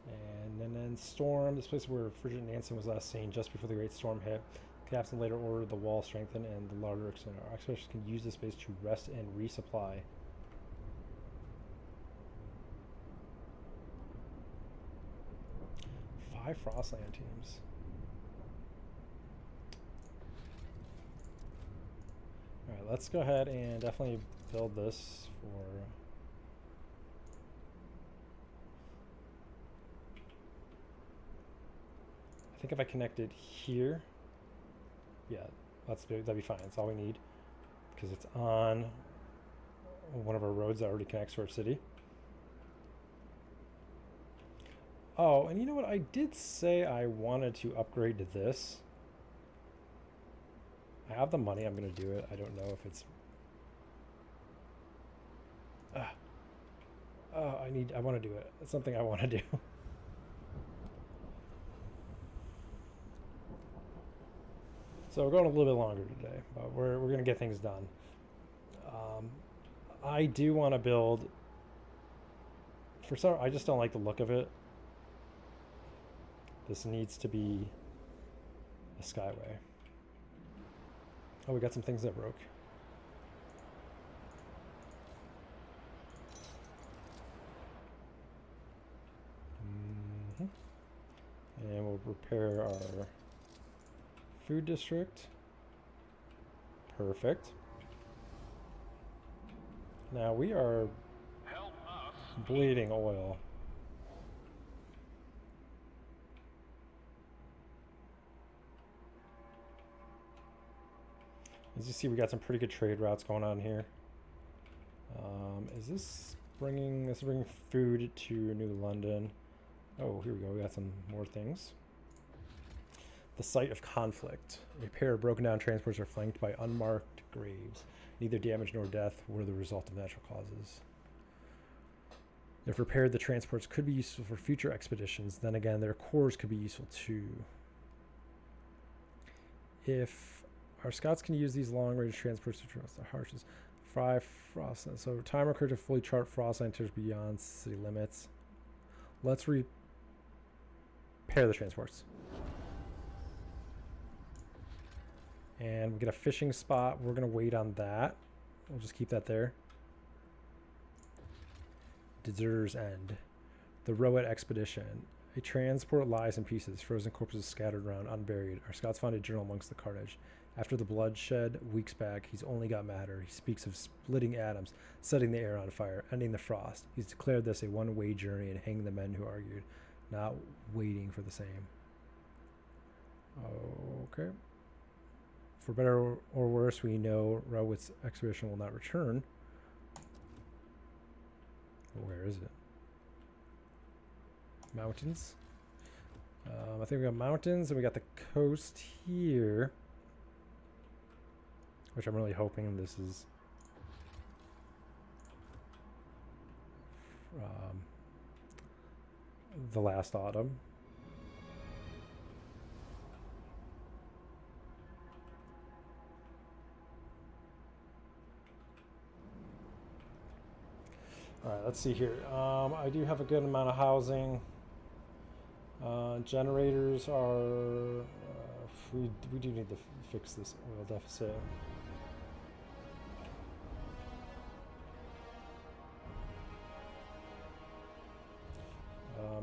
And then Storm, this place where Frigid Nansen was last seen just before the Great Storm hit. Captain later ordered the wall strengthened and the larder extended. Our expeditions can use this space to rest and resupply. Five Frostland teams. Alright, let's go ahead and definitely build this for... I think if I connect it here, yeah, that'd be fine. That's all we need because it's on one of our roads that already connects to our city. Oh, and you know what? I did say I wanted to upgrade to this. I have the money. I'm going to do it. I don't know if it's... I want to do it. It's something I want to do. So we're going a little bit longer today, but we're going to get things done. I do want to build... I just don't like the look of it. This needs to be a skyway. Oh, we got some things that broke. And we'll repair our food district. Perfect. Now we are bleeding oil. As you see, we got some pretty good trade routes going on here. Is this bringing food to New London? Oh, here we go. We got some more things. The site of conflict. A pair of broken down transports are flanked by unmarked graves. Neither damage nor death were the result of natural causes. If repaired, the transports could be useful for future expeditions. Then again, their cores could be useful too. If our scouts can use these long-range transports to traverse the harshes, fry Frostland. So time occurred to fully chart Frostland enters beyond city limits. Let's repair the transports. And we get a fishing spot. We're going to wait on that. We'll just keep that there. Deserter's End. The Rowett Expedition. A transport lies in pieces, frozen corpses scattered around, unburied. Our scouts found a journal amongst the carnage. After the bloodshed, weeks back, he's only got matter. He speaks of splitting atoms, setting the air on fire, ending the frost. He's declared this a one-way journey and hanging the men who argued, not waiting for the same. Okay. For better or worse, we know Rowett's expedition will not return. Where is it? Mountains. I think we got mountains and we got the coast here, which I'm really hoping this is the last autumn. All right, let's see here. I do have a good amount of housing. Generators are. We do need to fix this oil deficit.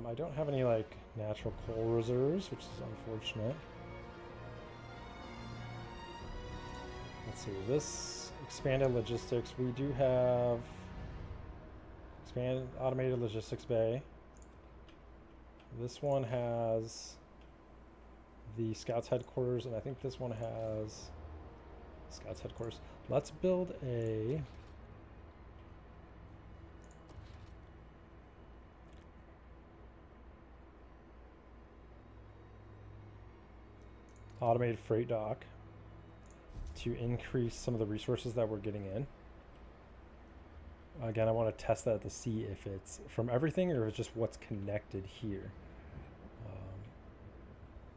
I don't have any like natural coal reserves, which is unfortunate. Let's see, this expanded logistics, we do have expanded automated logistics bay. This one has the Scouts headquarters, and I think this one has Scouts headquarters. Let's build a automated freight dock to increase some of the resources that we're getting in. Again, I want to test that to see if it's from everything or if it's just what's connected here.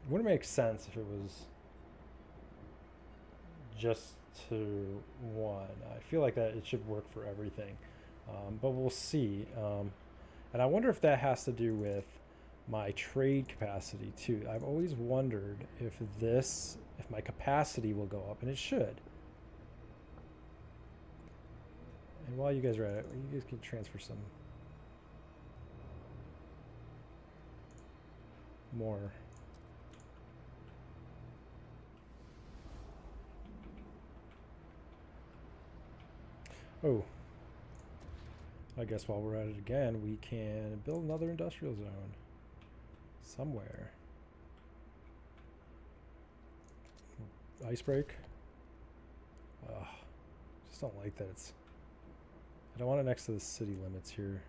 It wouldn't make sense if it was just to one. I feel like that it should work for everything, but we'll see. And I wonder if that has to do with my trade capacity too. I've always wondered if my capacity will go up, and it should. And while you guys are at it, you guys can transfer some more. Oh, I guess while we're at it again, we can build another industrial zone somewhere. Ice break. Just don't like that it's. I don't want it next to the city limits here.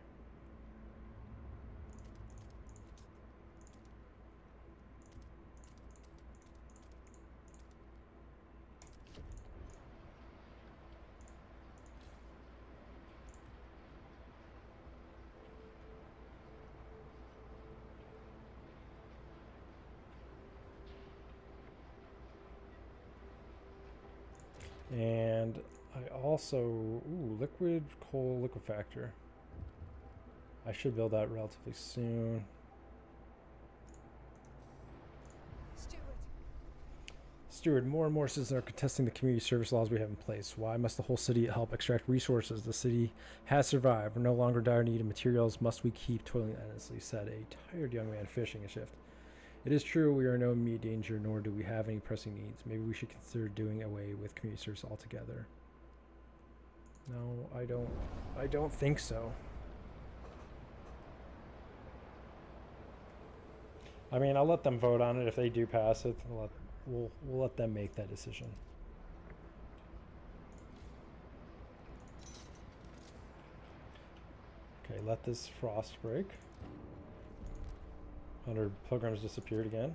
And I also, liquid coal liquefactor. I should build that relatively soon. Steward, more and more citizens are contesting the community service laws we have in place. Why must the whole city help extract resources? The city has survived. We're no longer in dire need of materials. Must we keep toiling endlessly? Said a tired young man fishing a shift. It is true we are in no immediate danger, nor do we have any pressing needs. Maybe we should consider doing away with community service altogether. No, I don't think so. I mean, I'll let them vote on it. If they do pass it, we'll let them make that decision. Okay, let this frost break. 100 pilgrims disappeared again.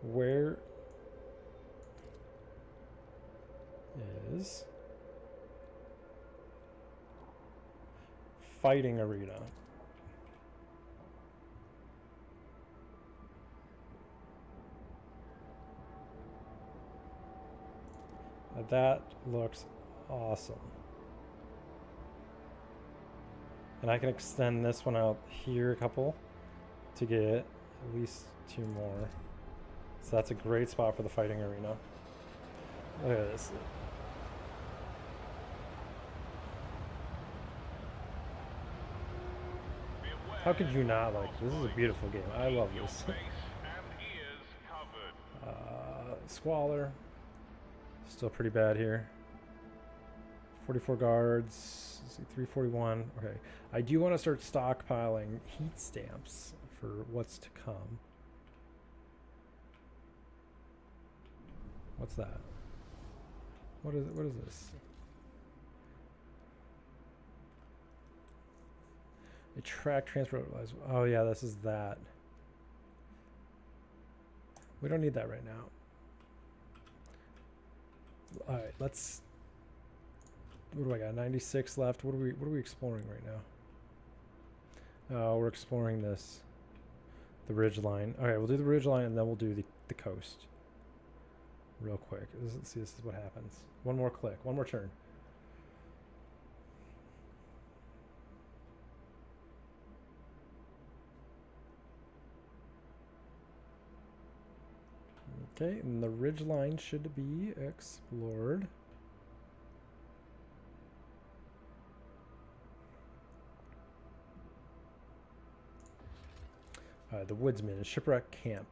Where is fighting arena? That looks awesome. And I can extend this one out here a couple to get at least 2 more. So that's a great spot for the fighting arena. Look at this. How could you not like this? This is a beautiful game. I love this. Squalor. Still pretty bad here. 44 guards. Let's see, 341. Okay. I do want to start stockpiling heat stamps for what's to come. What's that? What is this? A track transport. Oh yeah, this is that. We don't need that right now. All right, let's. What do I got? 96 left. What are we exploring right now? We're exploring this, the ridge line. All right, we'll do the ridge line and then we'll do the coast. real quick. Let's see, this is what happens. One more click, one more turn. Okay, and the ridge line should be explored. The Woodsman, Shipwreck Camp.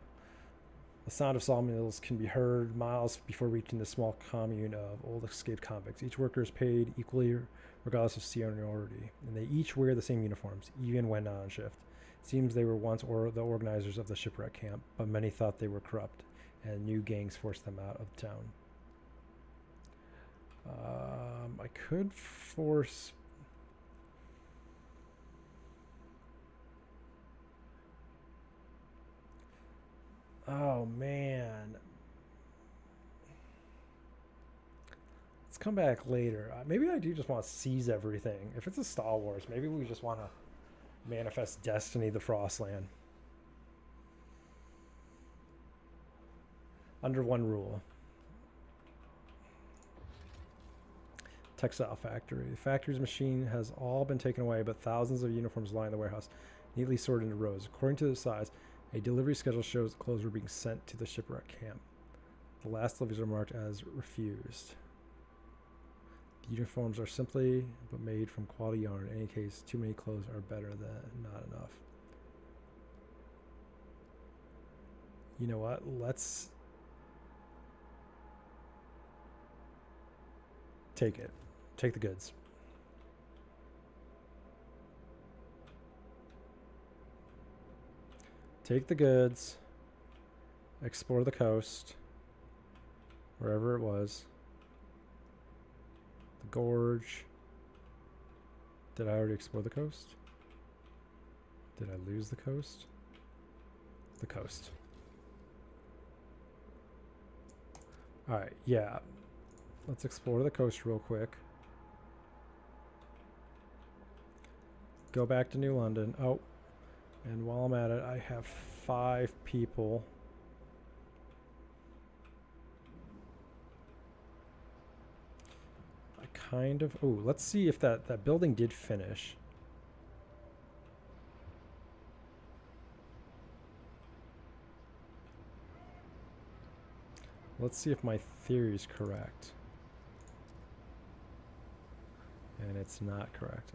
The sound of sawmills can be heard miles before reaching the small commune of old escaped convicts. Each worker is paid equally regardless of seniority, and they each wear the same uniforms, even when not on shift. It seems they were once the organizers of the shipwreck camp, but many thought they were corrupt, and new gangs forced them out of town. I could force... Oh, man. Let's come back later. Maybe I do just want to seize everything. If it's a Stalwart, maybe we just want to manifest destiny the Frostland. Under one rule. Textile factory. The factory's machine has all been taken away, but thousands of uniforms lie in the warehouse, neatly sorted into rows. According to the size, a delivery schedule shows the clothes were being sent to the shipwreck camp. The last deliveries are marked as refused. The uniforms are simply but made from quality yarn. In any case, too many clothes are better than not enough. You know what? Let's take it. Take the goods. Take the goods. Explore the coast. Wherever it was. The gorge. Did I already explore the coast? Did I lose the coast? The coast. Alright, yeah. Let's explore the coast real quick. Go back to New London. Oh. And while I'm at it, I have 5 people. I kind of... Oh, let's see if that building did finish. Let's see if my theory is correct. And it's not correct.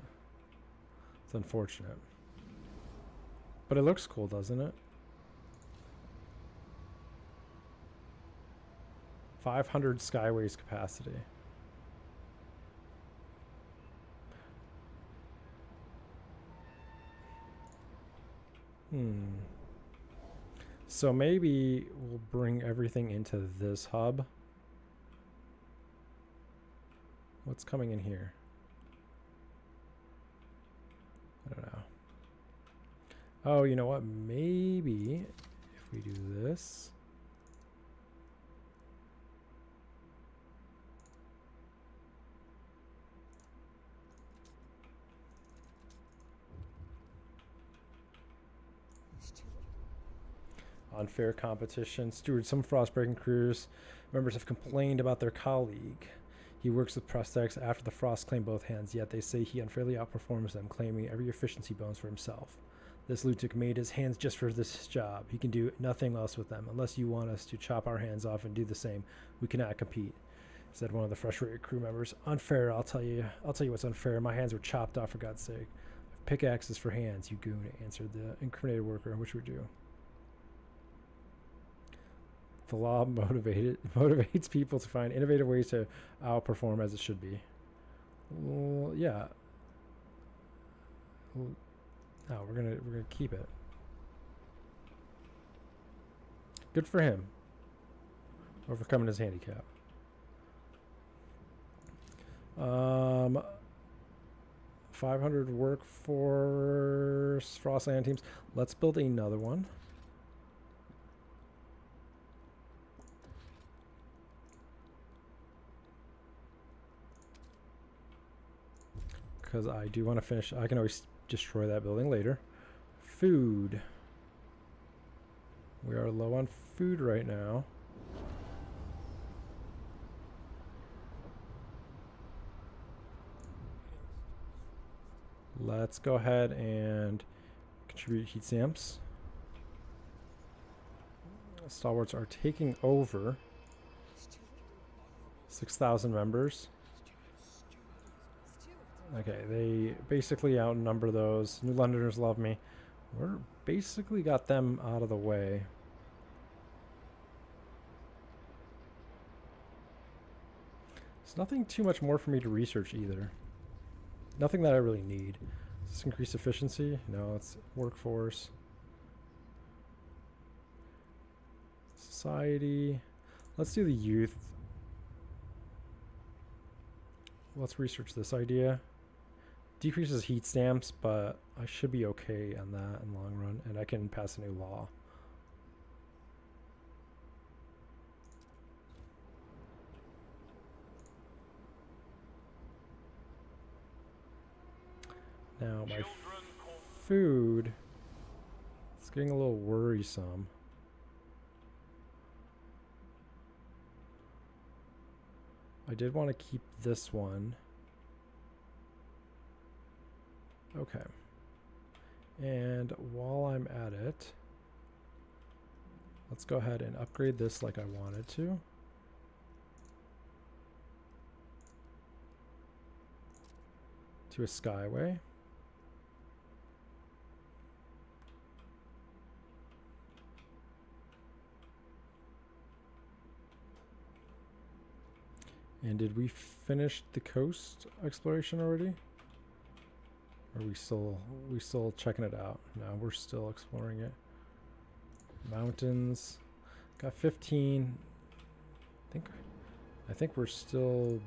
It's unfortunate. But it looks cool, doesn't it? 500 skyways capacity. So maybe we'll bring everything into this hub. What's coming in here? I don't know. Oh, you know what? Maybe if we do this. Unfair competition. Steward, some frost-breaking crews members have complained about their colleague. He works with prosthetics after the frost claim both hands, yet they say he unfairly outperforms them, claiming every efficiency bonus for himself. This lunatic made his hands just for this job. He can do nothing else with them. Unless you want us to chop our hands off and do the same, we cannot compete, said one of the frustrated crew members. Unfair, I'll tell you what's unfair. My hands were chopped off, for God's sake. Pickaxes for hands, you goon, answered the incriminated worker, which we do. The law motivates people to find innovative ways to outperform as it should be. Well, yeah. Well, no, we're gonna keep it. Good for him. Overcoming his handicap. 500 workforce Frostland teams. Let's build another one. Because I do want to finish. I can always destroy that building later. Food. We are low on food right now. Let's go ahead and contribute heat stamps. Stalwarts are taking over. 6,000 members. Okay, they basically outnumber those. New Londoners love me. We're basically got them out of the way. There's nothing too much more for me to research either. Nothing that I really need. Does this increase efficiency? No, it's workforce. Society. Let's do the youth. Let's research this idea. Decreases heat stamps, but I should be okay on that in the long run, and I can pass a new law. Now my food, it's getting a little worrisome. I did want to keep this one. Okay. And while I'm at it, let's go ahead and upgrade this like I wanted to. To a skyway. And did we finish the coast exploration already? Or are we still checking it out? No, we're still exploring it. Mountains. Got 15. I think we're still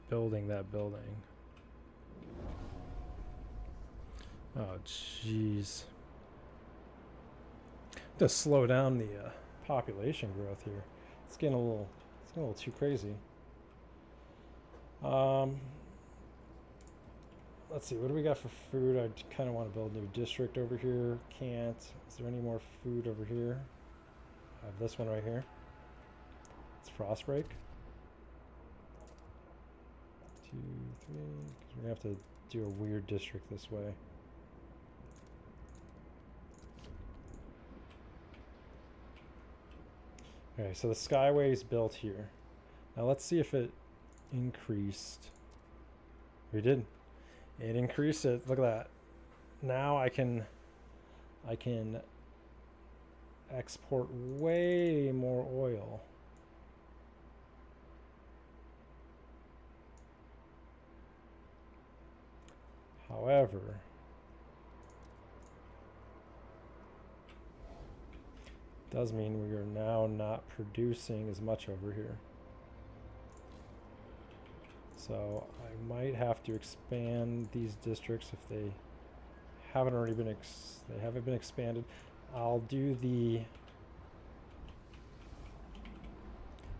building that building. Oh jeez. To slow down the population growth here. It's getting a little too crazy. Let's see, what do we got for food? I kind of want to build a new district over here. Can't. Is there any more food over here? I have this one right here. It's Frostbreak. 2, 3. We're gonna have to do a weird district this way. Okay, so the skyway is built here. Now let's see if it increased. We did. It increased it. Look at that. Now I can export way more oil. However, does mean we are now not producing as much over here. So I might have to expand these districts if they haven't already been expanded. I'll do the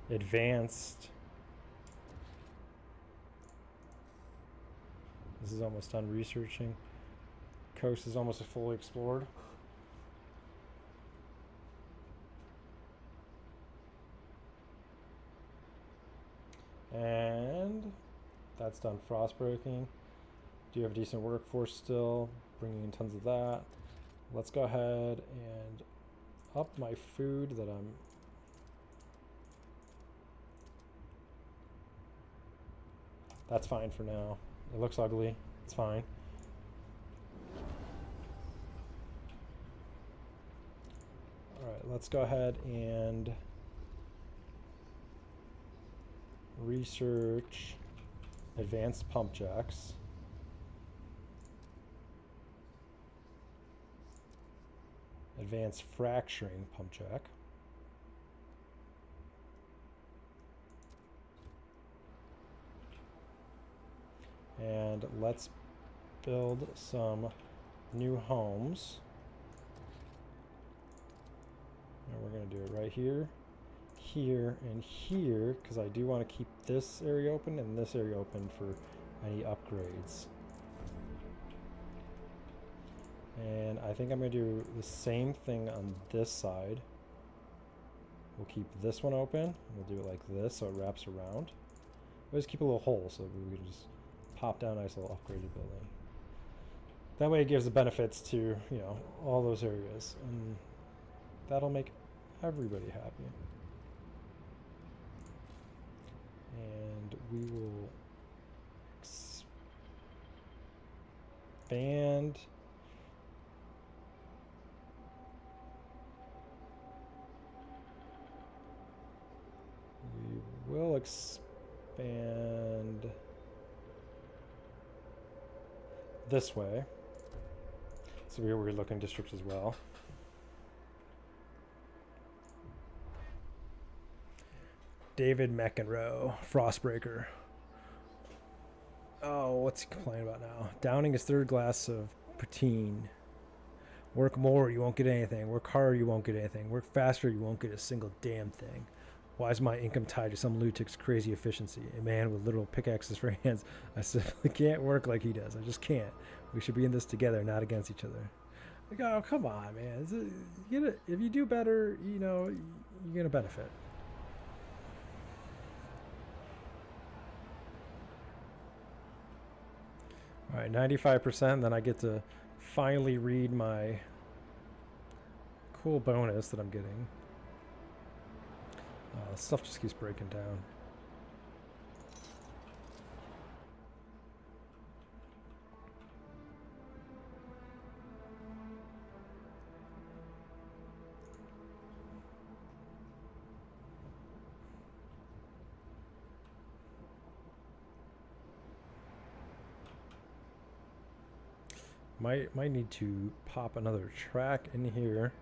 advanced. This is almost done researching. Coast is almost fully explored. And that's done frost breaking. Do you have a decent workforce still? Bringing in tons of that. Let's go ahead and up my food that I'm... That's fine for now. It looks ugly. It's fine. Alright, let's go ahead and research advanced pump jacks. Advanced fracturing pump jack. And let's build some new homes. And we're going to do it right here, here, and here, because I do want to keep this area open and this area open for any upgrades. And I think I'm going to do the same thing on this side. We'll keep this one open. We'll do it like this so it wraps around. We'll just keep a little hole so we can just pop down a nice little upgraded building. That way it gives the benefits to, you know, all those areas. And that'll make everybody happy. And we will expand. We will expand this way. So we're looking districts as well. David McEnroe, Frostbreaker. Oh, what's he complaining about now? Downing his third glass of poutine. Work more, you won't get anything. Work harder, you won't get anything. Work faster, you won't get a single damn thing. Why is my income tied to some lunatic's crazy efficiency? A man with literal pickaxes for hands. I simply can't work like he does. I just can't. We should be in this together, not against each other. Like, oh, come on, man. If you do better, you know, you're going to benefit. All right, 95%. Then I get to finally read my cool bonus that I'm getting. Stuff just keeps breaking down. Might need to pop another track in here.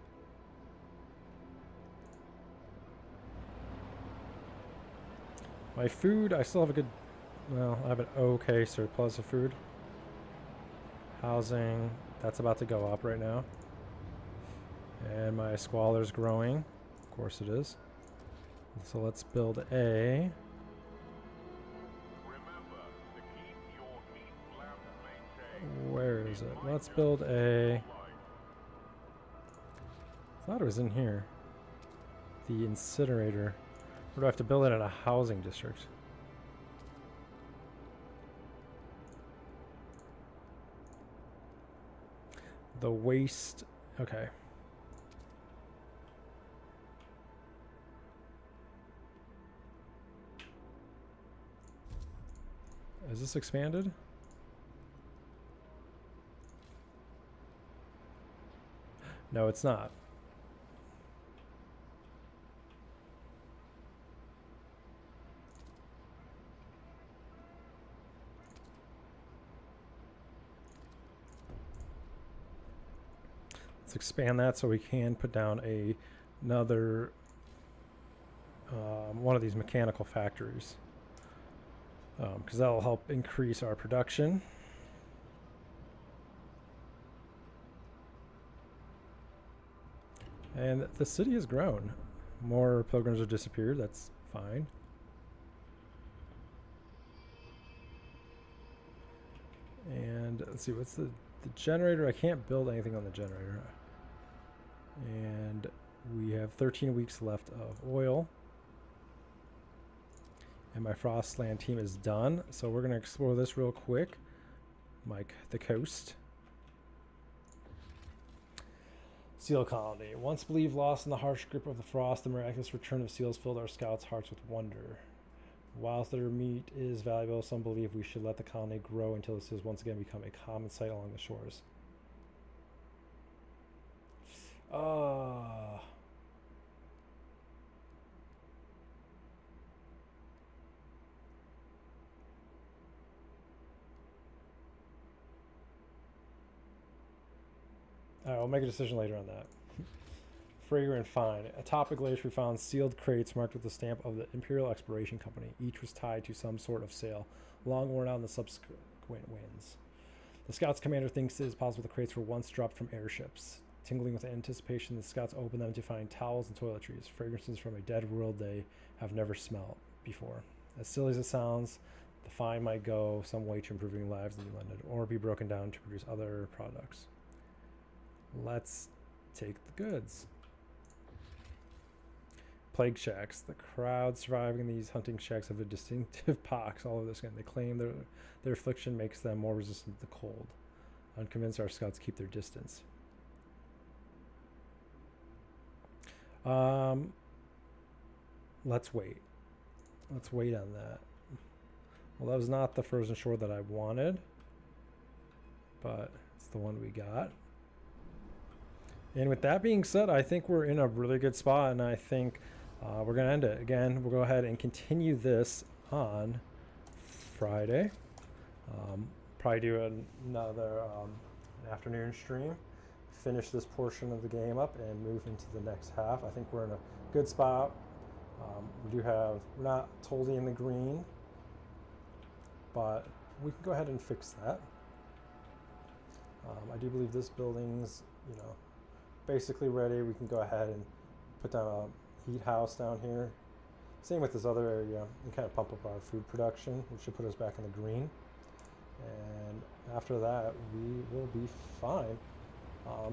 My food, I still have a good, well, I have an okay surplus of food. Housing, that's about to go up right now. And my squalor's growing. Of course it is. So let's build a... Where is it? Let's build a... I thought it was in here. The incinerator. Or do I have to build it in a housing district? The waste... Okay. Is this expanded? No, it's not. Let's expand that so we can put down another one of these mechanical factories, because that will help increase our production. And the city has grown. More pilgrims have disappeared. That's fine. And let's see, what's the generator? I can't build anything on the generator. And we have 13 weeks left of oil. And my Frostland team is done. So we're going to explore this real quick. Like the coast. Seal colony. Once believed lost in the harsh grip of the frost, the miraculous return of seals filled our scouts' hearts with wonder. Whilst their meat is valuable, some believe we should let the colony grow until the seals once again become a common sight along the shores. Alright, we'll make a decision later on that. Fragrant find. Atop a glacier we found sealed crates marked with the stamp of the Imperial Exploration Company. Each was tied to some sort of sail, long worn out in the subsequent winds. The Scouts' commander thinks it is possible the crates were once dropped from airships. Tingling with anticipation, the Scouts open them to find towels and toiletries, fragrances from a dead world they have never smelled before. As silly as it sounds, the find might go some way to improving lives in London, or be broken down to produce other products. Let's take the goods. plague shacks. The crowd surviving these hunting shacks have a distinctive pox all over their skin. They claim their affliction makes them more resistant to the cold. Unconvinced, our scouts keep their distance. Let's wait. Let's wait on that. Well, that was not the frozen shore that I wanted, but it's the one we got. And with that being said, I think we're in a really good spot, and I think we're going to end it. Again, we'll go ahead and continue this on Friday. Probably do another afternoon stream, finish this portion of the game up, and move into the next half. I think we're in a good spot. We're not totally in the green, but we can go ahead and fix that. I do believe this building's, basically ready. We can go ahead and put down a heat house down here. Same with this other area, and kind of pump up our food production, which should put us back in the green. And after that, we will be fine.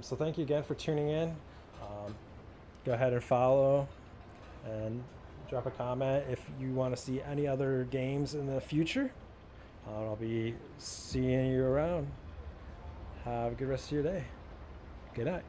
So thank you again for tuning in. Go ahead and follow and drop a comment if you want to see any other games in the future. I'll be seeing you around. Have a good rest of your day. Good night.